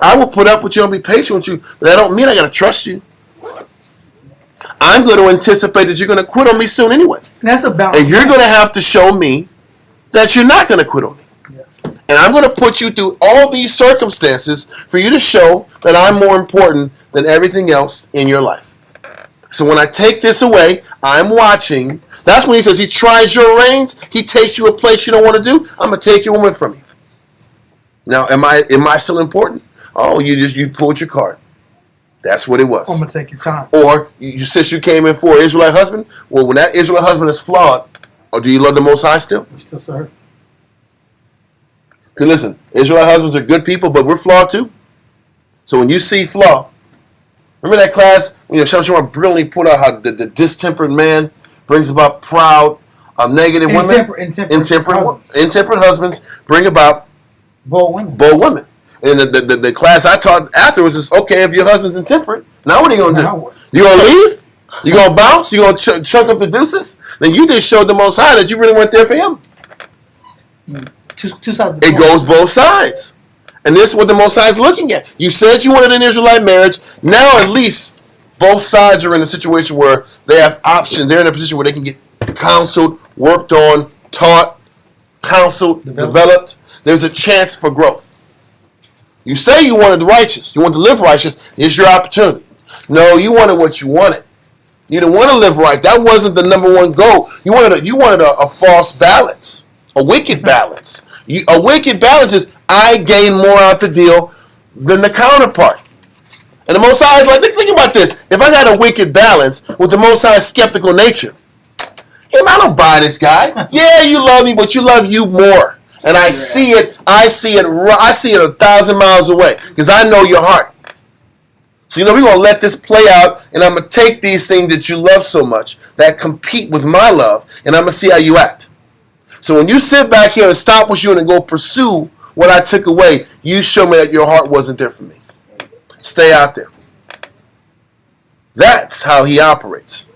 I will put up with you and be patient with you, but that don't mean I got to trust you. I'm going to anticipate that you're going to quit on me soon anyway. That's a balance. And you're going to have to show me that you're not going to quit on me. Yeah. And I'm going to put you through all these circumstances for you to show that I'm more important than everything else in your life. So when I take this away, I'm watching. That's when he says he tries your reins. He takes you a place you don't want to do. I'm going to take your woman from you. Now, am I still important? Oh, you pulled your card. That's what it was. I'm going to take your time. Or since you came in for an Israelite husband, well, when that Israelite husband is flawed, or do you love the Most High still? You still serve. Because listen, Israelite husbands are good people, but we're flawed too. So when you see flaw, remember that class? Shamshon brilliantly put out how the distempered man brings about proud, negative women. Intemperate husbands bring about bold women. Bold women. And the class I taught afterwards is, okay, if your husband's intemperate, now what are you going to do? You going to leave? You going to bounce? You going to chunk up the deuces? Then you just showed the Most High that you really weren't there for him. Two sides of the It goes both sides. And this is what the Most High is looking at. You said you wanted an Israelite marriage. Now at least both sides are in a situation where they have options. They're in a position where they can get counseled, worked on, taught, counseled, developed. There's a chance for growth. You say you wanted the righteous. You want to live righteous. Here's your opportunity. No, you wanted what you wanted. You didn't want to live right. That wasn't the number one goal. You wanted a false balance, a wicked balance. A wicked balance is I gain more out the deal than the counterpart. And the Most High is like, think about this. If I got a wicked balance with the Most High's skeptical nature, I don't buy this guy. Yeah, you love me, but you love you more. And I see it 1,000 miles away because I know your heart. So, we're going to let this play out, and I'm going to take these things that you love so much that compete with my love, and I'm going to see how you act. So when you sit back here and stop what you're doing and go pursue what I took away, you show me that your heart wasn't there for me. Stay out there. That's how he operates.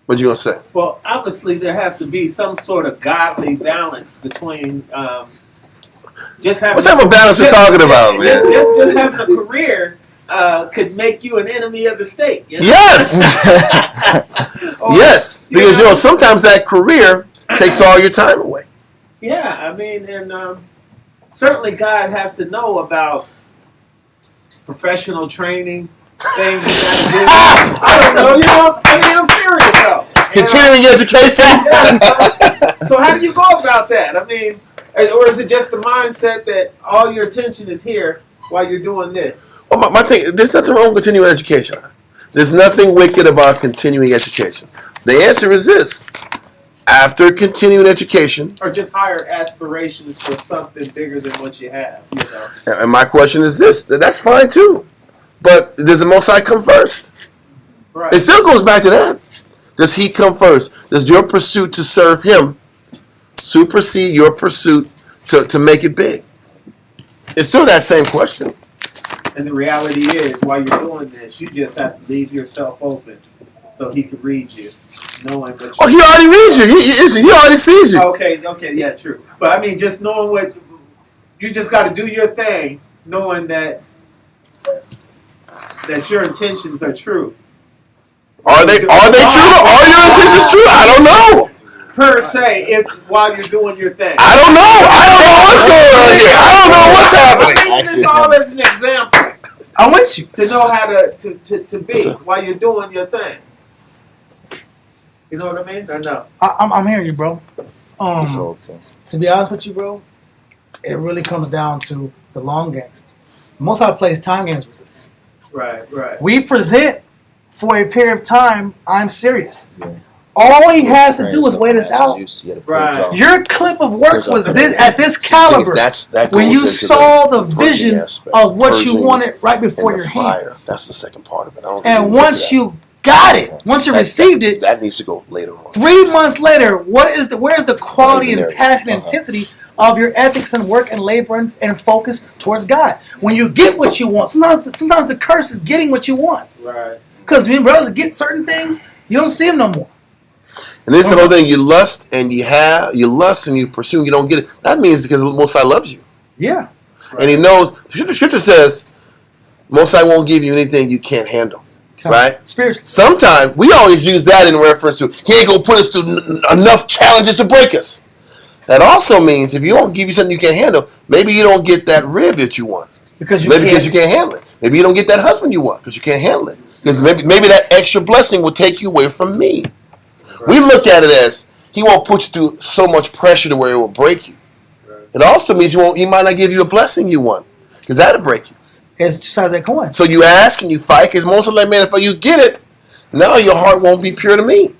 What you gonna say? Well, obviously there has to be some sort of godly balance between just having. What type of balance we talking about, man? Just having a career could make you an enemy of the state. You know? Yes. Yes, because sometimes that career takes all your time away. Yeah, I mean, and certainly God has to know about professional training. Things I don't know, I'm serious though. Continuing education. So how do you go about that? I mean, Or is it just the mindset that all your attention is here while you're doing this? Well, my thing, there's nothing wrong with continuing education. There's nothing wicked about continuing education. The answer is this. After continuing education, Or just higher aspirations for something bigger than what you have, you know? and my question is this, that's fine too. But does the Most High come first? Right. It still goes back to that. Does he come first? Does your pursuit to serve him supersede your pursuit to make it big? It's still that same question. And the reality is, while you're doing this, you just have to leave yourself open so he can read you, knowing what you. Oh, he already reads you. He already sees you. Okay, yeah, true. But I mean, just knowing what you just got to do your thing, knowing that your intentions are true. Are they true? Are your intentions true? I don't know. Per se, if while you're doing your thing. I don't know. I don't know what's going on here. I don't know what's happening. I'm using this all as an example. I'm with you. To know how to be while you're doing your thing. You know what I mean? Or no? I'm hearing you, bro. This whole thing. To be honest with you, bro, it really comes down to the long game. Most High plays time games with us. Right. We present for a period of time, I'm serious. Yeah. All he has to do is wait us out. Right. Your clip of work was at this caliber That when goes you into saw the purging vision aspect. of what you Purging wanted right before and the your fire. hands. That's the second part of it. I don't think And we get to once that. you got it, once you received it, that needs to go later on. 3 months later, where's the quality and Ordinary. passion and intensity of your ethics and work and labor and focus towards God? When you get what you want, sometimes the curse is getting what you want. Right. Because when brothers get certain things, you don't see them no more. And this is another thing, you lust and you pursue and you don't get it. That means because the Most High loves you. Yeah. And he knows, the scripture says, Most High won't give you anything you can't handle. Right? Spiritually. Sometimes, we always use that in reference to, he ain't going to put us through enough challenges to break us. That also means if you don't give you something you can't handle, maybe you don't get that rib that you want. Because you can't handle it. Maybe you don't get that husband you want because you can't handle it. Because maybe that extra blessing will take you away from me. Right. We look at it as he won't put you through so much pressure to where it will break you. Right. It also means he might not give you a blessing you want because that'll break you. It's just how that coin. So you ask and you fight because most of them, man, if you get it, now your heart won't be pure to me.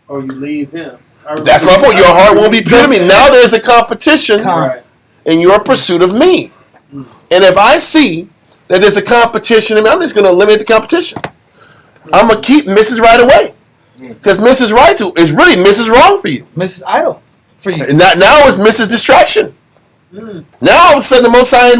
Or you leave him. That's my point. Your heart won't be pure to me. Now there's a competition in your pursuit of me. And if I see that there's a competition, I'm just going to eliminate the competition. I'm going to keep Mrs. Right away. Because Mrs. Right is really Mrs. Wrong for you. Mrs. Idol for you. And now it's Mrs. Distraction. Now all of a sudden the Most High,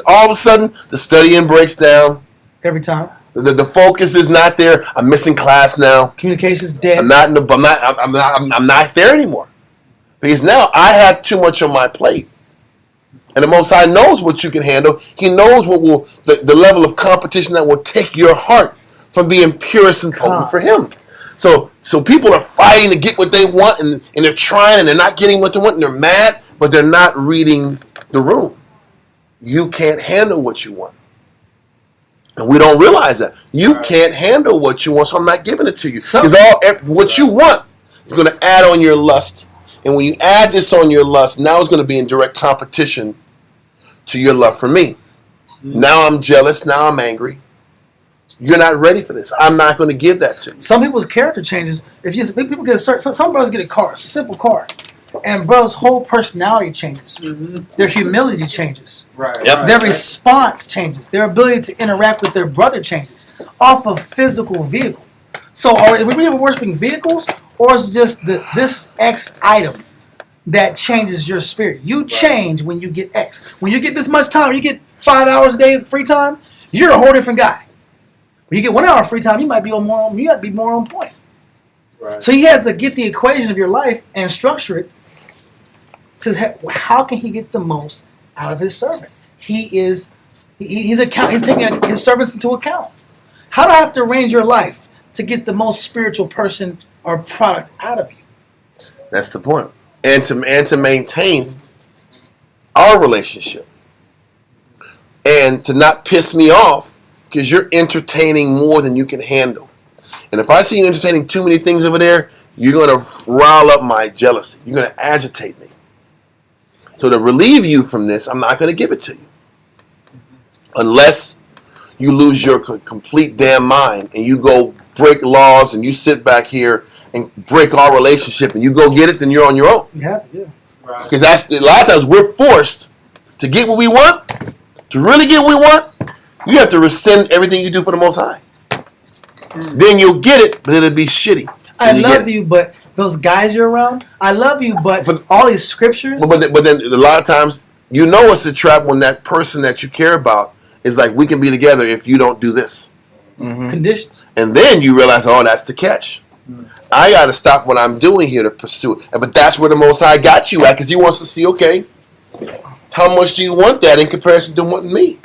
all of a sudden the studying breaks down. Every time. The focus is not there. I'm missing class now. Communication's dead. I'm not there anymore. Because now I have too much on my plate. And the Most High knows what you can handle. He knows what will the level of competition that will take your heart from being purest and potent for him. So people are fighting to get what they want and they're trying and they're not getting what they want and they're mad, but they're not reading the room. You can't handle what you want. And we don't realize that. You can't handle what you want, so I'm not giving it to you. Because what you want is going to add on your lust. And when you add this on your lust, now it's going to be in direct competition to your love for me. Now I'm jealous. Now I'm angry. You're not ready for this. I'm not going to give that to you. Some people's character changes. People get some brothers get a car, it's a simple car, and brothers' whole personality changes. Their humility changes. Their response changes. Their ability to interact with their brother changes off of physical vehicle. So are we really worshiping vehicles, or is it just this X item that changes your spirit? You change when you get X. When you get this much time, you get 5 hours a day free time, you're a whole different guy. When you get 1 hour free time, you might be more on point. Right. So he has to get the equation of your life and structure it to how can he get the most out of his servant? He's taking his servants into account. How do I have to arrange your life to get the most spiritual person or product out of you? That's the point. And to maintain our relationship. And to not piss me off because you're entertaining more than you can handle. And if I see you entertaining too many things over there, you're going to rile up my jealousy. You're going to agitate me. So to relieve you from this, I'm not going to give it to you. Unless you lose your complete damn mind and you go break laws and you sit back here and break our relationship and you go get it, then you're on your own. Yeah. Right. Because that's a lot of times we're forced to get what we want. To really get what we want, you have to rescind everything you do for the Most High. Then you'll get it, but it'll be shitty. I love you, but those guys you're around, I love you, but all these scriptures. But then a lot of times, you know it's a trap when that person that you care about is like, we can be together if you don't do this. Conditions. And then you realize, oh, that's the catch. I got to stop what I'm doing here to pursue it. But that's where the Most High got you at, because he wants to see, okay, how much do you want that in comparison to wanting me?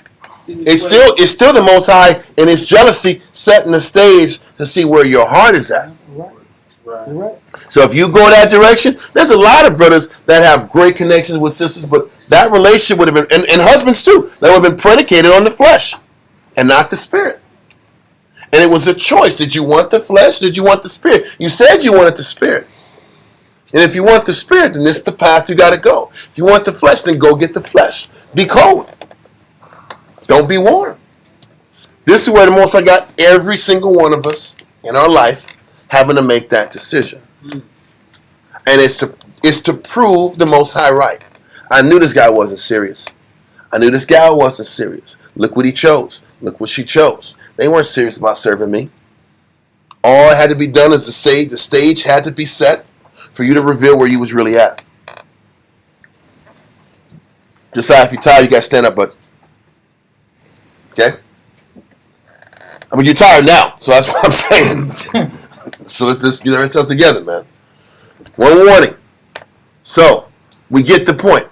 It's still the Most High and his jealousy setting the stage to see where your heart is at. Right. So if you go that direction, there's a lot of brothers that have great connections with sisters, but that relationship would have been, and husbands too, that would have been predicated on the flesh and not the spirit. And it was a choice. Did you want the flesh? Did you want the spirit? You said you wanted the spirit. And if you want the spirit, then this is the path you got to go. If you want the flesh, then go get the flesh. Be cold. Don't be warm. This is where the Most High got every single one of us in our life having to make that decision. And it's to prove the Most High right. I knew this guy wasn't serious. I knew this guy wasn't serious. Look what he chose. Look what she chose. They weren't serious about serving me. All that had to be done is the stage had to be set for you to reveal where you was really at. Decide if you're tired, you got to stand up, but okay? I mean, you're tired now, so that's what I'm saying. So let's get ourselves together, man. One warning. So, we get the point.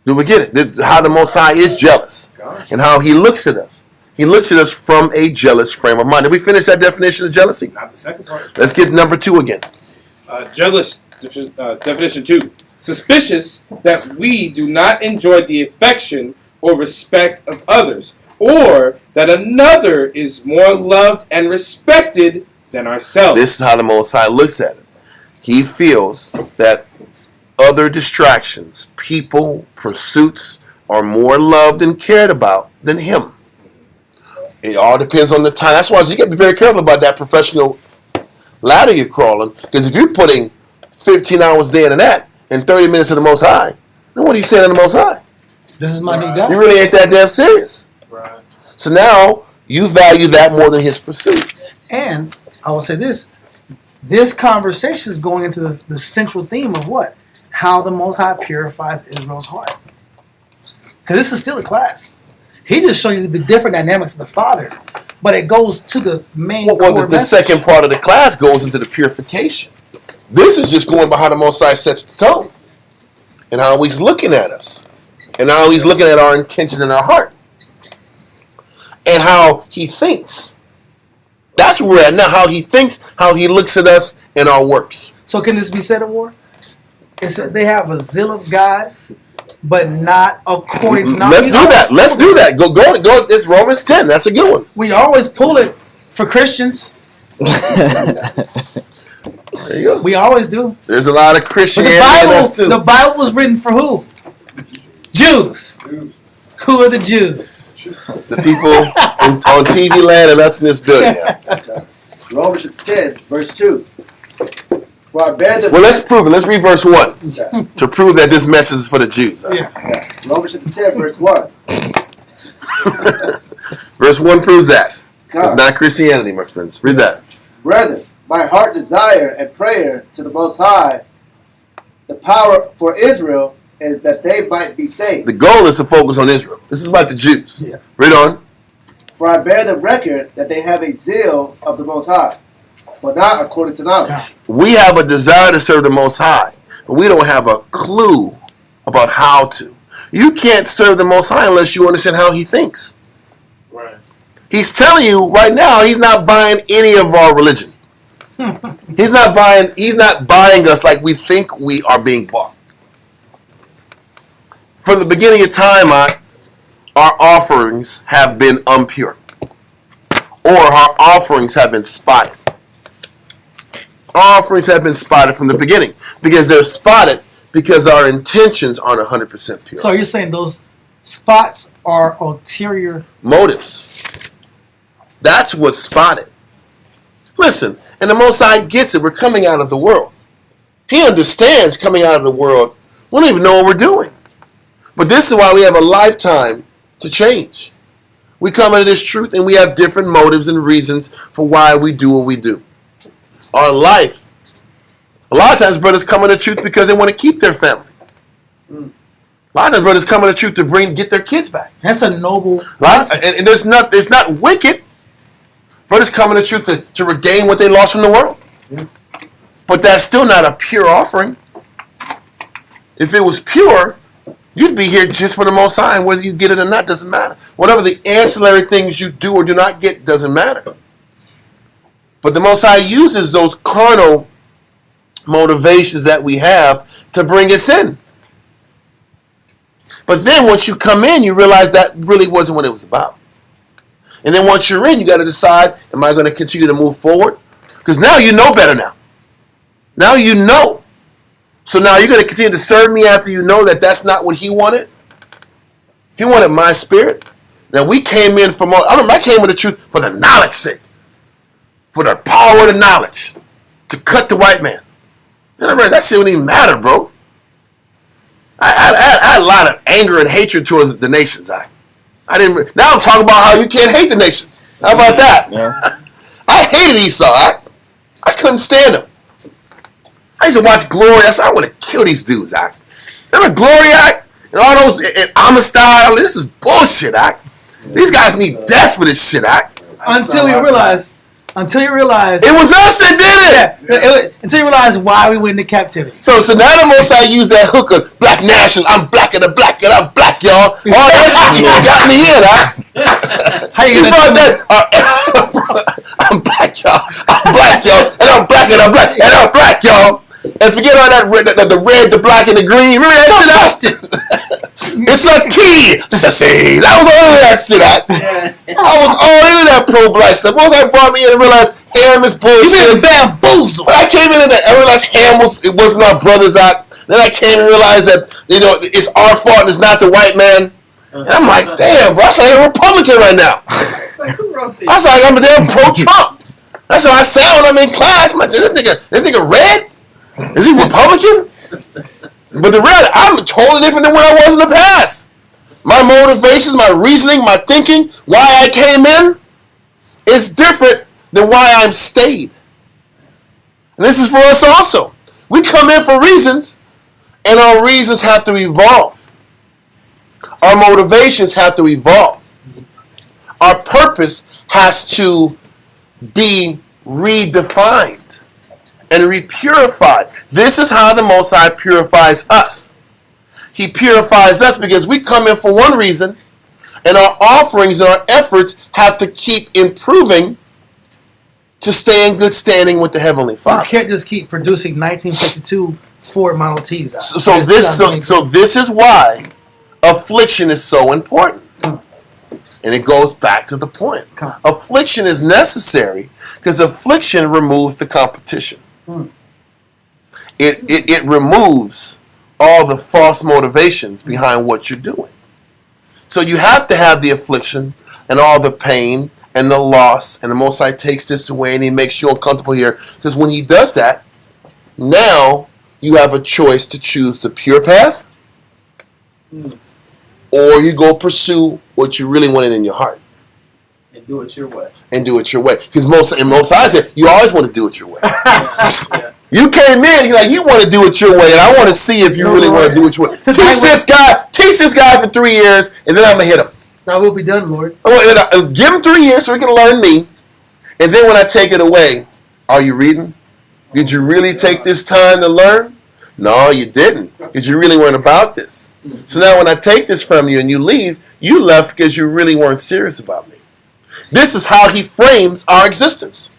Do we get it? How the Most High is jealous and how he looks at us. He looks at us from a jealous frame of mind. Did we finish that definition of jealousy? Not the second part. Let's get number 2 again. Jealous, definition 2. Suspicious that we do not enjoy the affection or respect of others, or that another is more loved and respected than ourselves. This is how the Most High looks at it. He feels that other distractions, people, pursuits, are more loved and cared about than him. It all depends on the time. That's why you got to be very careful about that professional ladder you're crawling. Because if you're putting 15 hours a day into that and 30 minutes to the Most High, then what are you saying to the Most High? This is my new guy. You really ain't that damn serious. Right. So now you value that more than his pursuit. And I will say this. This conversation is going into the central theme of what? How the Most High purifies Israel's heart. Because this is still a class. He just showed you the different dynamics of the Father. But it goes to the main core The second part of the class goes into the purification. This is just going by how the Most High sets the tone. And how he's looking at us. And how he's looking at our intentions in our heart. And how he thinks. That's where we're at now. How he thinks, how he looks at us in our works. So can this be said of war? It says they have a zeal of God, but not according to... Let's do that. Let's do that. Go. It's Romans 10. That's a good one. We always pull it for Christians. There you go. We always do. There's a lot of But Christianity in us too. the Bible was written for who? Jews. Who are the Jews? The people on TV land and us in this building. Romans 10, verse 2. For I bear the... Well, let's prove it. Let's read verse 1 Okay. to prove that this message is for the Jews. Yeah. Romans 10, verse 1. Verse 1 proves that. God. It's not Christianity, my friends. Read that. Brethren, my heart desire and prayer to the Most High, the power for Israel, is that they might be saved. The goal is to focus on Israel. This is about the Jews. Yeah. Read on. For I bear them record that they have a zeal of the Most High, but not according to knowledge. We have a desire to serve the Most High, but we don't have a clue about how to. You can't serve the Most High unless you understand how he thinks. Right. He's telling you right now he's not buying any of our religion. He's not buying us like we think we are being bought. From the beginning of time, our offerings have been impure. Or our offerings have been spotted. Our offerings have been spotted from the beginning. Because they're spotted because our intentions aren't 100% pure. So you're saying those spots are ulterior Motives. That's what's spotted. Listen, and the Most High gets it. We're coming out of the world. He understands coming out of the world. We don't even know what we're doing. But this is why we have a lifetime to change. We come into this truth and we have different motives and reasons for why we do what we do. Our life. A lot of times brothers come into truth because they want to keep their family. A lot of times brothers come into truth to get their kids back. That's a noble. And it's not wicked. Brothers come into truth to regain what they lost from the world. Yeah. But that's still not a pure offering. If it was pure, you'd be here just for the Most High, and whether you get it or not doesn't matter. Whatever the ancillary things you do or do not get doesn't matter. But the Most High uses those carnal motivations that we have to bring us in. But then once you come in, you realize that really wasn't what it was about. And then once you're in, you got to decide, am I going to continue to move forward? Because now you know better now. Now you know. So now you're going to continue to serve me after you know that that's not what he wanted? He wanted my spirit. Now we came in from, I came with the truth for the knowledge sake. For the power of the knowledge. To cut the white man. Then I realized that shit wouldn't even matter, bro. I had a lot of anger and hatred towards the nations. Now I'm talking about how you can't hate the nations. How about that? Yeah. I hated Esau. I couldn't stand him. I used to watch Glory. I said, I want to kill these dudes. Remember Glory Act? And all those and Amistad. This is bullshit. These guys need death for this shit. Until you realize It was us that did it. until you realize why we went into captivity. So now the Most High use that hook of black national. I'm blacker than black, and I'm black, y'all. All that shit got me in. How you gonna that? I'm black, y'all. I'm black, y'all. And I'm black, and I'm black, and I'm black, y'all. And forget all that the red, the black, and the green. Remember that shit? It's a key. Sissy. That was all of that shit. I was all into that pro-black stuff. Once I brought me in and realized ham is bullshit. You been bamboozled. I came in and I realized ham wasn't our brother's act. Then I came and realized that it's our fault and it's not the white man. And I'm like, damn, bro, I sound like a Republican right now. I sound like I'm a damn pro-Trump. That's what I sound when I'm in class. I'm like, this nigga red? Is he Republican? But the reality, I'm totally different than where I was in the past. My motivations, my reasoning, my thinking, why I came in, is different than why I'm stayed. And this is for us also. We come in for reasons, and our reasons have to evolve. Our motivations have to evolve. Our purpose has to be redefined and repurified. This is how the Most High purifies us. He purifies us because we come in for one reason, and our offerings and our efforts have to keep improving to stay in good standing with the Heavenly Father. You can't just keep producing 1952 Ford Model Ts out. So this is why affliction is so important. And it goes back to the point. Affliction is necessary because affliction removes the competition. It removes all the false motivations behind what you're doing. So you have to have the affliction and all the pain and the loss, and the Most High takes this away and he makes you uncomfortable here. Because when he does that, now you have a choice to choose the pure path or you go pursue what you really wanted in your heart. And do it your way. Because most High said, you always want to do it your way. Yeah. You came in, you want to do it your way, and I want to see if you really want to do it your way. Teach this guy for 3 years, and then I'm going to hit him. Now we'll be done, Lord. Give him 3 years so he can learn me, and then when I take it away, are you reading? Did you really take this time to learn? No, you didn't, because you really weren't about this. So now when I take this from you and you leave, you left because you really weren't serious about me. This is how he frames our existence.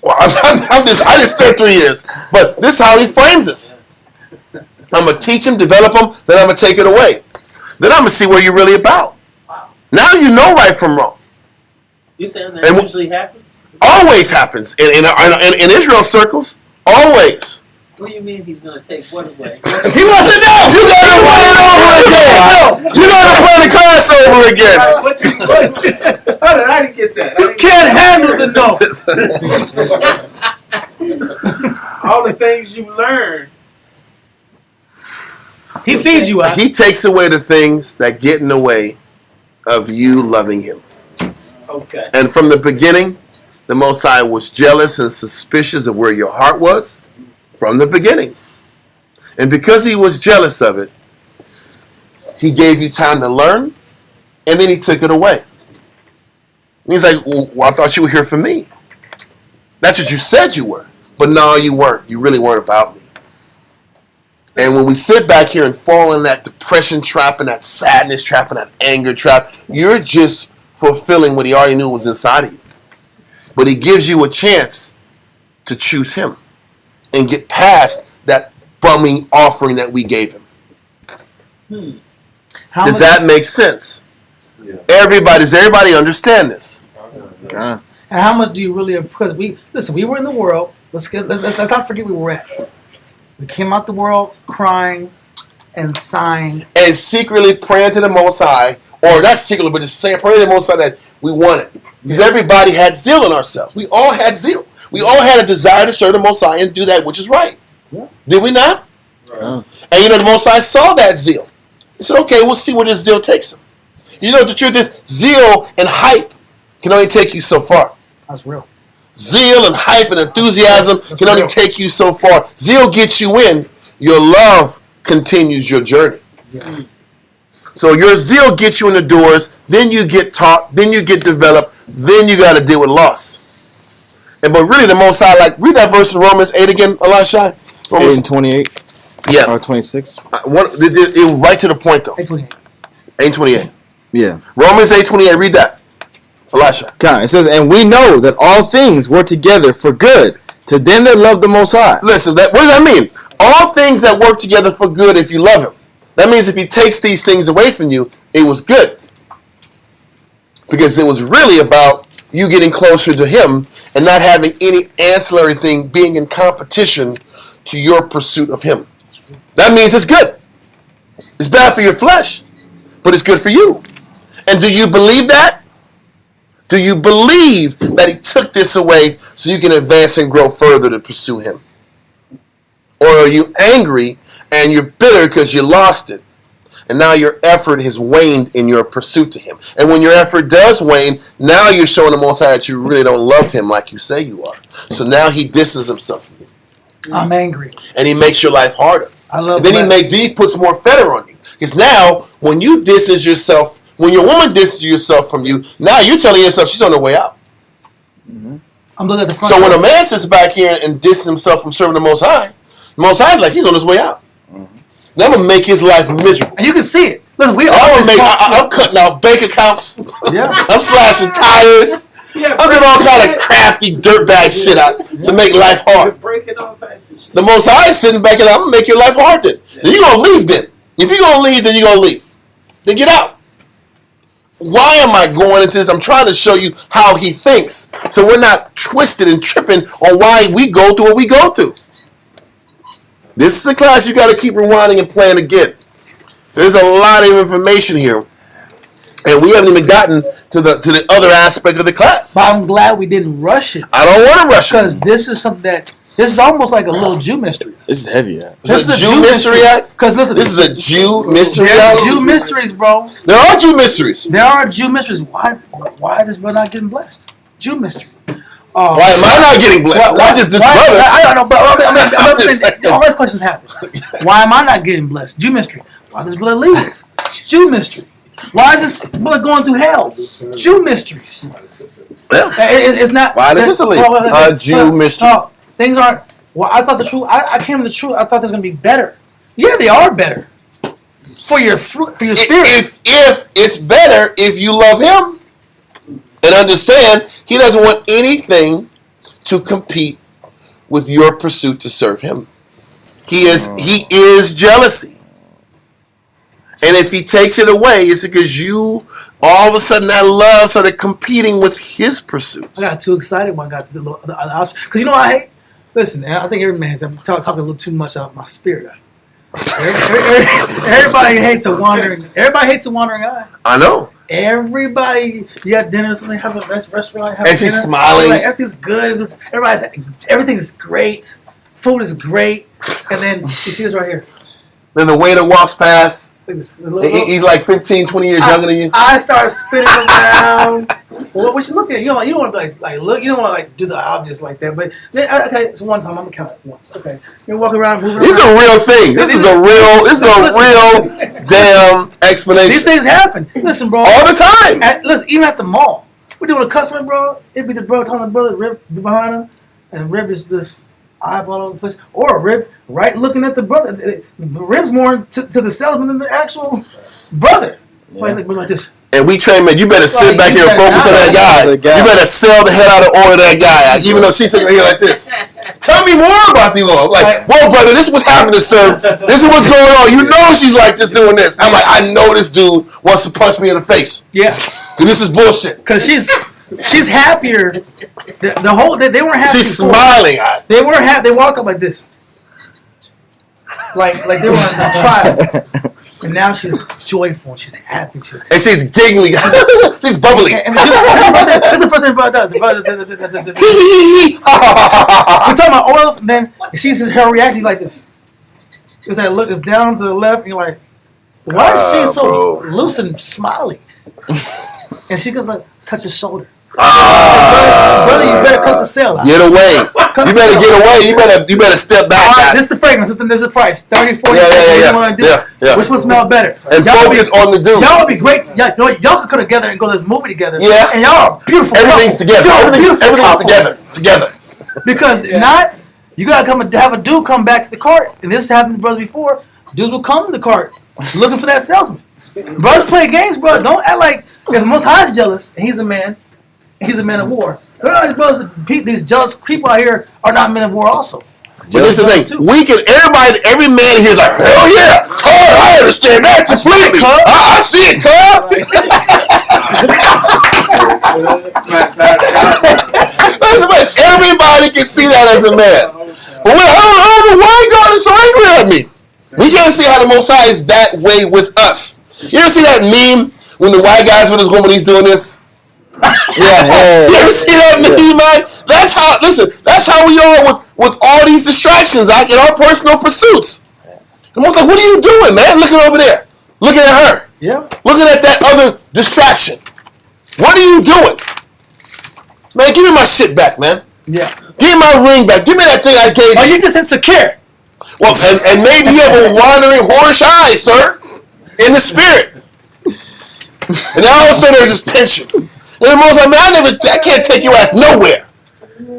Well, I just said 3 years, but this is how he frames us. I'm going to teach him, develop him, then I'm going to take it away. Then I'm going to see where you're really about. Now you know right from wrong. You saying that usually happens? Always happens. In Israel circles, always. What do you mean he's gonna take what away? He wants to know. You gotta play it over again. You gotta play the class over again. Hold on, I didn't get that. You can't handle the no. All the things you learn. He feeds you out. He takes away the things that get in the way of you loving him. Okay. And from the beginning, the Most High was jealous and suspicious of where your heart was from the beginning. And because he was jealous of it, he gave you time to learn, and then he took it away. He's like, well, I thought you were here for me. That's what you said you were. But no, you weren't. You really weren't about me. And when we sit back here and fall in that depression trap and that sadness trap and that anger trap, you're just fulfilling what he already knew was inside of you. But he gives you a chance to choose him and get past that bumming offering that we gave him. Does that make sense? Yeah. Does everybody understand this? And how much do you really? Because we were in the world. Let's not forget where we were at. We came out the world crying and sighing and secretly praying to the Most High, or not secretly, but just saying, praying to the Most High that we wanted. Because everybody had zeal in ourselves. We all had zeal. We all had a desire to serve the Most High and do that which is right. Yeah. Did we not? Right. And the Most High saw that zeal. He said, okay, we'll see where this zeal takes him. You know, the truth is, zeal and hype can only take you so far. That's real. Zeal and hype and enthusiasm can only take you so far. Zeal gets you in. Your love continues your journey. Yeah. So your zeal gets you in the doors. Then you get taught. Then you get developed. Then you got to deal with loss. But really, the Most High, read that verse in Romans 8 again, Elisha. 8 and 28. Yeah. Or 26. It was right to the point, though. 8:28. Yeah. Romans 8:28. Read that. Elisha. It says, and we know that all things work together for good to them that love the Most High. Listen, what does that mean? All things that work together for good if you love him. That means if he takes these things away from you, it was good. Because it was really about you getting closer to him and not having any ancillary thing being in competition to your pursuit of him. That means it's good. It's bad for your flesh, but it's good for you. And do you believe that? Do you believe that he took this away so you can advance and grow further to pursue him? Or are you angry and you're bitter because you lost it? And now your effort has waned in your pursuit to him. And when your effort does wane, now you're showing the Most High that you really don't love him like you say you are. So now he disses himself from you. I'm angry. And he makes your life harder. I love and then he puts more fetter on you. Because now, when you disses yourself, when your woman disses yourself from you, now you're telling yourself she's on her way out. Mm-hmm. I'm looking at the front. So when a man sits back here and disses himself from serving the Most High's like he's on his way out. Mm-hmm. Now I'm gonna make his life miserable. And you can see it. Listen, I'm cutting off bank accounts. Yeah. I'm slashing tires. Yeah, I'm doing all kind of crafty dirtbag shit out to make life hard. Breaking all types of shit. The Most High is sitting back and I'm gonna make your life hard then. Yeah. Then you're gonna leave then. If you're gonna leave, then you're gonna leave. Then get out. Why am I going into this? I'm trying to show you how he thinks. So we're not twisted and tripping on why we go through what we go through. This is the class you got to keep rewinding and playing again. There's a lot of information here. And we haven't even gotten to the other aspect of the class. But I'm glad we didn't rush it. I don't want to rush it. Because this is something this is almost like a little Jew mystery. This is heavy, yeah. This is a Jew mystery act? Because listen, this is a Jew mystery act? Jew mysteries, bro. There are Jew mysteries. There are Jew mysteries. Why this brother not getting blessed? Jew mystery. Why am I not getting blessed? Why just this brother? I don't know, but I'm saying all those questions happen. Why am I not getting blessed? Jew mystery. Why does brother leave? Jew mystery. Why is this brother going through hell? Jew mysteries. Yeah. It's not. Why does this leave? Jew mystery. Things aren't. Well, I thought the truth. I came to the truth. I thought they were going to be better. Yeah, they are better for your fruit, for your spirit. If it's better if you love him and understand he doesn't want anything to compete with your pursuit to serve him. He is jealousy. And if he takes it away, it's because you all of a sudden that love started competing with his pursuits. I got too excited when I got to the option. Because you know what I hate? Listen, I think every man's talking a little too much out of my spirit. Everybody hates a wandering. Everybody hates a wandering eye. I know. Everybody, you got dinner, something, have a restaurant, have And dinner. she's smiling. Like, everything's good. Everything's great. Food is great. And then you see this right here. Then the waiter walks past. Look at this. He's like 15, 20 years younger than you. I start spinning around. What you look at? You don't want to be like look. You don't want to like do the obvious like that. But then, okay, it's one time. I'm gonna count it once. Okay, you walk around, moving. This is a real thing. This is a real damn explanation. These things happen. Listen, bro. All the time. Listen, even at the mall, we're doing a customer, bro. It'd be the bro telling the brother Rib be behind him, and Rib is just eyeball all the place, or Rib right looking at the brother. Rib's more to the salesman than the actual brother. Yeah. Like this. And we train, man, you better sit back here and focus on that guy. You better sell the head out of order to that guy, even though she's sitting right here like this. Tell me more about the Lord. Like, whoa, brother, this is what's happening, sir. This is what's going on. You know she's like this doing this. I'm like, I know this dude wants to punch me in the face. Yeah. And this is bullshit. Because she's happier. The whole they weren't happy. She's before. smiling. They weren't happy. They walked up like this. Like they were on a trial. And now she's joyful and she's happy. And she's giggling. She's bubbly. And this is the first thing the brother does. The brother does. We're talking about oils, and then she's her reaction is like this. It's like look, it's down to the left, and you're like, why is she so loose and smiley? And she goes like, touch his shoulder. Brother, you better cut the sale out. Get away. You better get away. You better step back. All right, this is the fragrance. This is the price. 30, 40. Yeah. Which one smell better? And focus on the dude. Y'all would be great. Y'all could come together and go to this movie together. Yeah. And y'all are beautiful. Everything's together. Everything's together. Because not, you gotta come and have a dude come back to the cart. And this happened to brothers before. Dudes will come to the cart looking for that salesman. Brothers play games, bro. Don't act like if the Most High is jealous and he's a man. He's a man of war. These jealous people out here are not men of war also. But this is the thing. Every man here is like, hell yeah. I understand that completely. I see it, cuz. Everybody can see that as a man. But I don't know why God is so angry at me. We can't see how the Most High is that way with us. You ever see that meme when the white guy's with his woman, he's doing this? Yeah. You ever see that meme, man? That's how we are with all these distractions in our personal pursuits. And one's like, what are you doing, man? Looking over there. Looking at her. Yeah. Looking at that other distraction. What are you doing? Man, give me my shit back, man. Yeah. Give me my ring back. Give me that thing I gave you. Oh, you just insecure. Well, and maybe you have a wandering whorish eye, sir, in the spirit. And then all of a sudden there's this tension. And the Most High, man, I can't take your ass nowhere.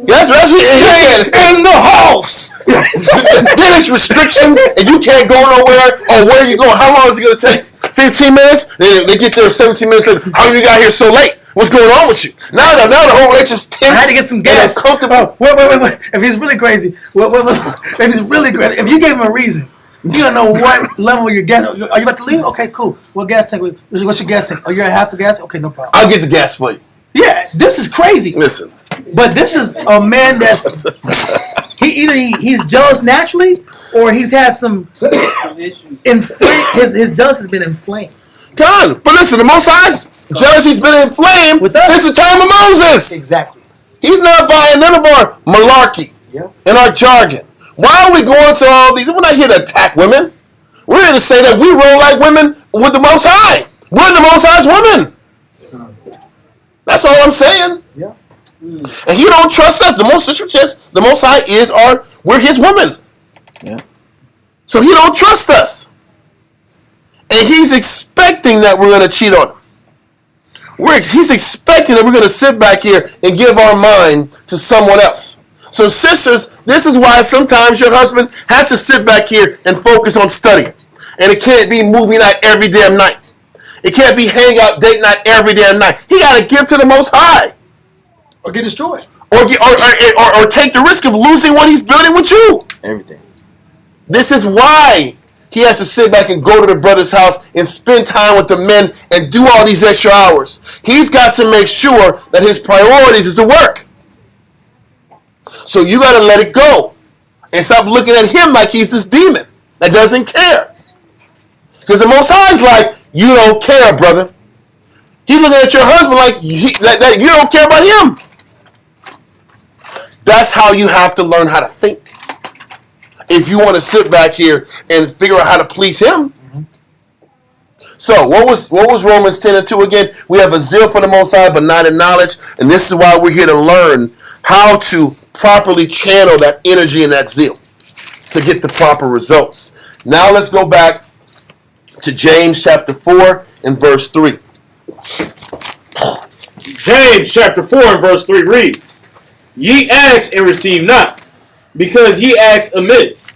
That's what he's saying. In the house. Then it's restrictions, and you can't go nowhere. Oh, where are you going? How long is it going to take? 15 minutes? They get there 17 minutes later. How you got here so late? What's going on with you? Now the whole relationship's tense. I had to get some gas. Comfortable. Wait. If he's really crazy, if he's really crazy, if you gave him a reason, you don't know what level your gas. Are you about to leave? Okay, cool. What gas tank? What's your gas tank? Oh, you're at half a gas? Okay, no problem. I'll get the gas for you. Yeah, this is crazy. Listen. But this is a man that's he's jealous naturally, or he's had some issues. His jealousy has been inflamed. God, but listen, the Most High's jealousy's been inflamed since the time of Moses. Exactly. He's not buying none of our malarkey and our jargon. Why are we going to all these? We're not here to attack women. We're here to say that we roll like women with the Most High. We're the Most High's women. That's all I'm saying. Yeah. And he don't trust us. The Most High we're his women. Yeah. So he don't trust us. And he's expecting that we're going to cheat on him. He's expecting that we're going to sit back here and give our mind to someone else. So sisters, this is why sometimes your husband has to sit back here and focus on studying. And it can't be movie night every damn night. It can't be hangout date night every damn night. He got to give to the Most High. Or get destroyed. Or take the risk of losing what he's building with you. Everything. This is why he has to sit back and go to the brother's house and spend time with the men and do all these extra hours. He's got to make sure that his priorities is the work. So you got to let it go and stop looking at him like he's this demon that doesn't care. Because the Most High is like, you don't care, brother. He's looking at your husband like that you don't care about him. That's how you have to learn how to think. If you want to sit back here and figure out how to please him. So what was Romans 10:2 again? We have a zeal for the Most High, but not in knowledge. And this is why we're here to learn how to properly channel that energy and that zeal to get the proper results. Now let's go back to James chapter 4 and verse 3. James chapter 4 and verse 3 reads, Ye ask and receive not, because ye ask amiss,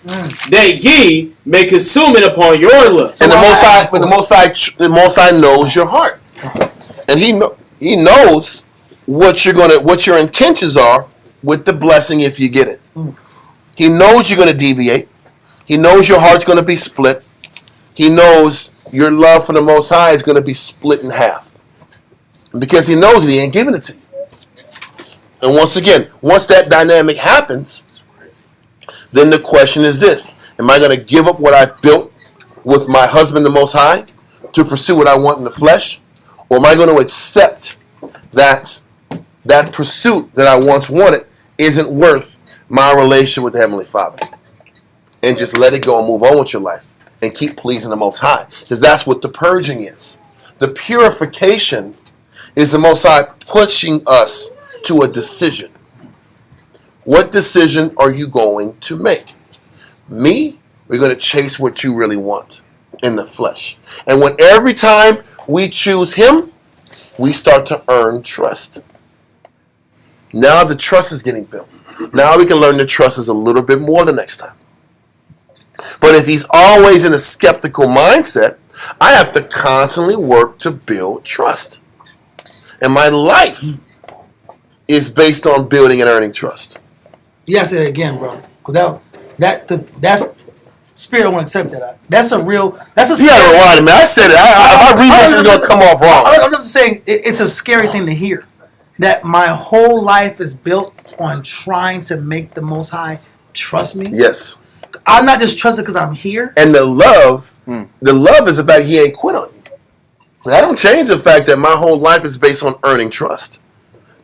that ye may consume it upon your lust. And the Most High knows your heart, and He knows what your intentions are with the blessing if you get it. He knows you're going to deviate. He knows your heart's going to be split. He knows your love for the Most High is going to be split in half, and because He knows it, He ain't giving it to you. And once that dynamic happens, then the question is this: am I going to give up what I've built with my husband, the Most High, to pursue what I want in the flesh? Or am I going to accept that pursuit that I once wanted isn't worth my relationship with the Heavenly Father? And just let it go and move on with your life and keep pleasing the Most High. Because that's what the purging is. The purification is the Most High pushing us to a decision. What decision are you going to make? Me, we're going to chase what you really want in the flesh. And when every time we choose Him, we start to earn trust. Now the trust is getting built. Now we can learn to trust us a little bit more the next time. But if he's always in a skeptical mindset, I have to constantly work to build trust. And my life is based on building and earning trust. You gotta say it again, bro. Because that's spirit won't accept that. That's a real. That's a. You gotta rewind it, man. I said it. If I read this, it's gonna come off wrong. I'm just saying it's a scary thing to hear. That my whole life is built on trying to make the Most High trust me. Yes. I'm not just trusted because I'm here. And the love is the fact He ain't quit on you. That don't change the fact that my whole life is based on earning trust,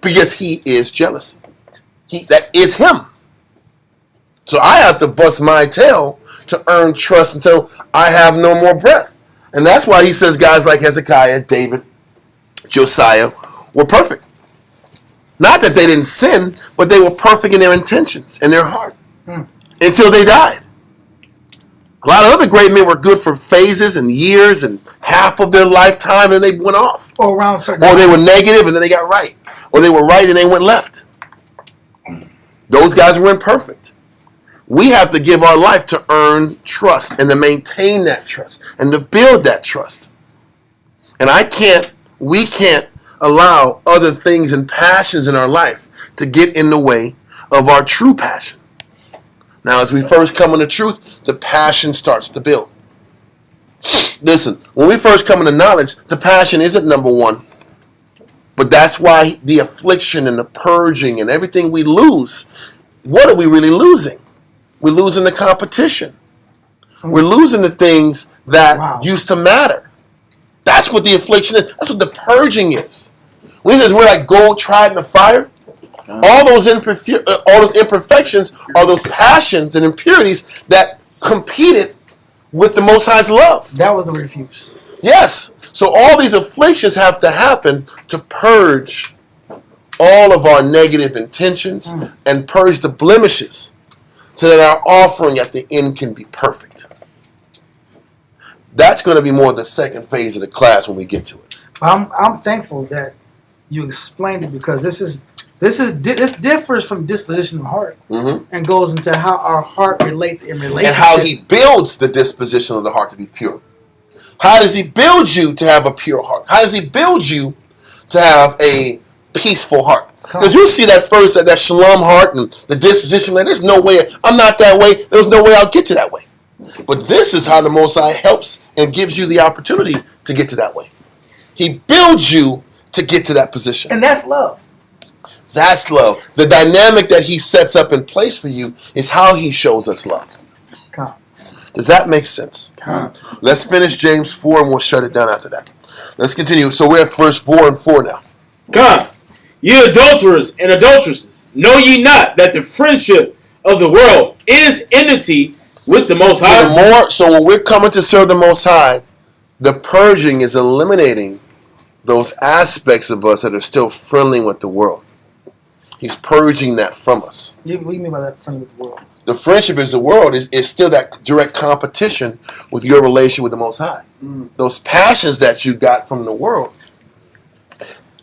because He is jealous. That is Him. So I have to bust my tail to earn trust until I have no more breath. And that's why He says guys like Hezekiah, David, Josiah were perfect. Not that they didn't sin, but they were perfect in their intentions and their heart until they died. A lot of other great men were good for phases and years and half of their lifetime, and they went off. Or around certain. Or they were negative and then they got right. Or they were right and they went left. Those guys were imperfect. We have to give our life to earn trust and to maintain that trust and to build that trust. And we can't allow other things and passions in our life to get in the way of our true passion. Now, as we first come into truth, the passion starts to build. Listen, when we first come into knowledge, the passion isn't number one. But that's why the affliction and the purging and everything we lose, what are we really losing? We're losing the competition. We're losing the things that used to matter. That's what the affliction is. That's what the purging is. When he says we're like gold tried in the fire, all those imperfections are those passions and impurities that competed with the Most High's love. That was the refuge. Yes. So all these afflictions have to happen to purge all of our negative intentions and purge the blemishes so that our offering at the end can be perfect. That's going to be more the second phase of the class when we get to it. I'm thankful that you explained it, because this differs from disposition of heart and goes into how our heart relates in relationship. And how He builds the disposition of the heart to be pure. How does He build you to have a pure heart? How does He build you to have a peaceful heart? Because you see that first, that shalom heart and the disposition, like, there's no way, I'm not that way, there's no way I'll get to that way. But this is how the Most High helps and gives you the opportunity to get to that way. He builds you to get to that position. And that's love. That's love. The dynamic that he sets up in place for you is how he shows us love. Come. Does that make sense? Let's finish James 4 and we'll shut it down after that. Let's continue. So we're at verse 4 and 4 now. Come, ye adulterers and adulteresses, know ye not that the friendship of the world is enmity with the Most High? So when we're coming to serve the Most High, the purging is eliminating those aspects of us that are still friendly with the world. He's purging that from us. What do you mean by that, friend with the world? The friendship is the world is still that direct competition with your relation with the Most High. Those passions that you got from the world,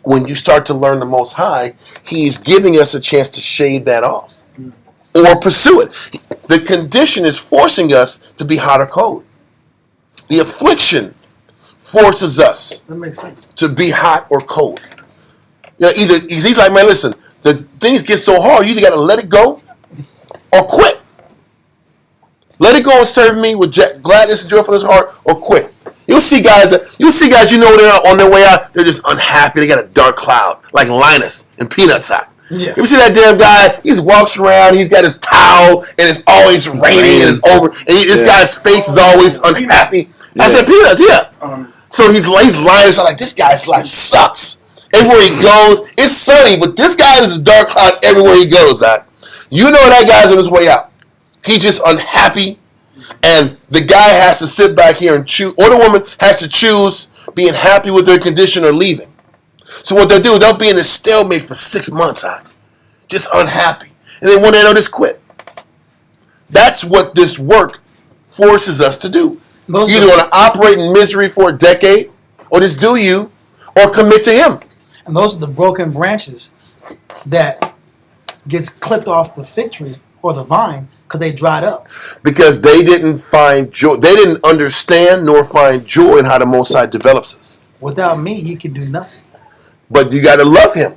when you start to learn the Most High, He's giving us a chance to shave that off or pursue it. The condition is forcing us to be hot or cold. The affliction forces us That makes sense. to be hot or cold. You know, either he's like, man, listen, the things get so hard, you either got to let it go or quit. Let it go and serve me with gladness and joy from his heart, or quit. You'll see guys they're on their way out, they're just unhappy. They got a dark cloud, like Linus in Peanuts Hot. Yeah. You see that damn guy? He just walks around. He's got his towel, and it's always raining, and it's over. And this guy's face is always unhappy. I said Peanuts, yeah. So he's Linus. I'm like, this guy's life sucks. Everywhere he goes, it's sunny, but this guy is a dark cloud everywhere he goes. You know that guy's on his way out. He's just unhappy, and the guy has to sit back here and choose, or the woman has to choose being happy with their condition or leaving. So what they'll do, they'll be in a stalemate for 6 months, just unhappy. And then when they know, just quit. That's what this work forces us to do. You either want to operate in misery for a decade, or just do you, or commit to Him. And those are the broken branches that gets clipped off the fig tree or the vine because they dried up. Because they didn't find joy. They didn't understand nor find joy in how the Most High develops us. Without me, you can do nothing. But you got to love Him.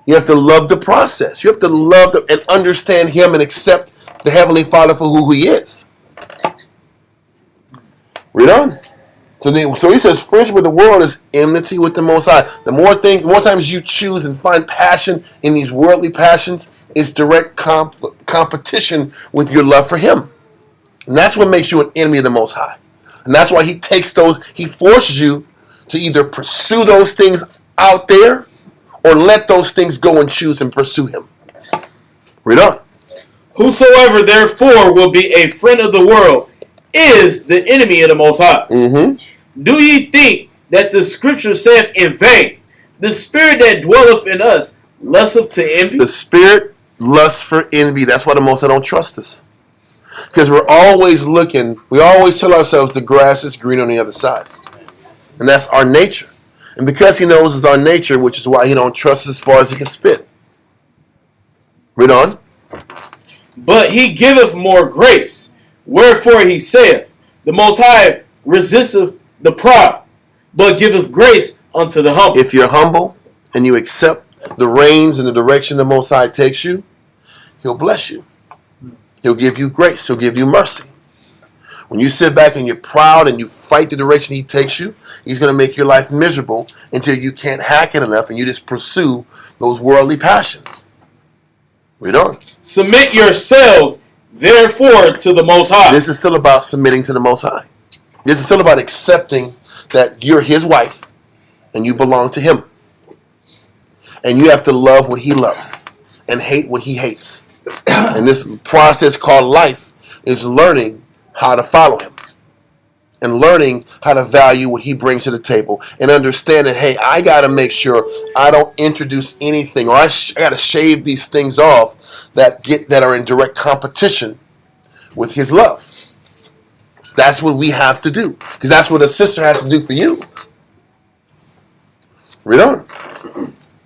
You have to love the process. You have to love and understand Him and accept the Heavenly Father for who He is. Read on. So he says, friendship with the world is enmity with the Most High. The more times you choose and find passion in these worldly passions, it's direct competition with your love for Him. And that's what makes you an enemy of the Most High. And that's why He forces you to either pursue those things out there or let those things go and choose and pursue Him. Read on. Whosoever therefore will be a friend of the world is the enemy of the Most High. Mm-hmm. Do ye think that the Scripture saith in vain, the Spirit that dwelleth in us lusteth to envy? The Spirit lusts for envy. That's why the Most High don't trust us. Because we're always looking, we always tell ourselves the grass is green on the other side. And that's our nature. And because He knows it's our nature, which is why He don't trust us as far as He can spit. Read on. But He giveth more grace. Wherefore He saith, the Most High resisteth the proud, but giveth grace unto the humble. If you're humble and you accept the reins and the direction the Most High takes you, He'll bless you. He'll give you grace. He'll give you mercy. When you sit back and you're proud and you fight the direction He takes you, He's going to make your life miserable until you can't hack it enough and you just pursue those worldly passions. Read on. Submit yourselves, therefore, to the Most High. This is still about submitting to the Most High. This is still about accepting that you're His wife and you belong to Him. And you have to love what He loves and hate what He hates. And this process called life is learning how to follow Him and learning how to value what He brings to the table and understanding, hey, I got to make sure I don't introduce anything, or I got to shave these things off that are in direct competition with His love. That's what we have to do, because that's what a sister has to do for you. Read on.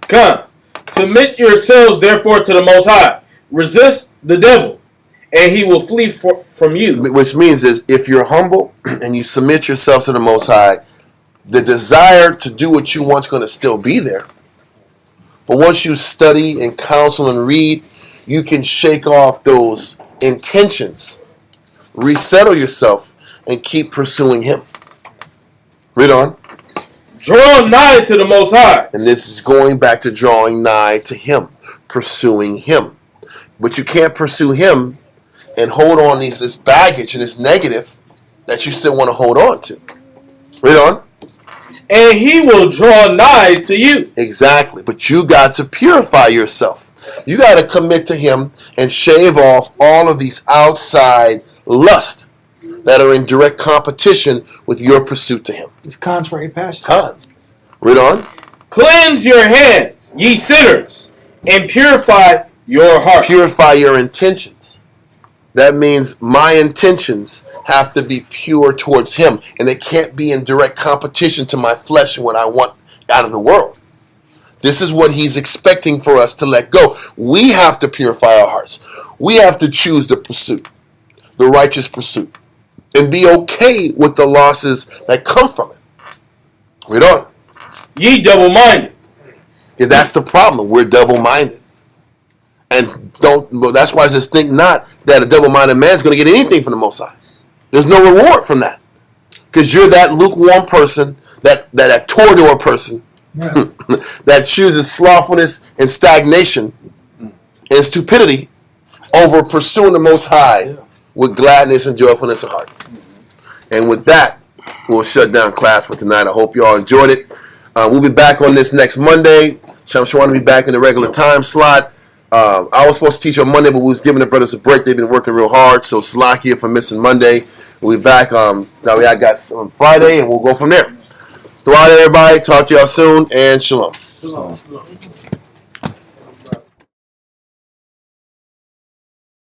Come, submit yourselves therefore to the Most High. Resist the devil, and he will flee from you. Which means is, if you're humble and you submit yourself to the Most High, the desire to do what you want is going to still be there. But once you study and counsel and read, you can shake off those intentions, resettle yourself, and keep pursuing Him. Read on. draw nigh to the Most High. And this is going back to drawing nigh to Him, pursuing Him. But you can't pursue Him and hold on this baggage and this negative that you still want to hold on to. Read on. And He will draw nigh to you. Exactly. But you got to purify yourself. You got to commit to Him and shave off all of these outside lusts that are in direct competition with your pursuit to Him. It's contrary passion. Read on. Cleanse your hands, ye sinners, and purify your heart. Purify your intentions. That means my intentions have to be pure towards Him, and they can't be in direct competition to my flesh and what I want out of the world. This is what He's expecting for us to let go. We have to purify our hearts. We have to choose the pursuit, the righteous pursuit, and be okay with the losses that come from it. Read on. Ye double-minded. Because that's the problem. We're double-minded. And that's why it says, think not that a double-minded man is going to get anything from the Most High. There's no reward from that. Because you're that lukewarm person, that Torador person, that chooses slothfulness and stagnation and stupidity over pursuing the Most High with gladness and joyfulness of heart. And with that, we'll shut down class for tonight. I hope you all enjoyed it. We'll be back on this next Monday. So I'm sure to be back in the regular time slot. I was supposed to teach on Monday, but we was giving the brothers a break. They've been working real hard, so Slakia for missing Monday. We'll be back. Now I got some Friday, and we'll go from there. Throughout everybody. Talk to y'all soon, and shalom. Shalom.